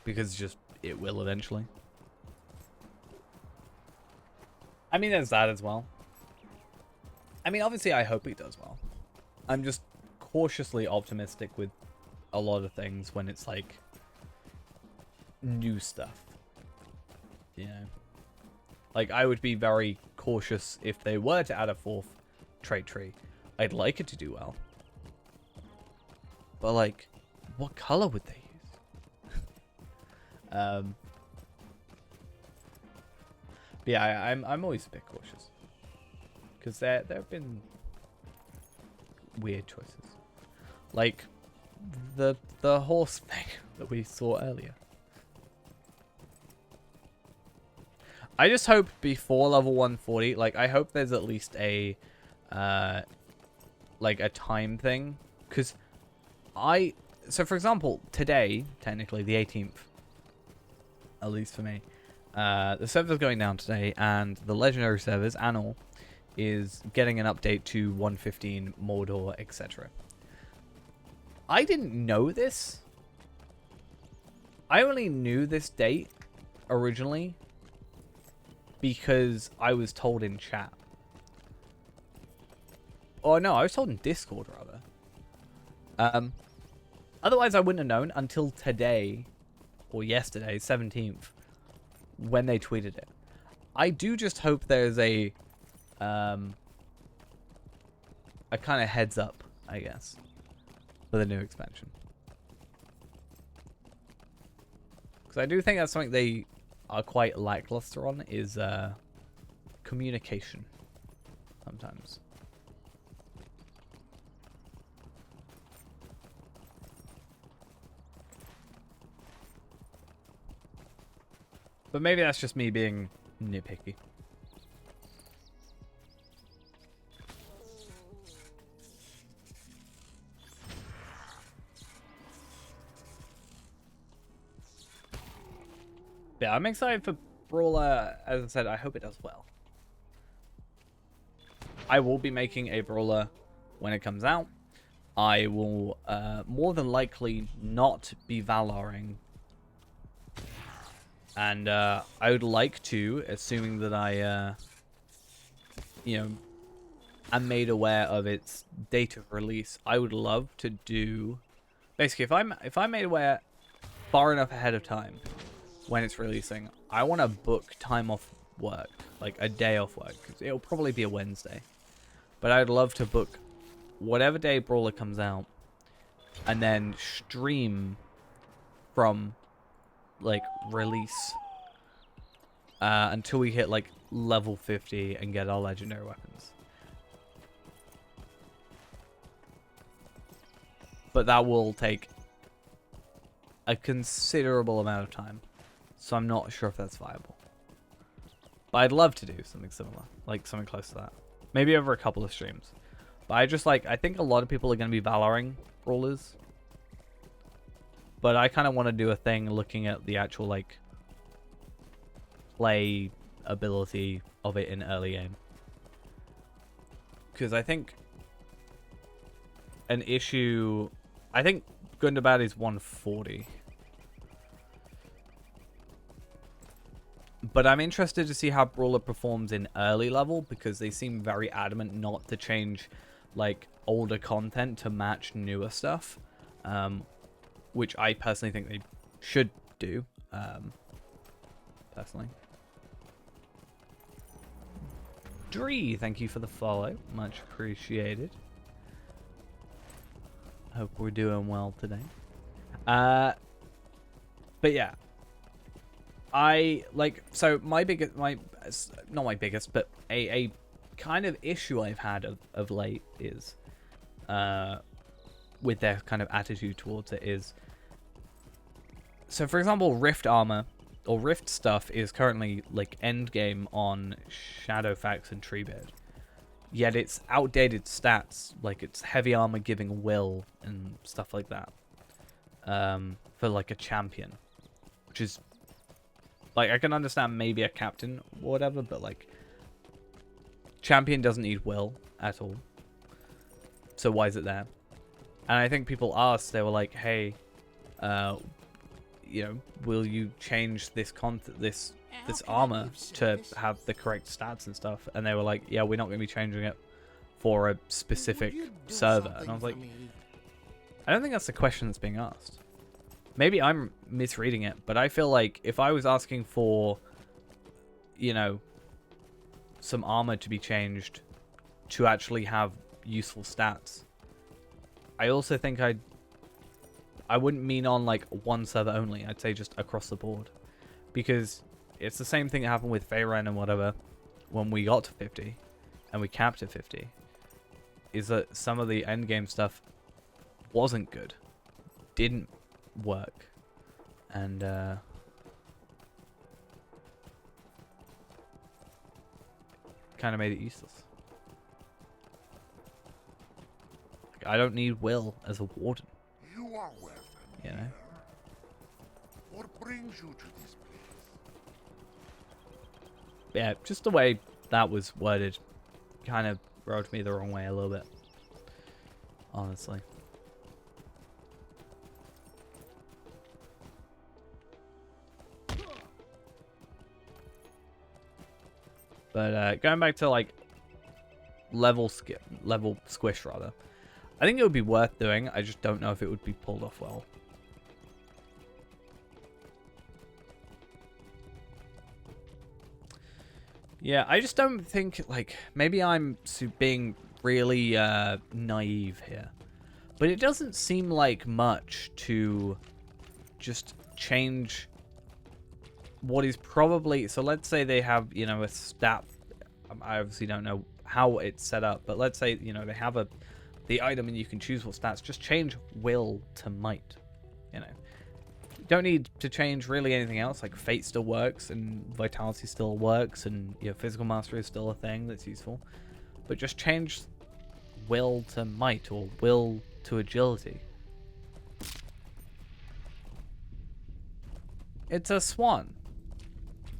Because just, it will eventually. I mean, there's that as well. I mean, obviously, I hope it does well. I'm just cautiously optimistic with a lot of things when it's like new stuff. You know? Like, I would be very cautious if they were to add a 4th trait tree. I'd like it to do well. But, like, what color would they use? But yeah, I'm always a bit cautious. Because there have been weird choices. Like, the horse thing that we saw earlier. I just hope before level 140, like, I hope there's at least a, like, a time thing. Because so for example, today, technically, the 18th, at least for me, the server's going down today, and the legendary servers, Anor, is getting an update to 115, Mordor, etc. I didn't know this. I only knew this date originally because I was told in chat. Oh no, I was told in Discord rather. Otherwise I wouldn't have known until today or yesterday, 17th, when they tweeted it. I do just hope there's a kind of heads up, I guess, for the new expansion. Because I do think that's something they are quite lackluster on, is communication sometimes. But maybe that's just me being nitpicky. Yeah, I'm excited for Brawler. As I said, I hope it does well. I will be making a Brawler when it comes out. I will more than likely not be Valoring. And I would like to, assuming that I, you know, am made aware of its date of release, I would love to do... Basically, if I'm made aware far enough ahead of time when it's releasing, I want to book time off work, like a day off work, because it'll probably be a Wednesday. But I'd love to book whatever day Brawler comes out, and then stream from, like, release until we hit, like, level 50 and get our legendary weapons. But that will take a considerable amount of time. So I'm not sure if that's viable. But I'd love to do something similar. Like something close to that. Maybe over a couple of streams. But I think a lot of people are going to be Valoring Brawlers. But I kind of want to do a thing looking at the actual, like, play ability of it in early game. Because I think an issue... I think Gundabad is 140. But I'm interested to see how Brawler performs in early level, because they seem very adamant not to change, like, older content to match newer stuff. Which I personally think they should do. Personally. Dree, thank you for the follow. Much appreciated. Hope we're doing well today. But yeah. So my biggest, not my biggest, but a kind of issue I've had of late is, with their kind of attitude towards it is, so for example, Rift armor or Rift stuff is currently like end game on Shadowfax and Treebeard, yet it's outdated stats, like it's heavy armor giving will and stuff like that, for like a champion, which is like, I can understand maybe a captain or whatever, but like champion doesn't need will at all, so why is it there? And I think people asked, they were like, hey, you know, will you change this this armor to have the correct stats and stuff? And they were like, yeah, we're not going to be changing it for a specific server. And I was like, I don't think that's the question that's being asked. Maybe I'm misreading it, but I feel like if I was asking for, you know, some armor to be changed to actually have useful stats, I also think I wouldn't mean on like one server only. I'd say just across the board, because it's the same thing that happened with Feyren and whatever when we got to 50 and we capped at 50, is that some of the end game stuff wasn't good, didn't work, and kind of made it useless. Like, I don't need will as a warden. You are welcome. You know? What brings you to this place? Yeah, just the way that was worded kind of rubbed me the wrong way a little bit, honestly. But going back to like level squish rather, I think it would be worth doing. I just don't know if it would be pulled off well. Yeah, I just don't think, like, maybe I'm being really naive here, but it doesn't seem like much to just change what is probably, so let's say they have, you know, a stat. I obviously don't know how it's set up, but let's say, you know, they have the item and you can choose what stats. Just change will to might, you know. You don't need to change really anything else. Like fate still works and vitality still works, and, you know, physical mastery is still a thing that's useful, but just change will to might or will to agility. It's a swan.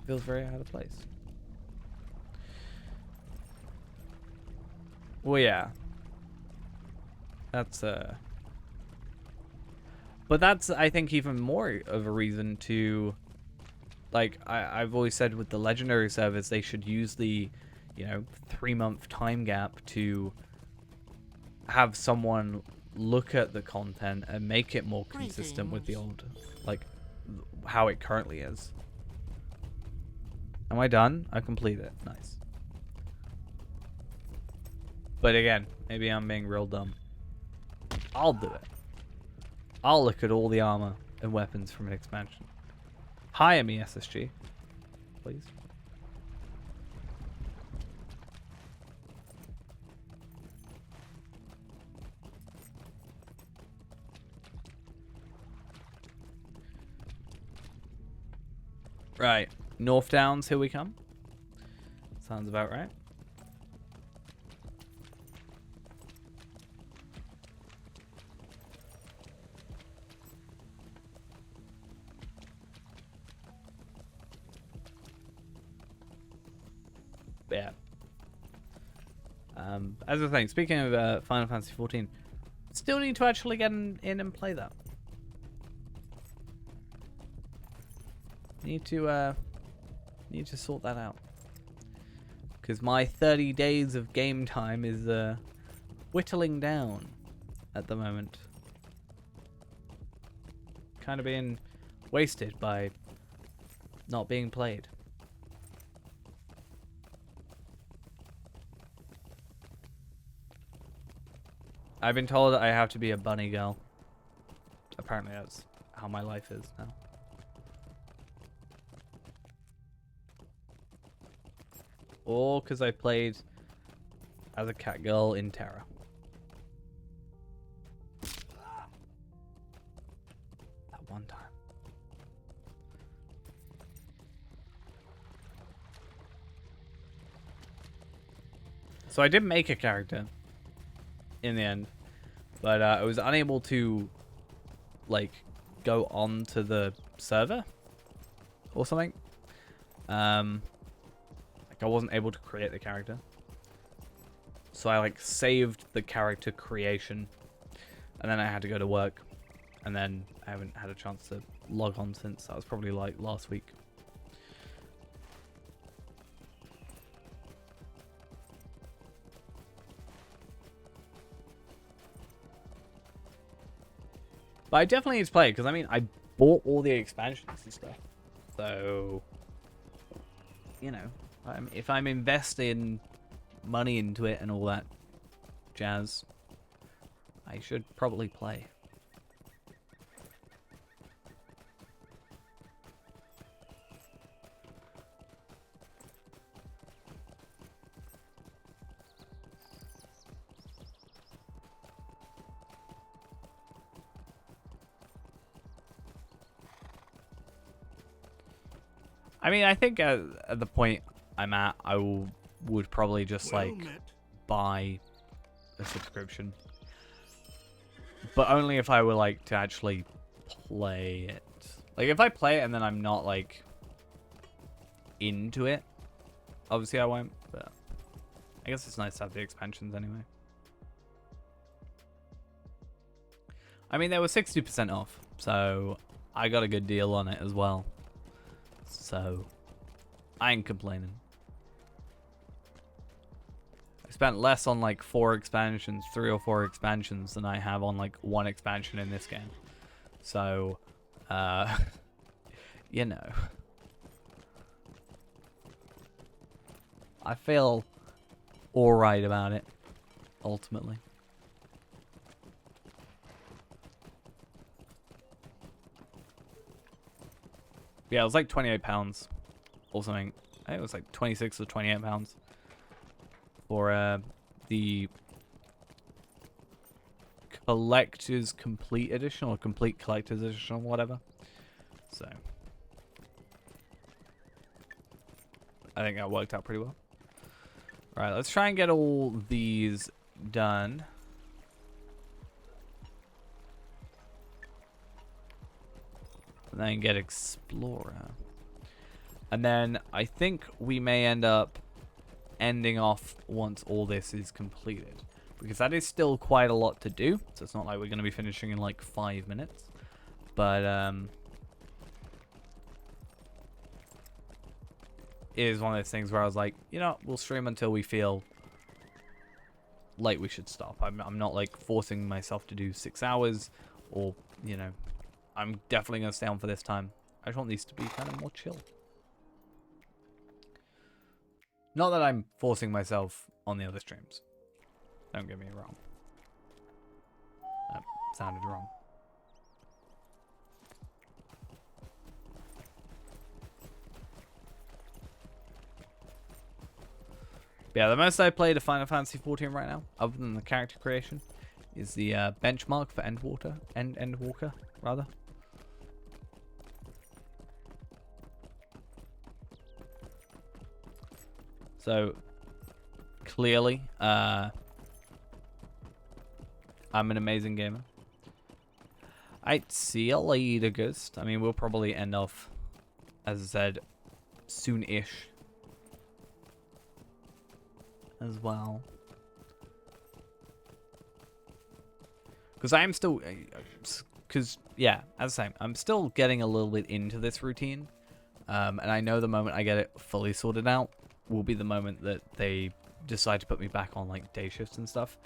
Feels very out of place. Well, yeah. That's but that's, I think, even more of a reason to, like, I've always said with the legendary servers, they should use the, you know, 3-month time gap to have someone look at the content and make it more consistent with the old, like, how it currently is. Am I done? I complete it. Nice. But again, maybe I'm being real dumb. I'll do it. I'll look at all the armor and weapons from an expansion. Hire me, SSG. Please. Right. North Downs, here we come. Sounds about right. Yeah. As I was saying, speaking of Final Fantasy 14, still need to actually get in and play that. Need to sort that out, because my 30 days of game time is whittling down at the moment. Kind of being wasted by not being played. I've been told I have to be a bunny girl. Apparently that's how my life is now. All because I played as a cat girl in Terra. That one time. So I did make a character in the end, but I was unable to, like, go on to the server or something. Like, I wasn't able to create the character. So I, like, saved the character creation, and then I had to go to work, and then I haven't had a chance to log on since. That was probably, like, last week. But I definitely need to play it, because, I mean, I bought all the expansions and stuff. So, you know, if I'm investing money into it and all that jazz, I should probably play. I mean, I think at the point I'm at, would probably just, Well like, met. buy a subscription. But only if I were, like, to actually play it. Like, if I play it and then I'm not, like, into it, obviously I won't, but I guess it's nice to have the expansions anyway. I mean, they were 60% off, so I got a good deal on it as well. So, I ain't complaining. I spent less on like 3 or 4 expansions than I have on like 1 expansion in this game. So, you know. I feel alright about it, ultimately. Yeah, it was like £28 or something. I think it was like 26 or £28 for the collector's complete edition or complete collector's edition or whatever. So I think that worked out pretty well. Alright, let's try and get all these done. And then get Explorer. And then I think we may end up ending off once all this is completed. Because that is still quite a lot to do. So it's not like we're going to be finishing in like 5 minutes. But it is one of those things where I was like, you know, we'll stream until we feel like we should stop. I'm not like forcing myself to do 6 hours or, you know, I'm definitely going to stay on for this time. I just want these to be kind of more chill. Not that I'm forcing myself on the other streams. Don't get me wrong. That sounded wrong. But yeah, the most I played of Final Fantasy XIV right now, other than the character creation, is the benchmark for Endwalker, rather. So, clearly, I'm an amazing gamer. I'd see you later, Ghost. I mean, we'll probably end off, as I said, soon-ish. As well. Because I am still... Because, yeah, as I say, I'm still getting a little bit into this routine. And I know the moment I get it fully sorted out will be the moment that they decide to put me back on, like, day shifts and stuff.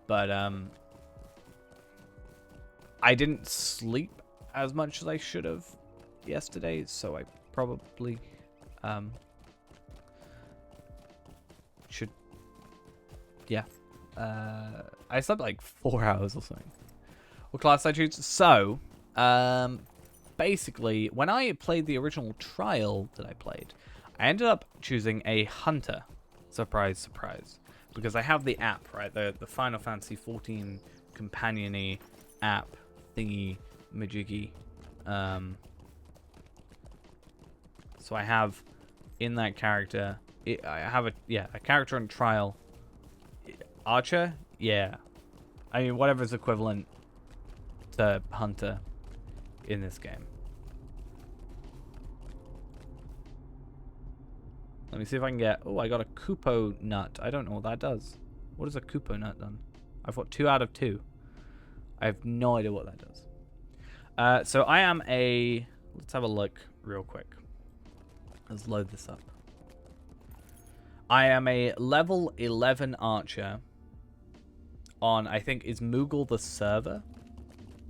But, I didn't sleep as much as I should have yesterday, so I probably, should, yeah. I slept like 4 hours or something. What class I choose? So, basically, when I played the original trial that I played, I ended up choosing a hunter. Surprise, surprise. Because I have the app, right? The Final Fantasy XIV companion-y app thingy majiggy. So I have in that character, I have a character on trial Archer? Yeah. I mean, whatever's equivalent to Hunter in this game. Let me see if I can get... Oh, I got a Kupo nut. I don't know what that does. What has a Kupo nut done? I've got 2 out of 2. I have no idea what that does. So I am a... Let's have a look real quick. Let's load this up. I am a level 11 archer on, I think, is Moogle the server?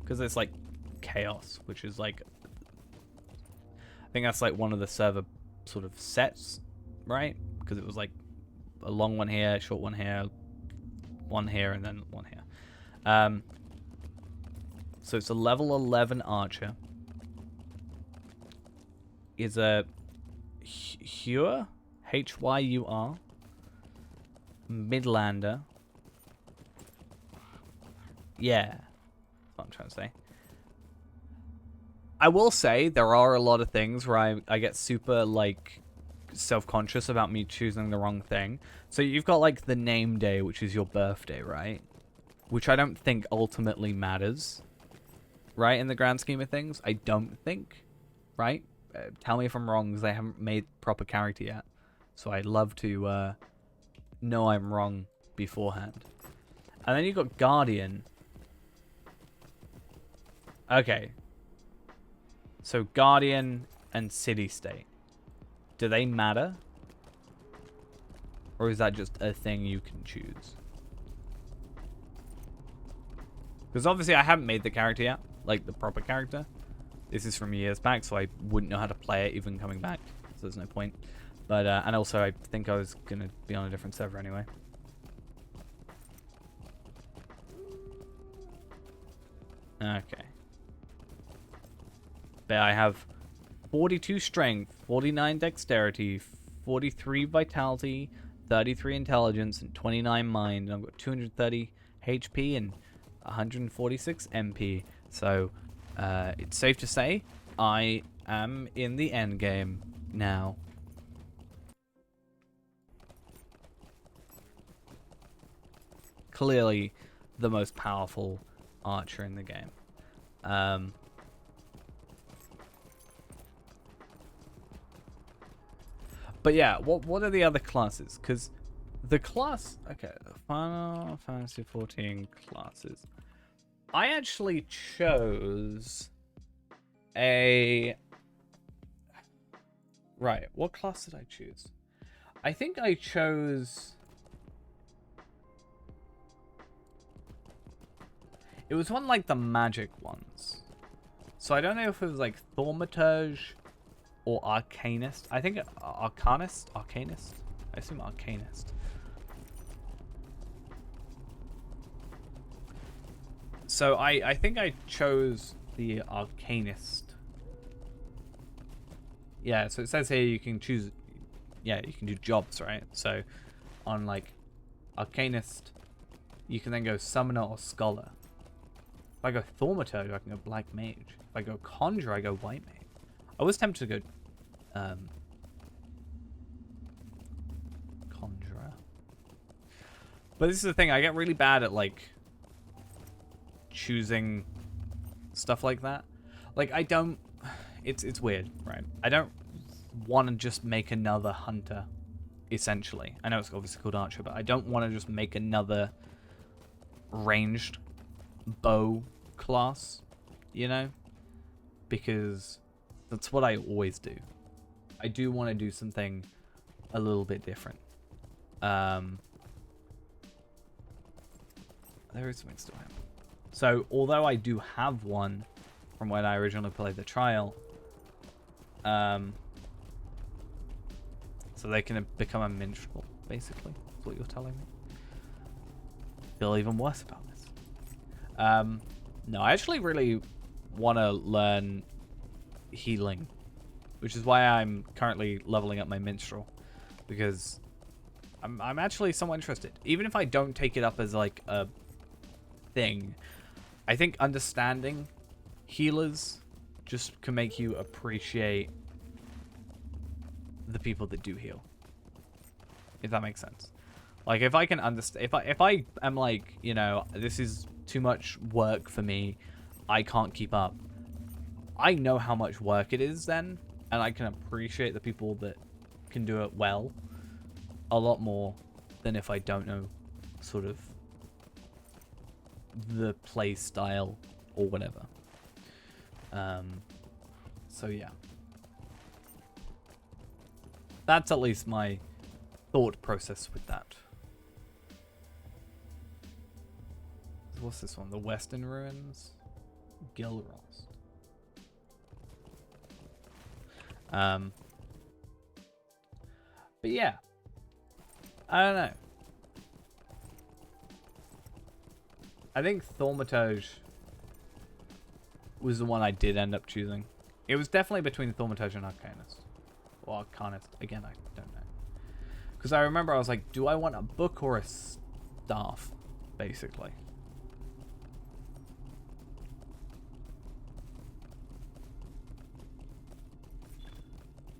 Because it's like Chaos, which is like... I think that's like one of the server sort of sets, right? Because it was like a long one here, short one here, and then one here. So it's a level 11 archer. Is a Hyur, Hyur, Midlander. Yeah, that's what I'm trying to say. I will say there are a lot of things where I get super like self-conscious about me choosing the wrong thing. So you've got like the name day, which is your birthday, right? Which I don't think ultimately matters, right? In the grand scheme of things, I don't think, right? Tell me if I'm wrong, because I haven't made proper character yet. So I'd love to know I'm wrong beforehand. And then you've got Guardian. Okay. So Guardian and City State. Do they matter? Or is that just a thing you can choose? Because obviously I haven't made the character yet. Like the proper character. This is from years back, so I wouldn't know how to play it even coming back. So there's no point. But, and also I think I was going to be on a different server anyway. Okay. But I have 42 strength, 49 dexterity, 43 vitality, 33 intelligence, and 29 mind. And I've got 230 HP and 146 MP. So, it's safe to say I am in the end game now. Clearly the most powerful archer in the game. But yeah, what are the other classes? Because the class... Okay, Final Fantasy 14 classes. I actually chose a... Right, what class did I choose? I think I chose... It was one like the magic ones. So I don't know if it was like Thaumaturge or Arcanist. I think Arcanist? Arcanist? I assume Arcanist. So I think I chose the Arcanist. Yeah, so it says here you can choose... Yeah, you can do jobs, right? So on like Arcanist, you can then go Summoner or Scholar. If I go Thaumaturge, I can go Black Mage. If I go Conjurer, I go White Mage. I was tempted to go Conjurer. But this is the thing, I get really bad at like choosing stuff like that. Like I don't... It's weird, right? I don't want to just make another Hunter, essentially. I know it's obviously called Archer, but I don't want to just make another ranged bow class, you know, because that's what I always do. I do want to do something a little bit different. There is something still happening. So although I do have one from when I originally played the trial, so they can become a minstrel, basically. That's what you're telling me. Feel even worse about this. No, I actually really want to learn healing, which is why I'm currently leveling up my minstrel, because I'm actually somewhat interested. Even if I don't take it up as like a thing, I think understanding healers just can make you appreciate the people that do heal, if that makes sense. Like, if I can understand, if I am like, you know, this is too much work for me, I can't keep up. I know how much work it is then, and I can appreciate the people that can do it well a lot more than if I don't know sort of the play style or whatever. So yeah. That's at least my thought process with that. What's this one? The Western Ruins? Gilrost. But yeah. I don't know. I think Thaumaturge was the one I did end up choosing. It was definitely between Thaumaturge and Arcanist. Or Arcanist. Again, I don't know. Because I remember I was like, do I want a book or a staff? Basically.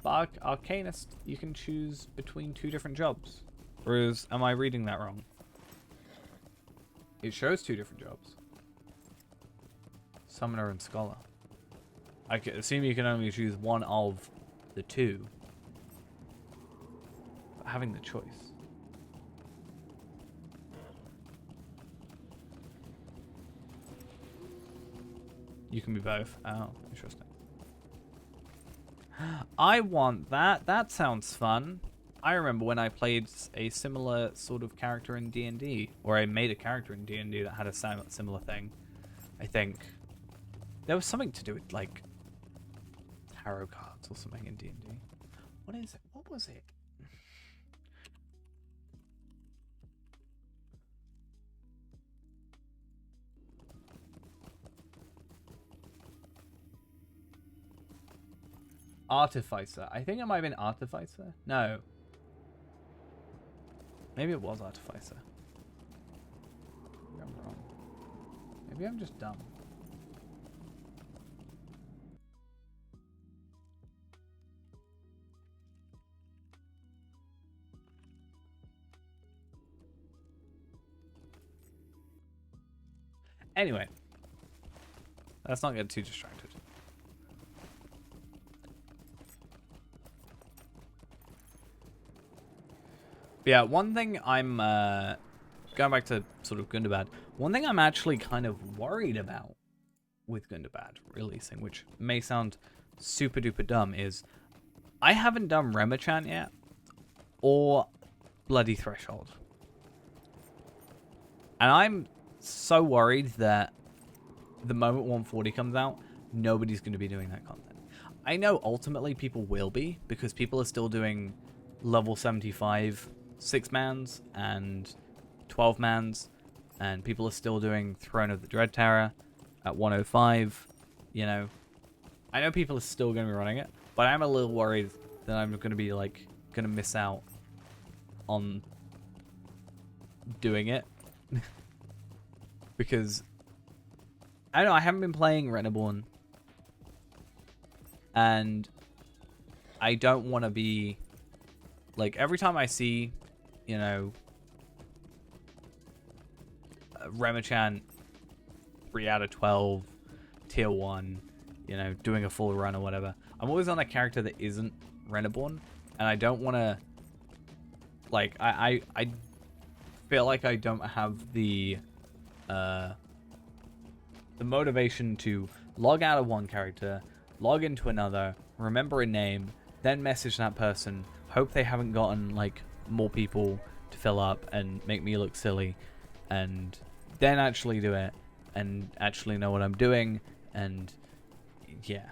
But Arcanist, you can choose between 2 different jobs. Or am I reading that wrong? It shows 2 different jobs. Summoner and Scholar. I assume you can only choose one of the 2. But having the choice. You can be both. Oh, interesting. I want that. That sounds fun. I remember when I played a similar sort of character in D&D, or I made a character in D&D that had a similar thing. I think there was something to do with like tarot cards or something in D&D. What is it? What was it? Artificer. I think it might have been Artificer. No. Maybe it was Artificer. Maybe I'm wrong. Maybe I'm just dumb. Anyway. Let's not get too distracted. But yeah, one thing I'm, going back to sort of Gundabad, one thing I'm actually kind of worried about with Gundabad releasing, which may sound super duper dumb, is I haven't done Remachant yet, or Bloody Threshold. And I'm so worried that the moment 140 comes out, nobody's going to be doing that content. I know ultimately people will be, because people are still doing level 75 6-mans and 12-mans, and people are still doing Throne of the Dread Terror at 105. You know, I know people are still going to be running it, but I'm a little worried that I'm going to be like going to miss out on doing it because I don't know, I haven't been playing Reneborn, and I don't want to be like, every time I see, you know, Remachant 3 out of 12 tier 1, you know, doing a full run or whatever, I'm always on a character that isn't Reneborn, and I don't want to, like, I feel like I don't have the motivation to log out of one character, log into another, remember a name, then message that person, hope they haven't gotten like more people to fill up and make me look silly, and then actually do it and actually know what I'm doing. And yeah,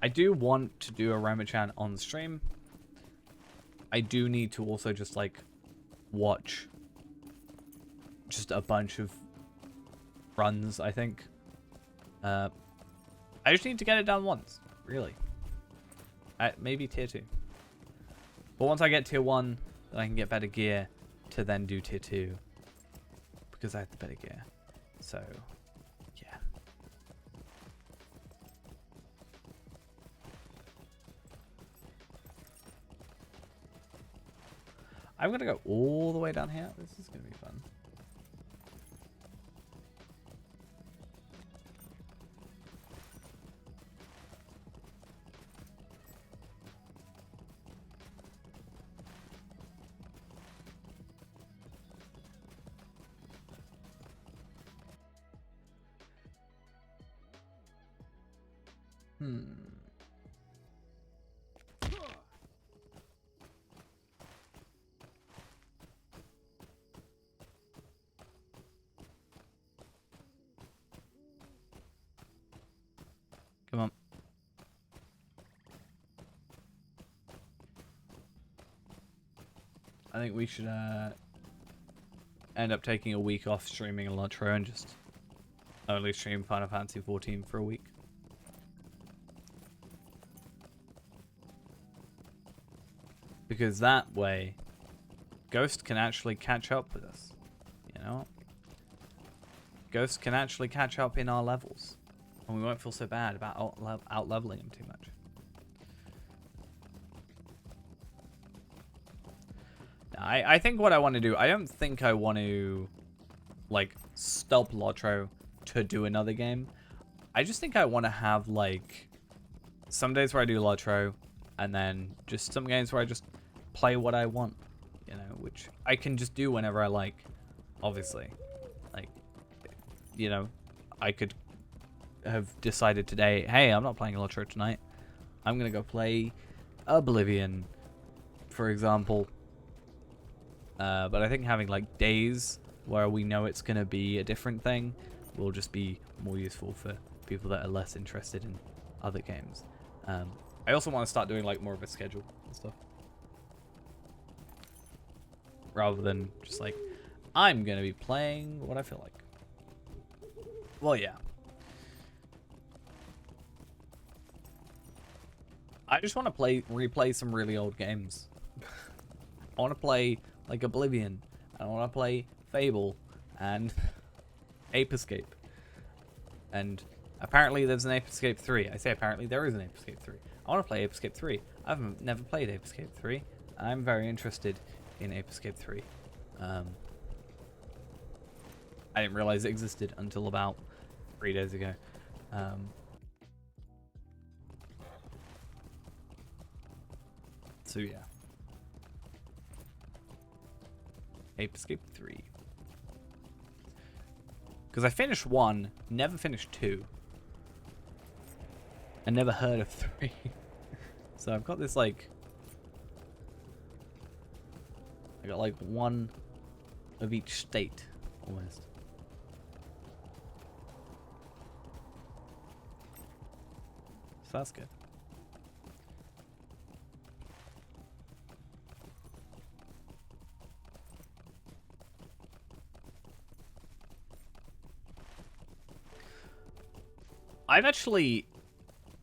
I do want to do a Ramachan on the stream. I do need to also just like watch just a bunch of runs, I think. I just need to get it done once, really. At maybe tier 2. But once I get tier 1, then I can get better gear to then do tier 2. Because I have the better gear. So, yeah. I'm gonna go all the way down here. This is gonna be fun. Come on. I think we should end up taking a week off streaming a Lotro and just only stream Final Fantasy 14 for a week. Because that way, Ghost can actually catch up with us. You know? Ghost can actually catch up in our levels. And we won't feel so bad about out-leveling him too much. I think what I want to do, I don't think I want to, like, stop Lotro to do another game. I just think I want to have, like, some days where I do Lotro, and then just some games where I just play what I want, you know, which I can just do whenever I like, obviously. Like, you know, I could have decided today, hey, I'm not playing Lotro tonight. I'm going to go play Oblivion, for example. But I think having, like, days where we know it's going to be a different thing will just be more useful for people that are less interested in other games. I also want to start doing, like, more of a schedule and stuff. Rather than just, like, I'm going to be playing what I feel like. Well, yeah. I just want to replay some really old games. I want to play, like, Oblivion. I want to play Fable and Ape Escape. And apparently there's an Ape Escape 3. I say apparently there is an Ape Escape 3. I want to play Ape Escape 3. I've never played Ape Escape 3. I'm very interested in Ape Escape 3. I didn't realize it existed until about 3 days ago. So yeah. Ape Escape 3. Because I finished 1, never finished 2. And never heard of 3. So I've got this, like... I got, like, one of each state, almost. So that's good. I've actually...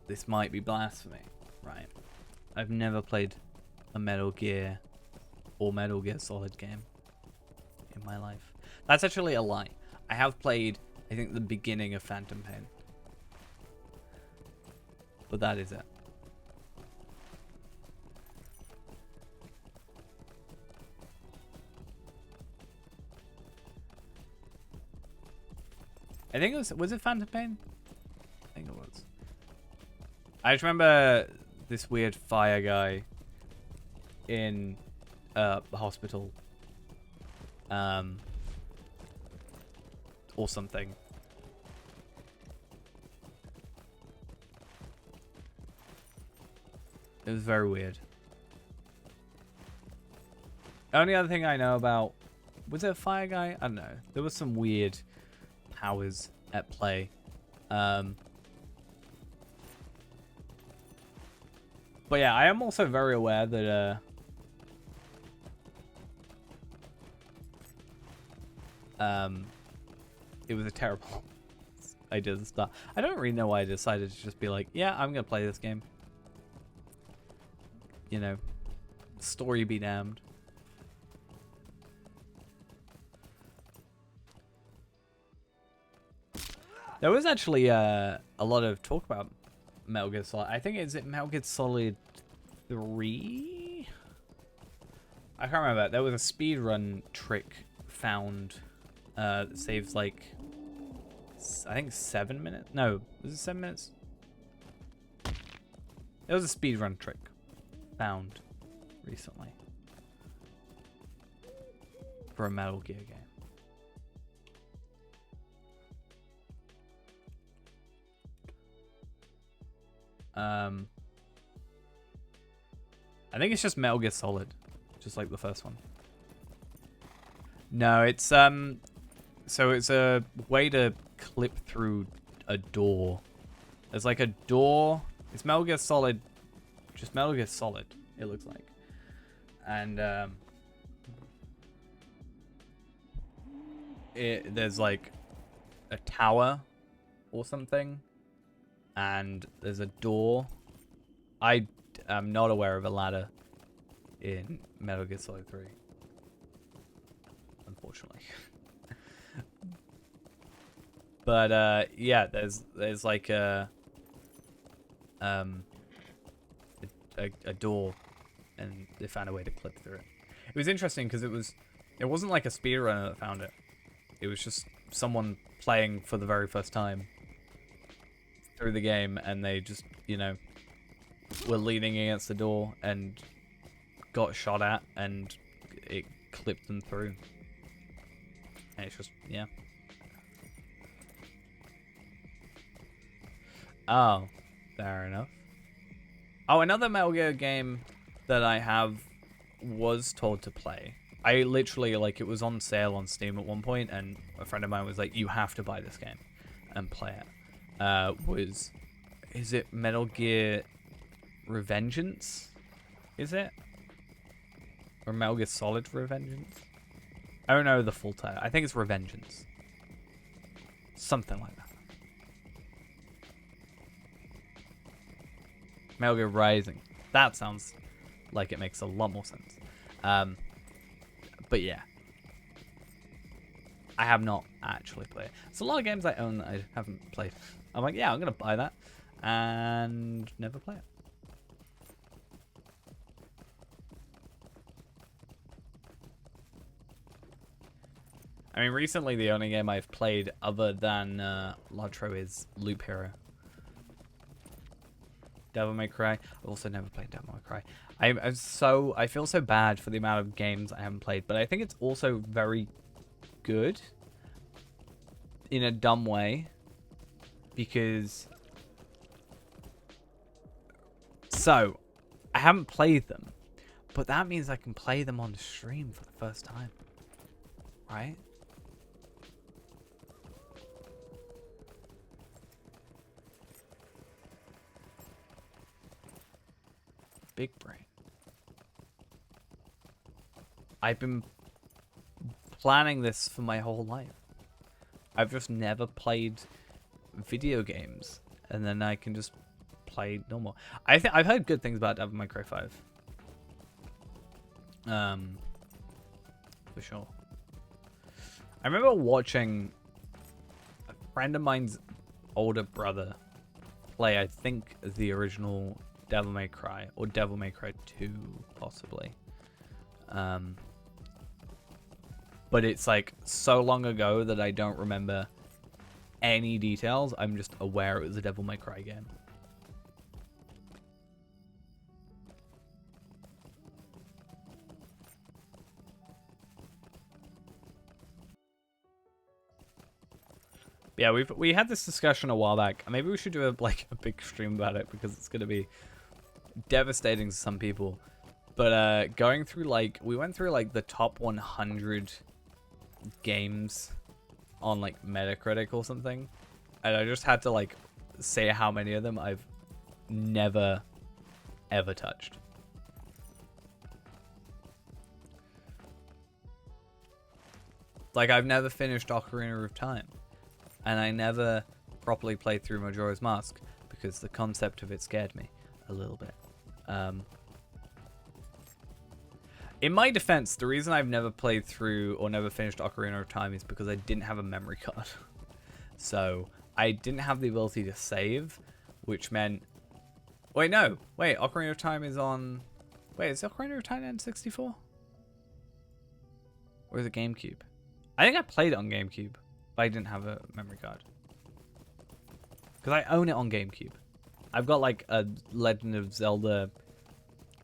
This might be blasphemy, right? I've never played a Metal Gear or Metal Gear Solid game in my life. That's actually a lie. I have played, I think, the beginning of Phantom Pain. But that is it. I think it was it Phantom Pain? I think it was. I just remember this weird fire guy in the hospital. Or something. It was very weird. The only other thing I know about... Was it a fire guy? I don't know. There was some weird powers at play. But yeah, I am also very aware that it was a terrible idea at the start. I don't really know why I decided to just be like, yeah, I'm gonna play this game. You know, story be damned. There was actually a lot of talk about Metal Gear Solid. I think is it Metal Gear Solid 3? I can't remember. There was a speedrun trick found that saves like I think 7 minutes. No, was it 7 minutes? There was a speedrun trick found recently for a Metal Gear game. I think it's just Metal Gear Solid, just like the first one. No, it's so it's a way to clip through a door. There's like a door. It's Metal Gear Solid, just Metal Gear Solid. It looks like, and there's like a tower or something, and there's a door. I am not aware of a ladder in Metal Gear Solid 3, unfortunately. But yeah, there's like a door, and they found a way to clip through it. It was interesting because it wasn't like a speedrunner that found it. It was just someone playing for the very first time through the game, and they just, you know, were leaning against the door and got shot at, and it clipped them through. And it's just, yeah. Oh, fair enough. Oh, another Metal Gear game that I was told to play. I literally, like, it was on sale on Steam at one point, and a friend of mine was like, you have to buy this game and play it. Is it Metal Gear Revengeance? Is it? Or Metal Gear Solid Revengeance? I don't know the full title. I think it's Revengeance. Something like that. Metal Gear Rising. That sounds like it makes a lot more sense. But yeah. I have not actually played. There's a lot of games I own that I haven't played. I'm like, yeah, I'm going to buy that. And never play it. I mean, recently the only game I've played other than Lotro is Loop Hero. Devil May Cry. I've also never played Devil May Cry. I feel so bad for the amount of games I haven't played, but I think it's also very good in a dumb way, because so I haven't played them, but that means I can play them on the stream for the first time, right? Big brain. I've been planning this for my whole life. I've just never played video games, and then I can just play normal. I've heard good things about Devil May Cry 5. For sure. I remember watching a friend of mine's older brother play, I think, the original Devil May Cry, or Devil May Cry 2, possibly. But it's like so long ago that I don't remember any details. I'm just aware it was a Devil May Cry game. Yeah, we had this discussion a while back. Maybe we should do a big stream about it, because it's gonna be devastating to some people. But going through we went through the top 100 games on Metacritic or something, and I just had to say how many of them I've never ever touched. I've never finished Ocarina of Time, and I never properly played through Majora's Mask because the concept of it scared me a little bit. In my defense, the reason I've never played through or never finished Ocarina of Time is because I didn't have a memory card. So I didn't have the ability to save, which meant... Wait, no. Wait, Ocarina of Time is on... Wait, is Ocarina of Time N64? Or is it GameCube? I think I played it on GameCube, but I didn't have a memory card. Because I own it on GameCube. I've got like a Legend of Zelda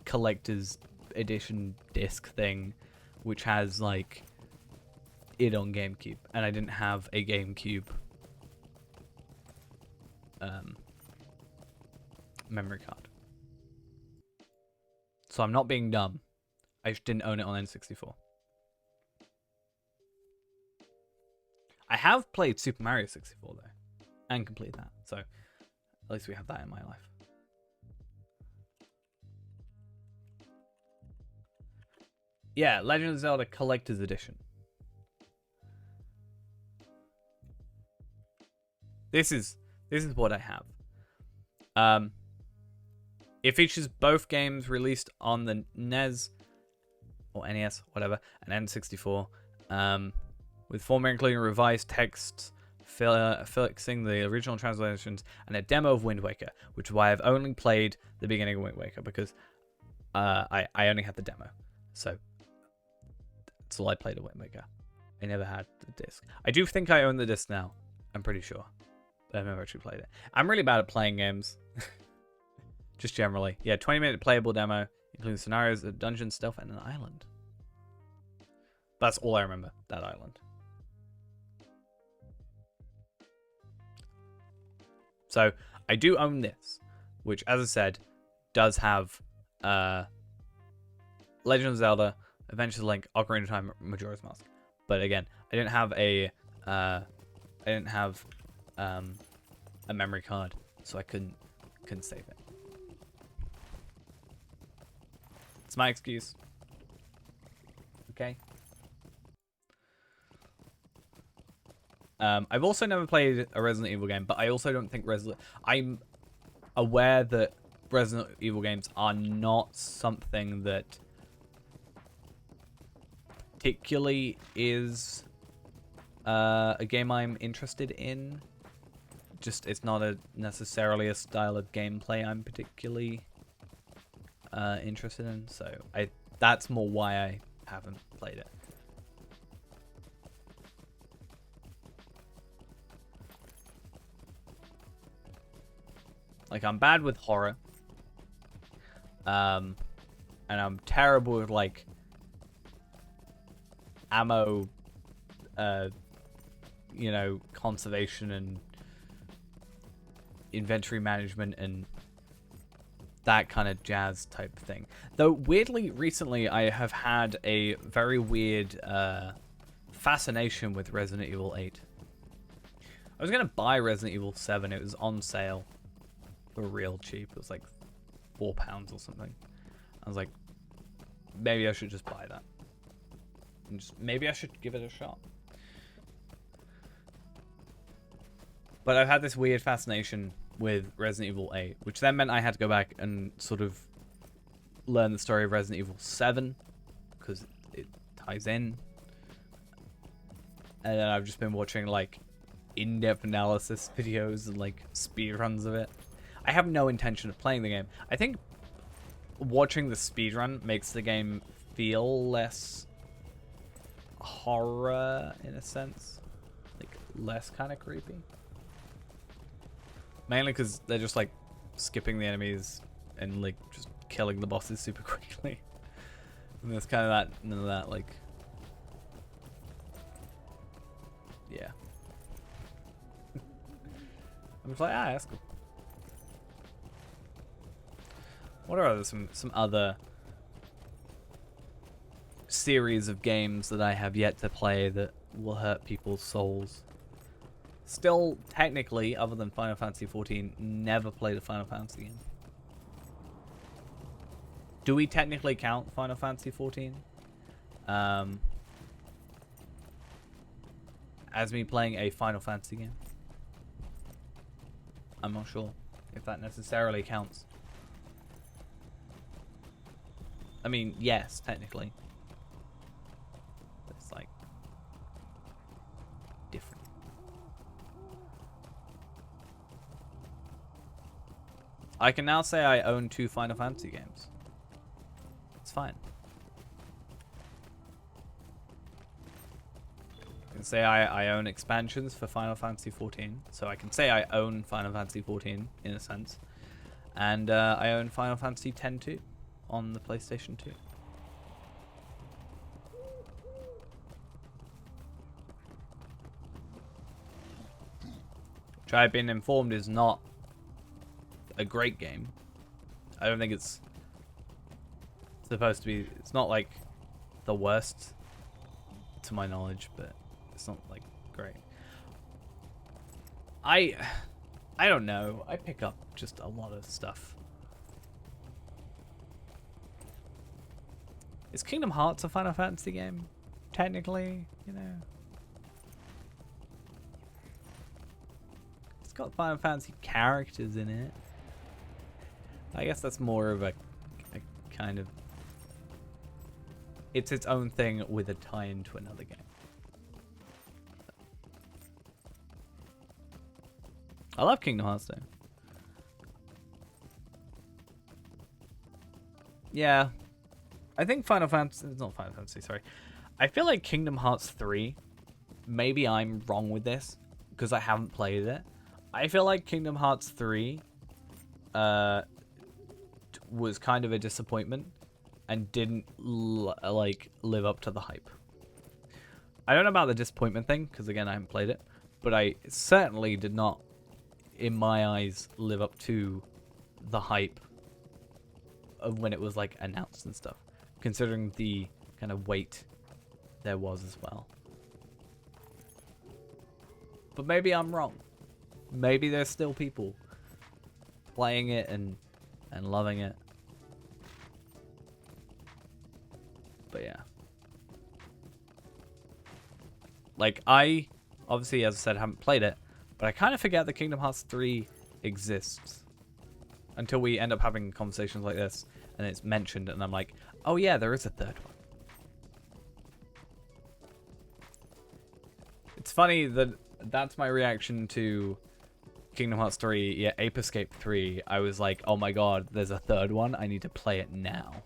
collector's edition disc thing, which has like it on GameCube, and I didn't have a GameCube memory card. So I'm not being dumb. I just didn't own it on N64. I have played Super Mario 64 though, and completed that. So at least we have that in my life. Yeah, Legend of Zelda Collector's Edition. This is what I have. It features both games released on the NES or NES, whatever, and N64, with format including revised texts, fixing the original translations, and a demo of Wind Waker, which is why I've only played the beginning of Wind Waker, because I only had the demo. So that's all I played of Wind Waker. I never had the disc. I do think I own the disc now. I'm pretty sure. But I've never actually played it. I'm really bad at playing games. Just generally. Yeah, 20-minute playable demo, including scenarios, a dungeon, stealth, and an island. That's all I remember, that island. So, I do own this, which, as I said, does have Legend of Zelda, Adventures of Link, Ocarina of Time, Majora's Mask. But again, I didn't have a memory card, so I couldn't save it. It's my excuse. Okay. I've also never played a Resident Evil game, but I also don't think I'm aware that Resident Evil games are not something that particularly is a game I'm interested in. Just it's not necessarily a style of gameplay I'm particularly interested in, so that's more why I haven't played it. Like, I'm bad with horror, and I'm terrible with like ammo, you know, conservation and inventory management and that kind of jazz type thing. Though weirdly, recently I have had a very weird fascination with Resident Evil 8. I was gonna buy Resident Evil 7. It was on sale for real cheap. It was like £4 or something. I was like, maybe I should just buy that. And just, maybe I should give it a shot. But I've had this weird fascination with Resident Evil 8, which then meant I had to go back and sort of learn the story of Resident Evil 7, because it ties in. And then I've just been watching like in-depth analysis videos and like speedruns of it. I have no intention of playing the game. I think watching the speedrun makes the game feel less horror in a sense. Like less kind of creepy. Mainly because they're just like skipping the enemies and like just killing the bosses super quickly. And there's kind of that, none of that, like, yeah. I'm just like, that's cool. What are other some other series of games that I have yet to play that will hurt people's souls? Still, technically, other than Final Fantasy XIV, never played a Final Fantasy game. Do we technically count Final Fantasy XIV as me playing a Final Fantasy game? I'm not sure if that necessarily counts. I mean, yes, technically. But it's like different. I can now say I own 2 Final Fantasy games. It's fine. can say I own expansions for Final Fantasy 14. So I can say I own Final Fantasy 14 in a sense. And I own Final Fantasy X too on the PlayStation 2. Which I've been informed is not a great game. I don't think it's supposed to be. It's not like the worst to my knowledge, but it's not like great. I don't know. I pick up just a lot of stuff. Is Kingdom Hearts a Final Fantasy game? Technically, you know. It's got Final Fantasy characters in it. I guess that's more of a kind of... It's its own thing with a tie-in to another game. I love Kingdom Hearts though. Yeah. I think Final Fantasy... It's not Final Fantasy, sorry. I feel like Kingdom Hearts 3... Maybe I'm wrong with this, because I haven't played it. I feel like Kingdom Hearts 3... was kind of a disappointment and didn't live up to the hype. I don't know about the disappointment thing because again I haven't played it, but I certainly did not, in my eyes, live up to the hype of when it was like announced and stuff, considering the kind of wait there was as well. But maybe I'm wrong. Maybe there's still people playing it and loving it. But yeah. Like, I obviously, as I said, haven't played it, but I kind of forget that Kingdom Hearts 3 exists until we end up having conversations like this and it's mentioned and I'm like, oh yeah, there is a third one. It's funny that that's my reaction to Kingdom Hearts 3, yeah, Ape Escape 3. I was like, oh my god, there's a third one. I need to play it now.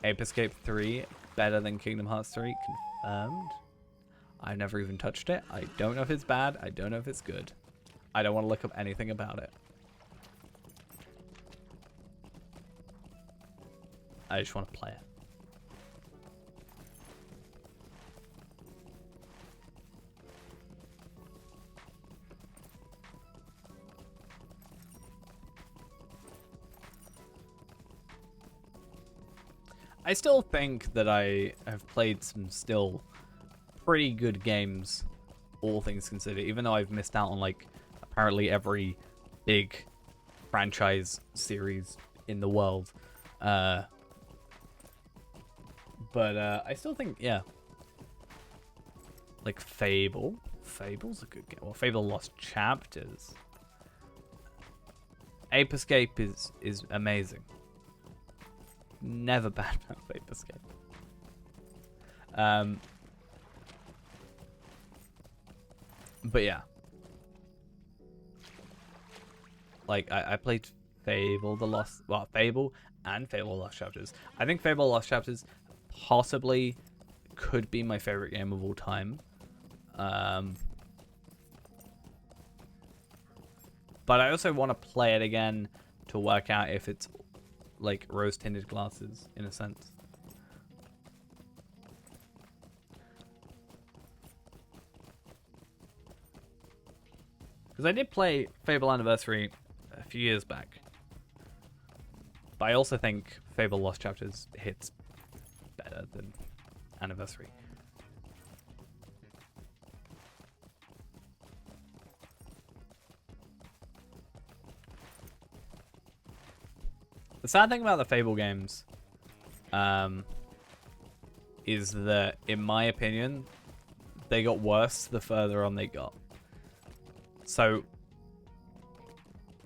Ape Escape 3, better than Kingdom Hearts 3, confirmed. I've never even touched it. I don't know if it's bad. I don't know if it's good. I don't want to look up anything about it. I just want to play it. I still think that I have played some still pretty good games, all things considered, even though I've missed out on like apparently every big franchise series in the world. But I still think, yeah, like Fable. Fable's a good game. Well, Fable Lost Chapters. Ape Escape is amazing. Never bad about Ape Escape. But yeah. Like, I played Fable Fable and Fable Lost Chapters. I think Fable Lost Chapters possibly could be my favorite game of all time. But I also want to play it again to work out if it's like rose-tinted glasses in a sense. Because I did play Fable Anniversary a few years back. But I also think Fable Lost Chapters hits better than Anniversary. The sad thing about the Fable games is that, in my opinion, they got worse the further on they got. So,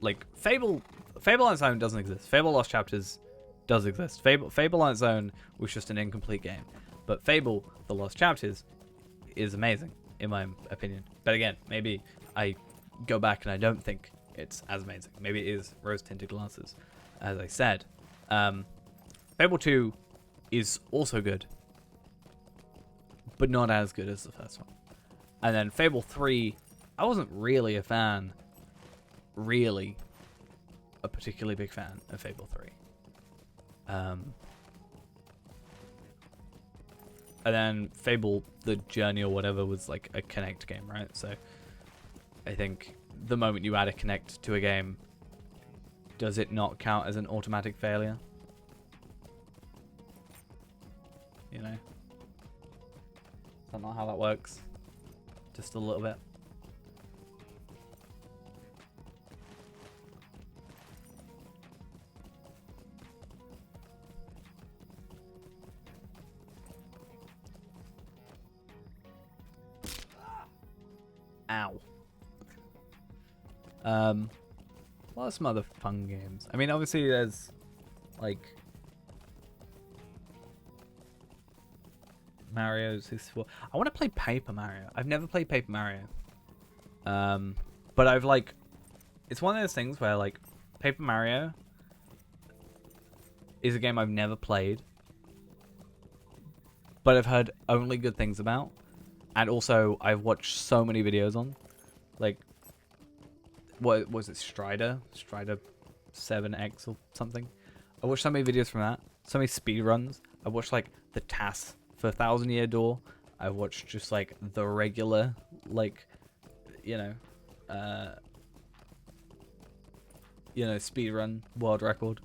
like, Fable on its own doesn't exist. Fable Lost Chapters does exist. Fable on its own was just an incomplete game. But Fable, The Lost Chapters, is amazing, in my opinion. But again, maybe I go back and I don't think it's as amazing. Maybe it is rose-tinted glasses, as I said. Fable 2 is also good. but not as good as the first one. And then Fable 3, I wasn't really a fan. Really a particularly big fan of Fable 3. And then Fable, the Journey or whatever, was like a Connect game, right? So I think the moment you add a Connect to a game, does it not count as an automatic failure? You know? Is that not how that works? Just a little bit. Ow. What are some other fun games? I mean, obviously there's like Mario 64. I want to play Paper Mario. I've never played Paper Mario. But I've like, it's one of those things where like Paper Mario is a game I've never played, but I've heard only good things about. And also, I've watched so many videos on, like, what was it, Strider 7X or something. I watched so many videos from that, so many speedruns. I watched like the TAS for 1000 Year Door. I watched just like the regular, like, speedrun world record.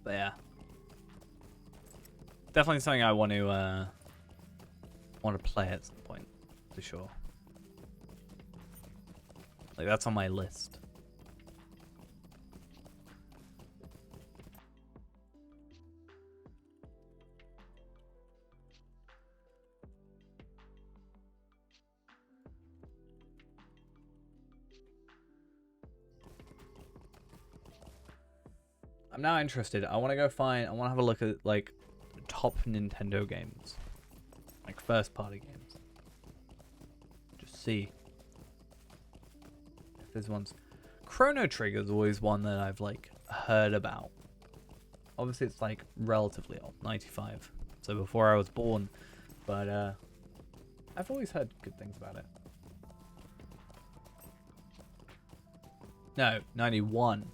But yeah, definitely something I want to play at some point, for sure. Like that's on my list. I'm now interested. I want to go find. I want to have a look at like top Nintendo games, like first party games. Just see if there's ones. Chrono Trigger is always one that I've like heard about. Obviously, it's like relatively old, 95, so before I was born. But I've always heard good things about it. No, 91,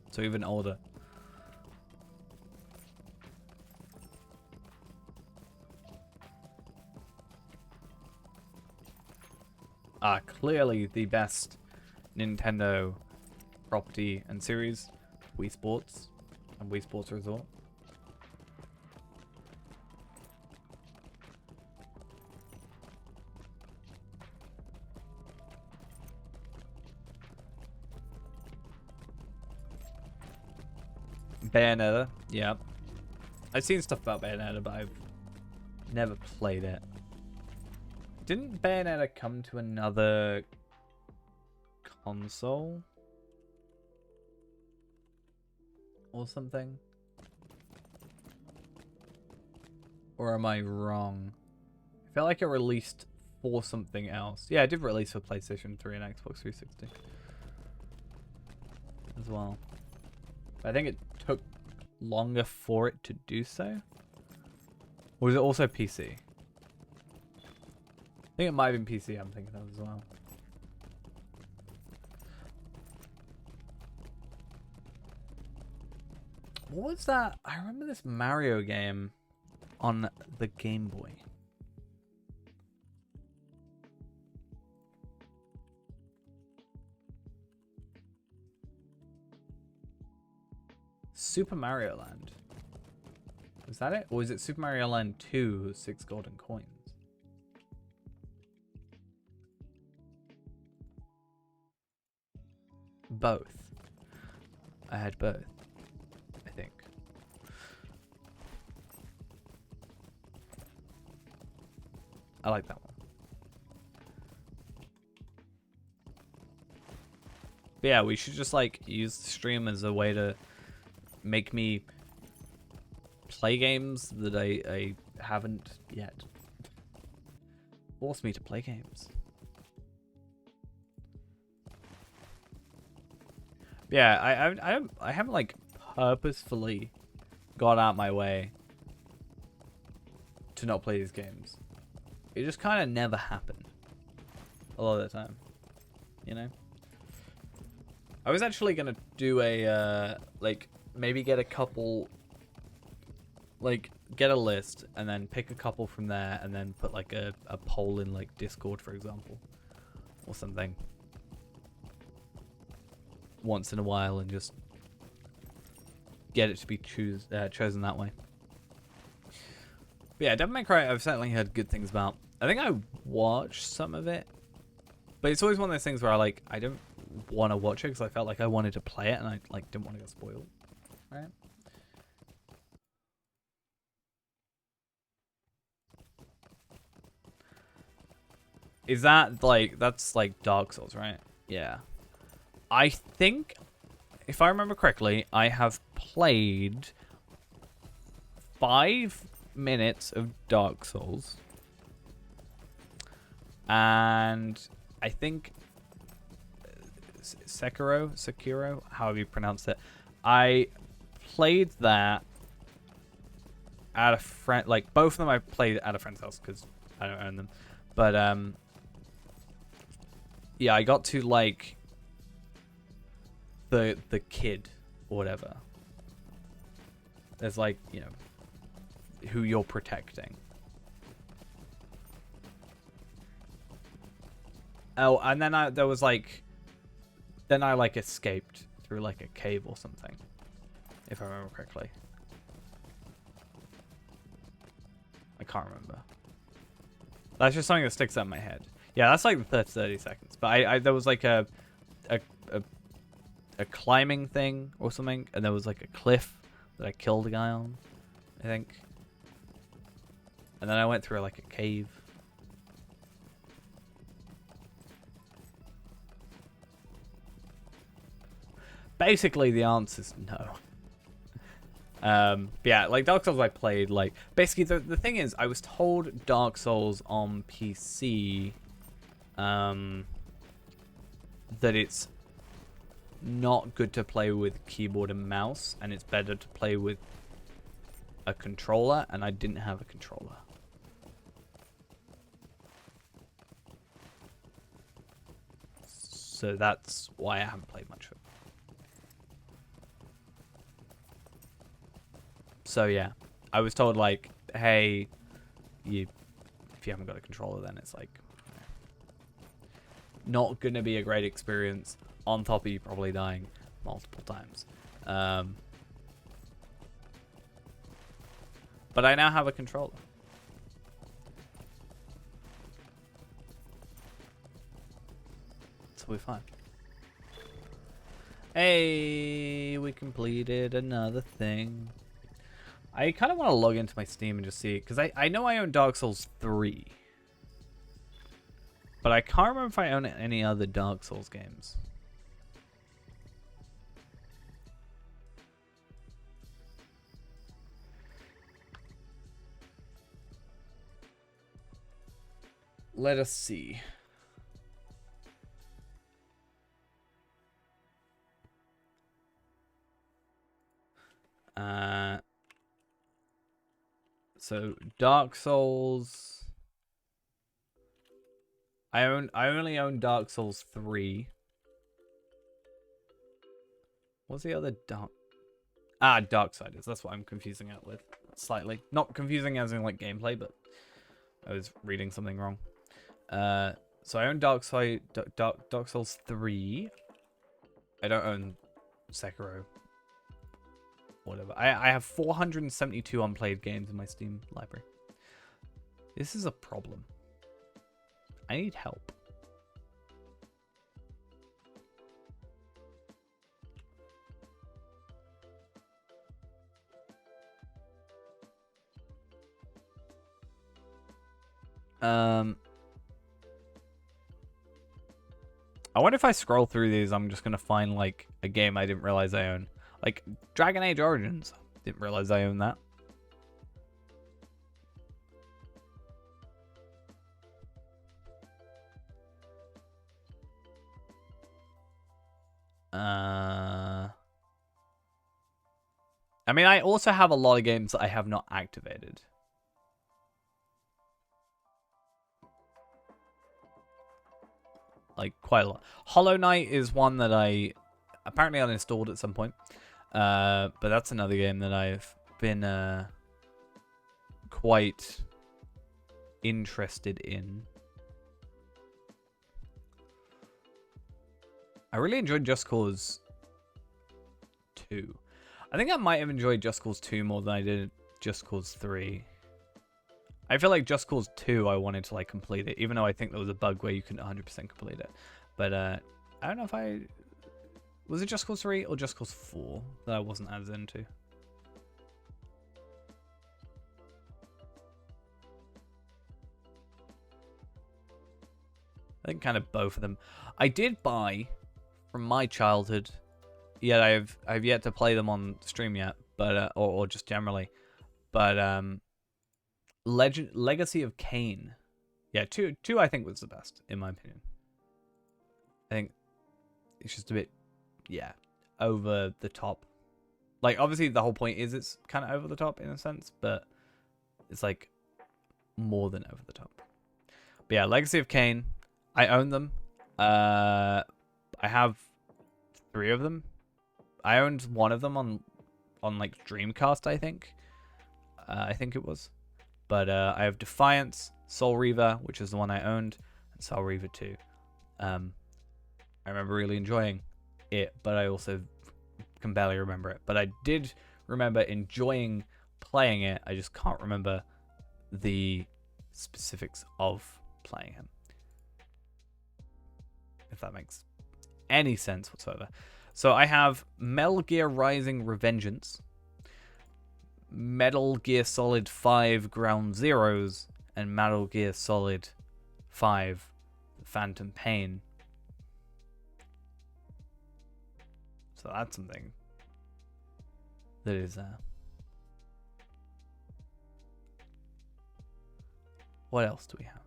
so even older. Clearly the best Nintendo property and series, Wii Sports and Wii Sports Resort. Bayonetta, yeah. I've seen stuff about Bayonetta, but I've never played it. Didn't Bayonetta come to another console? Or something? Or am I wrong? I feel like it released for something else. Yeah, it did release for PlayStation 3 and Xbox 360 as well. But I think it took longer for it to do so. Or was it also PC? I think it might have been PC I'm thinking of as well. What was that? I remember this Mario game on the Game Boy. Super Mario Land. Was that it? Or was it Super Mario Land 2, 6 golden coins? Both. I had both, I think. I like that one. But yeah, we should just like use the stream as a way to make me play games that I haven't yet. Force me to play games. Yeah, I haven't like purposefully gone out my way to not play these games. It just kind of never happened a lot of the time, you know. I was actually gonna do a like maybe get a couple, like get a list and then pick a couple from there and then put like a poll in like Discord, for example, or something once in a while and just get it to be chosen that way. But yeah, Devil May Cry I've certainly heard good things about. I think I watched some of it, but it's always one of those things where I don't want to watch it because I felt like I wanted to play it and I like didn't want to get spoiled, right? Is that like, that's like Dark Souls, right? Yeah. I think, if I remember correctly, I have played 5 minutes of Dark Souls. And I think Sekiro, however you pronounce it, I played that at a friend, like both of them I played at a friend's house because I don't own them. But yeah, I got to like the kid or whatever. There's like, you know, who you're protecting. Oh, and then there was like, then I like escaped through like a cave or something, if I remember correctly. I can't remember. That's just something that sticks out in my head. Yeah, that's like the first 30 seconds. But I there was like a climbing thing or something, and there was like a cliff that I killed a guy on, I think. And then I went through like a cave. Basically, the answer's no. But yeah, like Dark Souls I played, like, basically the thing is, I was told Dark Souls on PC, that it's not good to play with keyboard and mouse, and it's better to play with a controller, and I didn't have a controller. So that's why I haven't played much of it. So yeah, I was told like, hey, if you haven't got a controller, then it's like not gonna be a great experience. On top of you probably dying multiple times. But I now have a controller. So we're fine. Hey, we completed another thing. I kind of want to log into my Steam and just see it, because I know I own Dark Souls 3. But I can't remember if I own any other Dark Souls games. Let us see. So Dark Souls. I only own Dark Souls 3. What's the other Darksiders. That's what I'm confusing it with slightly. Not confusing as in like gameplay, but I was reading something wrong. So I own Dark Souls 3. I don't own Sekiro. Whatever. I have 472 unplayed games in my Steam library. This is a problem. I need help. I wonder if I scroll through these, I'm just gonna find like a game I didn't realize I own. Like Dragon Age Origins. Didn't realize I owned that. I mean, I also have a lot of games that I have not activated. Like, quite a lot. Hollow Knight is one that I apparently uninstalled at some point. But that's another game that I've been quite interested in. I really enjoyed Just Cause 2. I think I might have enjoyed Just Cause 2 more than I did Just Cause 3. I feel like Just Cause 2 I wanted to like complete it, even though I think there was a bug where you couldn't 100% complete it. But I don't know if I... Was it Just Cause 3 or Just Cause 4 that I wasn't as into? I think kind of both of them. I did buy from my childhood, yet I've yet to play them on stream yet, but or just generally. But Legacy of Kain. Yeah, two I think was the best in my opinion. I think it's just a bit, yeah, over the top. Like, obviously the whole point is it's kind of over the top in a sense, but it's like more than over the top. But yeah, Legacy of Kain, I own them. I have 3 of them. I owned one of them on like Dreamcast, I think. I think it was. But I have Defiance, Soul Reaver, which is the one I owned, and Soul Reaver 2. I remember really enjoying it, but I also can barely remember it. But I did remember enjoying playing it. I just can't remember the specifics of playing him. If that makes any sense whatsoever. So I have Metal Gear Rising Revengeance, Metal Gear Solid 5 Ground Zeroes, and Metal Gear Solid 5 Phantom Pain. So that's something that is what else do we have?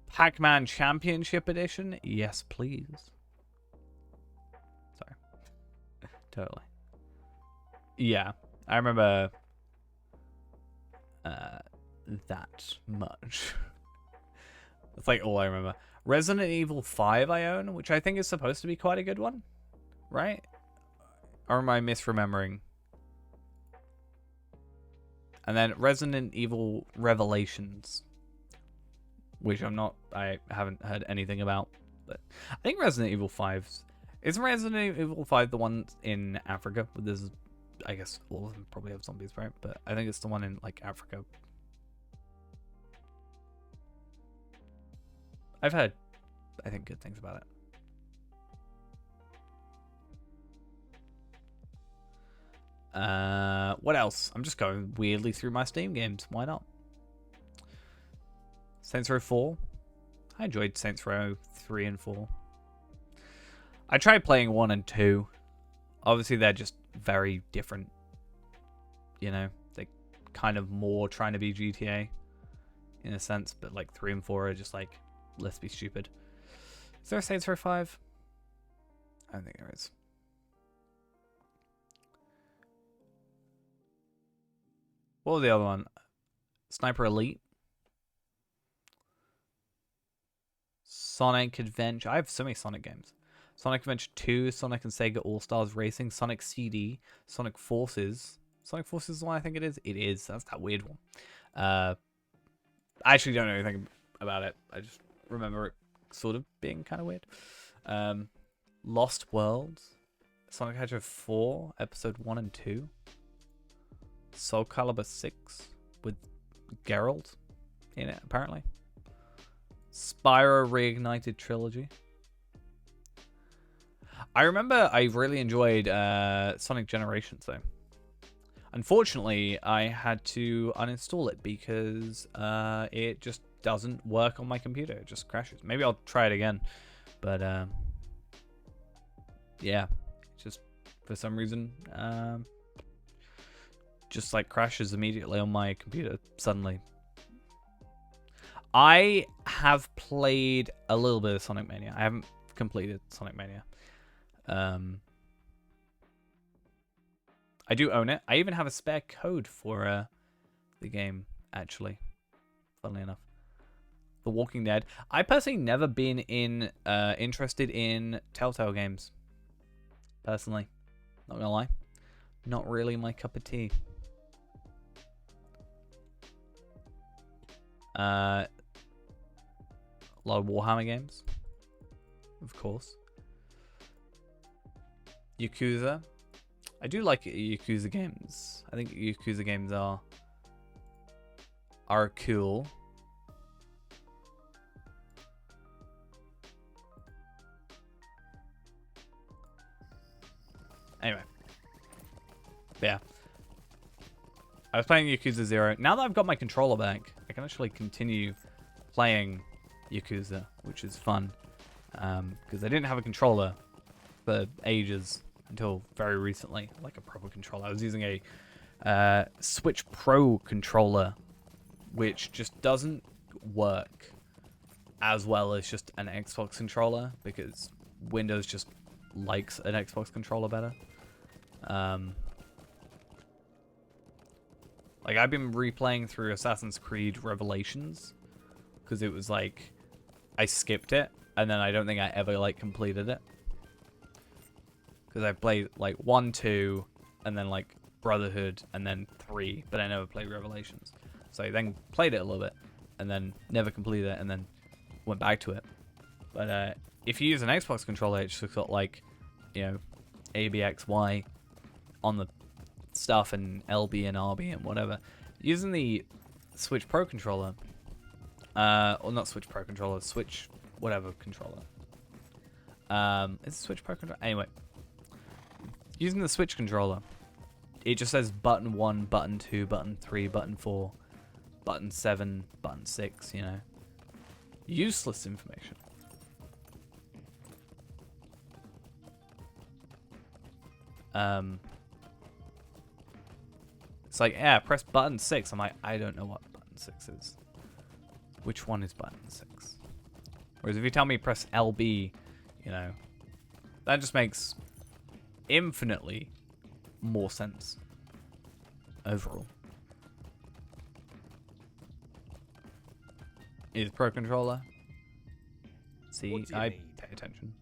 Pac-Man Championship Edition? Yes, please. Sorry. Totally. Yeah, I remember that much. That's like all I remember. Resident Evil 5 I own, which I think is supposed to be quite a good one, right? Or am I misremembering? And then Resident Evil Revelations, which I haven't heard anything about. But I think Resident Evil 5's... Isn't Resident Evil 5 the one in Africa? There's, I guess all of them probably have zombies, right? But I think it's the one in, like, Africa. I've heard, I think, good things about it. What else? I'm just going weirdly through my Steam games. Why not? Saints Row 4. I enjoyed Saints Row 3 and 4. I tried playing 1 and 2. Obviously, they're just very different. You know, they kind of more trying to be GTA in a sense, but like 3 and 4 are just like, let's be stupid. Is there a Saints Row 5? I don't think there is. What was the other one? Sniper Elite? Sonic Adventure. I have so many Sonic games. Sonic Adventure 2, Sonic and Sega All-Stars Racing, Sonic CD, Sonic Forces. Sonic Forces is the one I think it is? It is. That's that weird one. I actually don't know anything about it. I just remember it sort of being kind of weird. Lost Worlds. Sonic Hedgehog 4, Episode 1 and 2. Soul Calibur 6 with Geralt in it, apparently. Spyro Reignited Trilogy. I remember I really enjoyed Sonic Generations, though. Unfortunately, I had to uninstall it because it just doesn't work on my computer. It just crashes. Maybe I'll try it again. But, yeah. Just, for some reason, just, like, crashes immediately on my computer suddenly. I have played a little bit of Sonic Mania. I haven't completed Sonic Mania. I do own it. I even have a spare code for the game, actually. Funnily enough. The Walking Dead. I personally never been interested in Telltale games. Personally. Not gonna lie. Not really my cup of tea. A lot of Warhammer games. Of course. Yakuza. I do like Yakuza games. I think Yakuza games are cool. Anyway. But yeah. I was playing Yakuza 0. Now that I've got my controller back, I can actually continue playing Yakuza, which is fun. Because I didn't have a controller for ages until very recently, like a proper controller. I was using a Switch Pro controller, which just doesn't work as well as just an Xbox controller, because Windows just likes an Xbox controller better. Like, I've been replaying through Assassin's Creed Revelations, because it was like, I skipped it, and then I don't think I ever, like, completed it. Because I played, like, 1, 2, and then, like, Brotherhood, and then 3, but I never played Revelations. So I then played it a little bit, and then never completed it, and then went back to it. But if you use an Xbox controller, it's just got, like, you know, A, B, X, Y on the stuff, and LB and RB and whatever. Using the Switch Pro controller, or not Switch Pro controller, Switch whatever controller. Is it Switch Pro controller? Anyway, using the Switch controller, it just says button 1, button 2, button 3, button 4, button 7, button 6, you know. Useless information. It's like, yeah, press button 6. I'm like, I don't know what button 6 is. Which one is button 6? Whereas if you tell me press LB, you know, that just makes infinitely more sense overall. Is Pro Controller? See, I pay attention.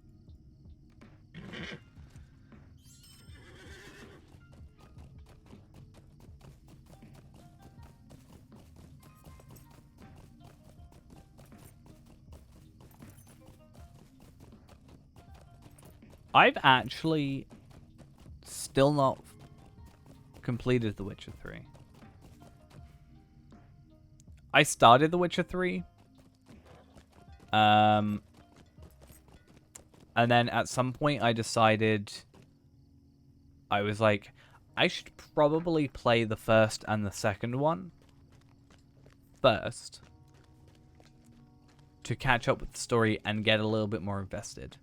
I've actually still not completed The Witcher 3. I started The Witcher 3. And then at some point I decided, I was like, I should probably play the first and the second one first to catch up with the story and get a little bit more invested.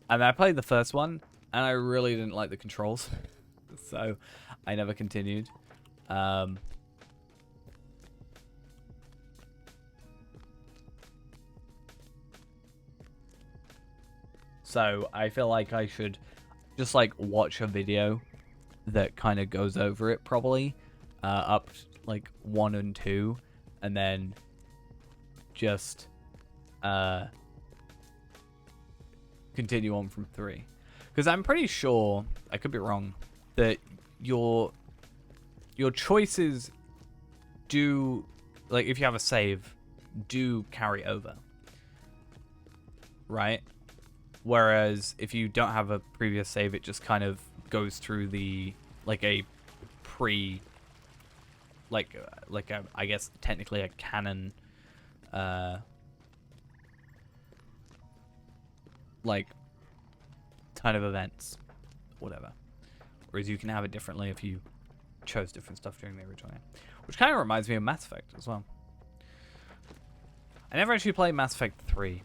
And I played the first one, and I really didn't like the controls, so I never continued. So I feel like I should just like watch a video that kind of goes over it probably, up like 1 and 2, and then just continue on from 3, because I'm pretty sure, I could be wrong, that your choices do, like, if you have a save, do carry over, right? Whereas if you don't have a previous save, it just kind of goes through the, like, a pre, like a, I guess technically a canon, like, kind of events, whatever. Whereas you can have it differently if you chose different stuff during the original game. Which kind of reminds me of Mass Effect as well. I never actually played Mass Effect 3.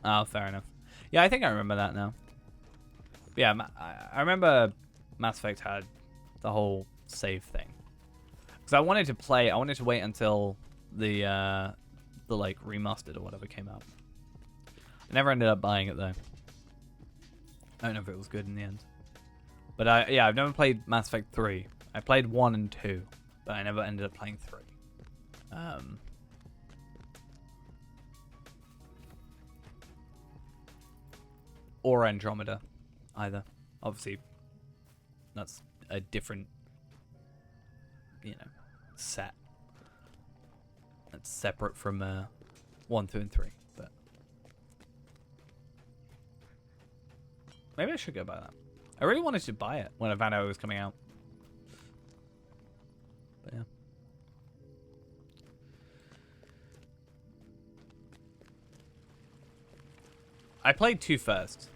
Oh, fair enough. Yeah, I think I remember that now. But yeah, I remember Mass Effect had the whole save thing. Because I wanted to wait until the like remastered or whatever came out. I never ended up buying it though. I don't know if it was good in the end. But I've never played Mass Effect 3. I played 1 and 2, but I never ended up playing 3. Or Andromeda, either. Obviously, that's a different, set. That's separate from 1, 2, and 3. But maybe I should go buy that. I really wanted to buy it when I found out it was coming out. But yeah. I played 2 first.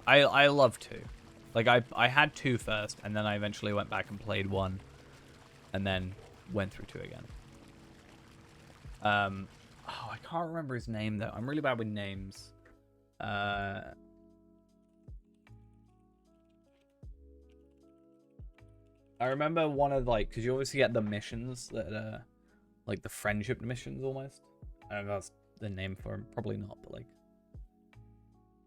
I love 2. Like, I had 2 first, and then I eventually went back and played 1. And then went through 2 again. Oh, I can't remember his name, though. I'm really bad with names. I remember one of, like, because you obviously get the missions that are, like, the friendship missions, almost. I don't know if that's the name for them. Probably not, but, like,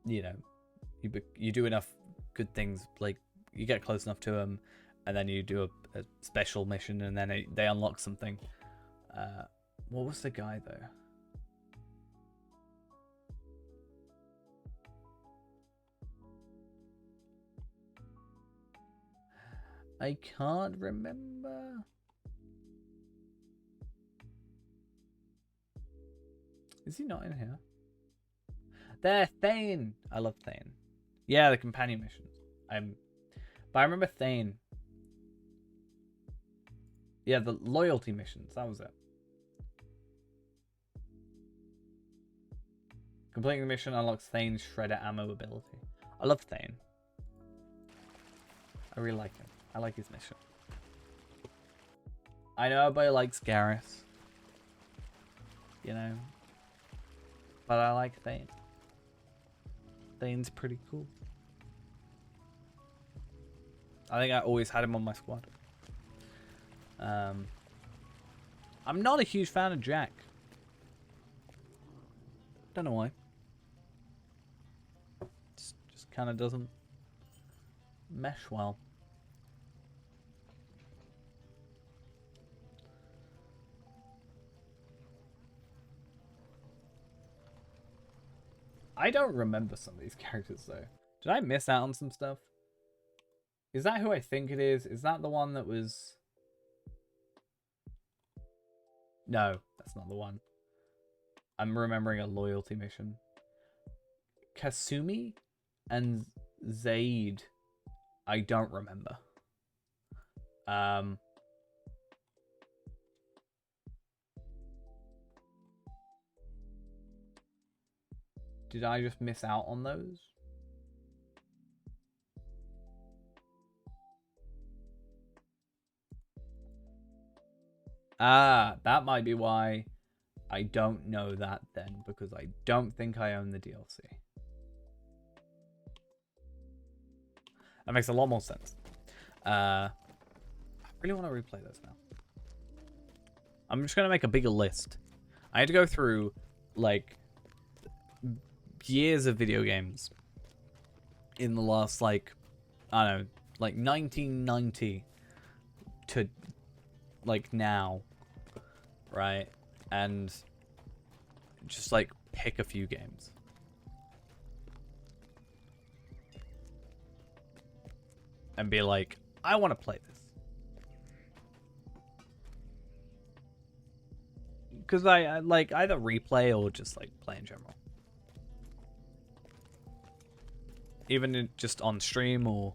you do enough good things, like, you get close enough to them, and then you do a special mission, and then they unlock something. What was the guy, though? I can't remember. Is he not in here? There, Thane. I love Thane. Yeah, the companion missions. But I remember Thane. Yeah, the loyalty missions. That was it. Completing the mission unlocks Thane's shredder ammo ability. I love Thane. I really like him. I like his mission. I know everybody likes Garrus. But I like Thane. Thane's pretty cool. I think I always had him on my squad. I'm not a huge fan of Jack. Don't know why. Just kind of doesn't mesh well. I don't remember some of these characters, though. Did I miss out on some stuff? Is that who I think it is? Is that the one that was... No, that's not the one. I'm remembering a loyalty mission. Kasumi and Zaid. I don't remember. Did I just miss out on those? Ah, that might be why I don't know that then, because I don't think I own the DLC. That makes a lot more sense. I really want to replay this now. I'm just going to make a bigger list. I had to go through, like, years of video games in the last, like, I don't know, like 1990 to, like, now, right? And just, like, pick a few games. And be like, I want to play this. Because I like either replay or just, like, play in general. Even just on stream or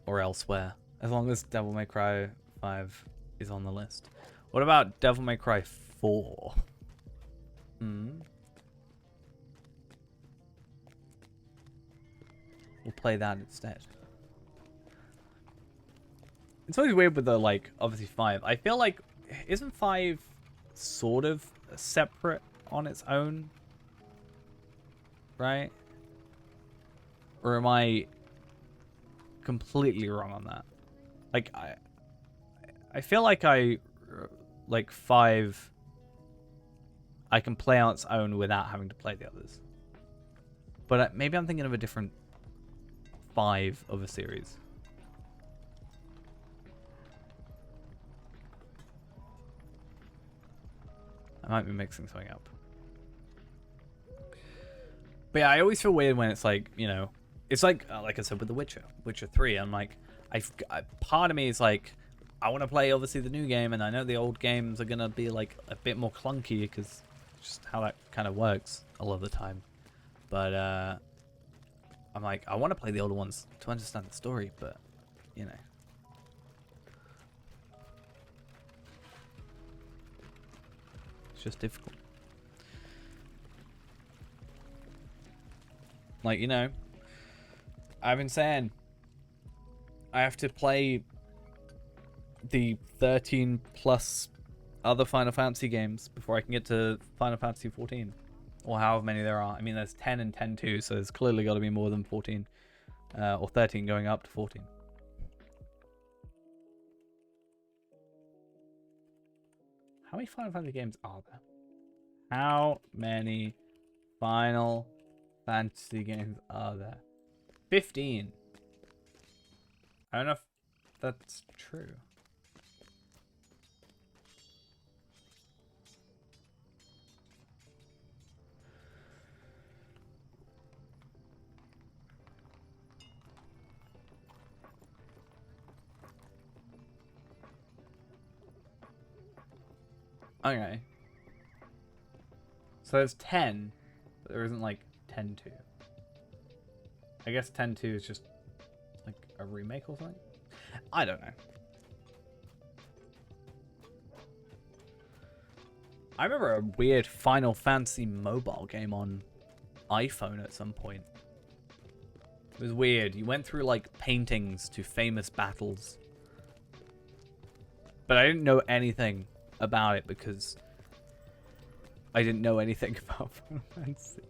elsewhere. As long as Devil May Cry 5 is on the list. What about Devil May Cry 4? We'll play that instead. It's always weird with the, like, obviously 5. I feel like, isn't 5 sort of separate on its own? Right? Or am I completely wrong on that? Like, I feel like like 5 I can play on its own without having to play the others. But maybe I'm thinking of a different 5 of a series. I might be mixing something up. But yeah, I always feel weird when it's like, you know, it's like I said with The Witcher 3. I'm like, part of me is like, I want to play obviously the new game, and I know the old games are gonna be like a bit more clunky because just how that kind of works a lot of the time. But I'm like, I want to play the older ones to understand the story, but you know. It's just difficult. Like, you know, I've been saying I have to play the 13 plus other Final Fantasy games before I can get to Final Fantasy 14. Or however many there are. I mean, there's 10 and 10-2, so there's clearly got to be more than 14. Or 13 going up to 14. How many Final Fantasy games are there? How many Final Fantasy games are there? 15. I don't know if that's true. Okay. So there's 10, but there isn't like 10-2. I guess 10-2 is just like a remake or something? I don't know. I remember a weird Final Fantasy mobile game on iPhone at some point. It was weird. You went through like paintings to famous battles. But I didn't know anything about it because I didn't know anything about Final Fantasy.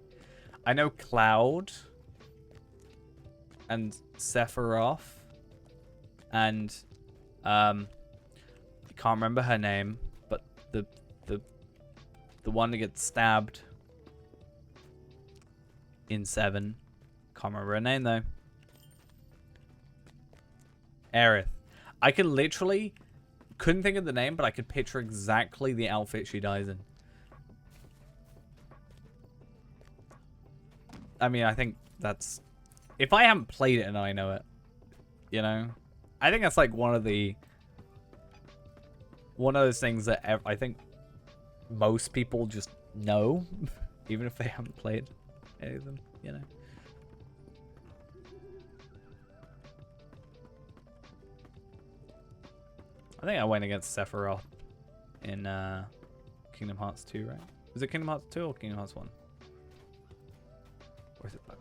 I know Cloud and Sephiroth and I can't remember her name, but the one that gets stabbed in 7. Can't remember her name though. Aerith. I could literally couldn't think of the name, but I could picture exactly the outfit she dies in. I mean, I think that's... If I haven't played it and I know it, you know? I think that's like one of those things that I think most people just know, even if they haven't played any of them, you know? I think I went against Sephiroth in Kingdom Hearts 2, right? Was it Kingdom Hearts 2 or Kingdom Hearts 1? Or is it both?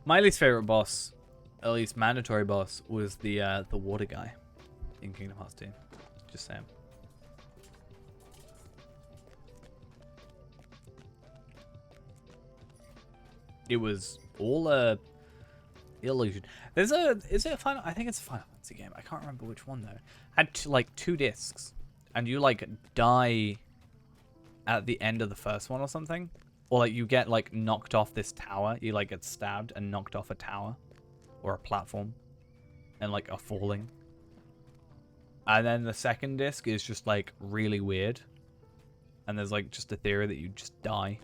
My least favorite boss, at least mandatory boss, was the water guy in Kingdom Hearts 2. Just saying. It was all a illusion. Is it a final? I think it's a Final Fantasy game. I can't remember which one though. Had like 2 discs, and you like die at the end of the first one or something, or like you get like knocked off this tower. You like get stabbed and knocked off a tower or a platform, and like are falling. And then the second disc is just like really weird, and there's like just a theory that you just die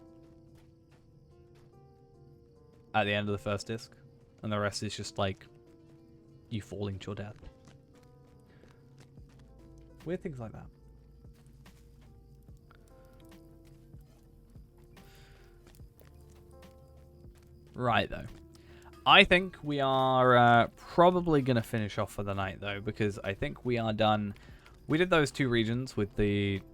at the end of the first disc. And the rest is just like you falling to your death. Weird things like that. Right, though. I think we are probably going to finish off for the night, though, because I think we are done. We did those 2 regions with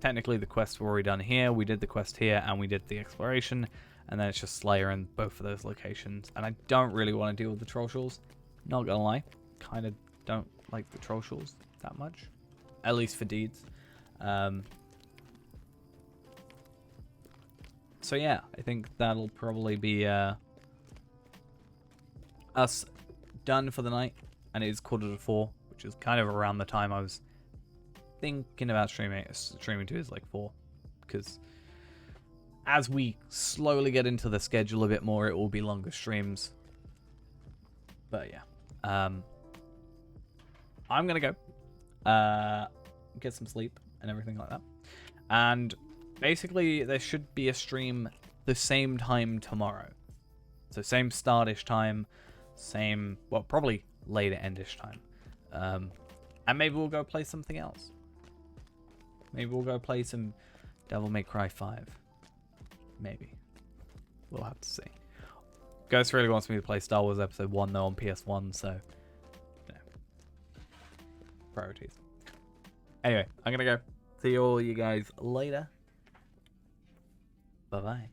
technically the quests were already done here. We did the quest here, and we did the exploration. And then it's just Slayer in both of those locations. And I don't really want to deal with the troll shawls. Not gonna lie. Kind of don't like the troll shawls that much. At least for deeds. So yeah, I think that'll probably be us done for the night. And it is 3:45, which is kind of around the time I was thinking about streaming to is like 4, because as we slowly get into the schedule a bit more, it will be longer streams. But yeah, I'm gonna go get some sleep and everything like that, and basically there should be a stream the same time tomorrow, so same startish time, same, well, probably later endish time, and maybe we'll go play something else. Maybe we'll go play some Devil May Cry 5. Maybe. We'll have to see. Ghost really wants me to play Star Wars Episode 1 though on PS1, so you know, priorities. Anyway, I'm gonna go. See all you guys later. Bye bye.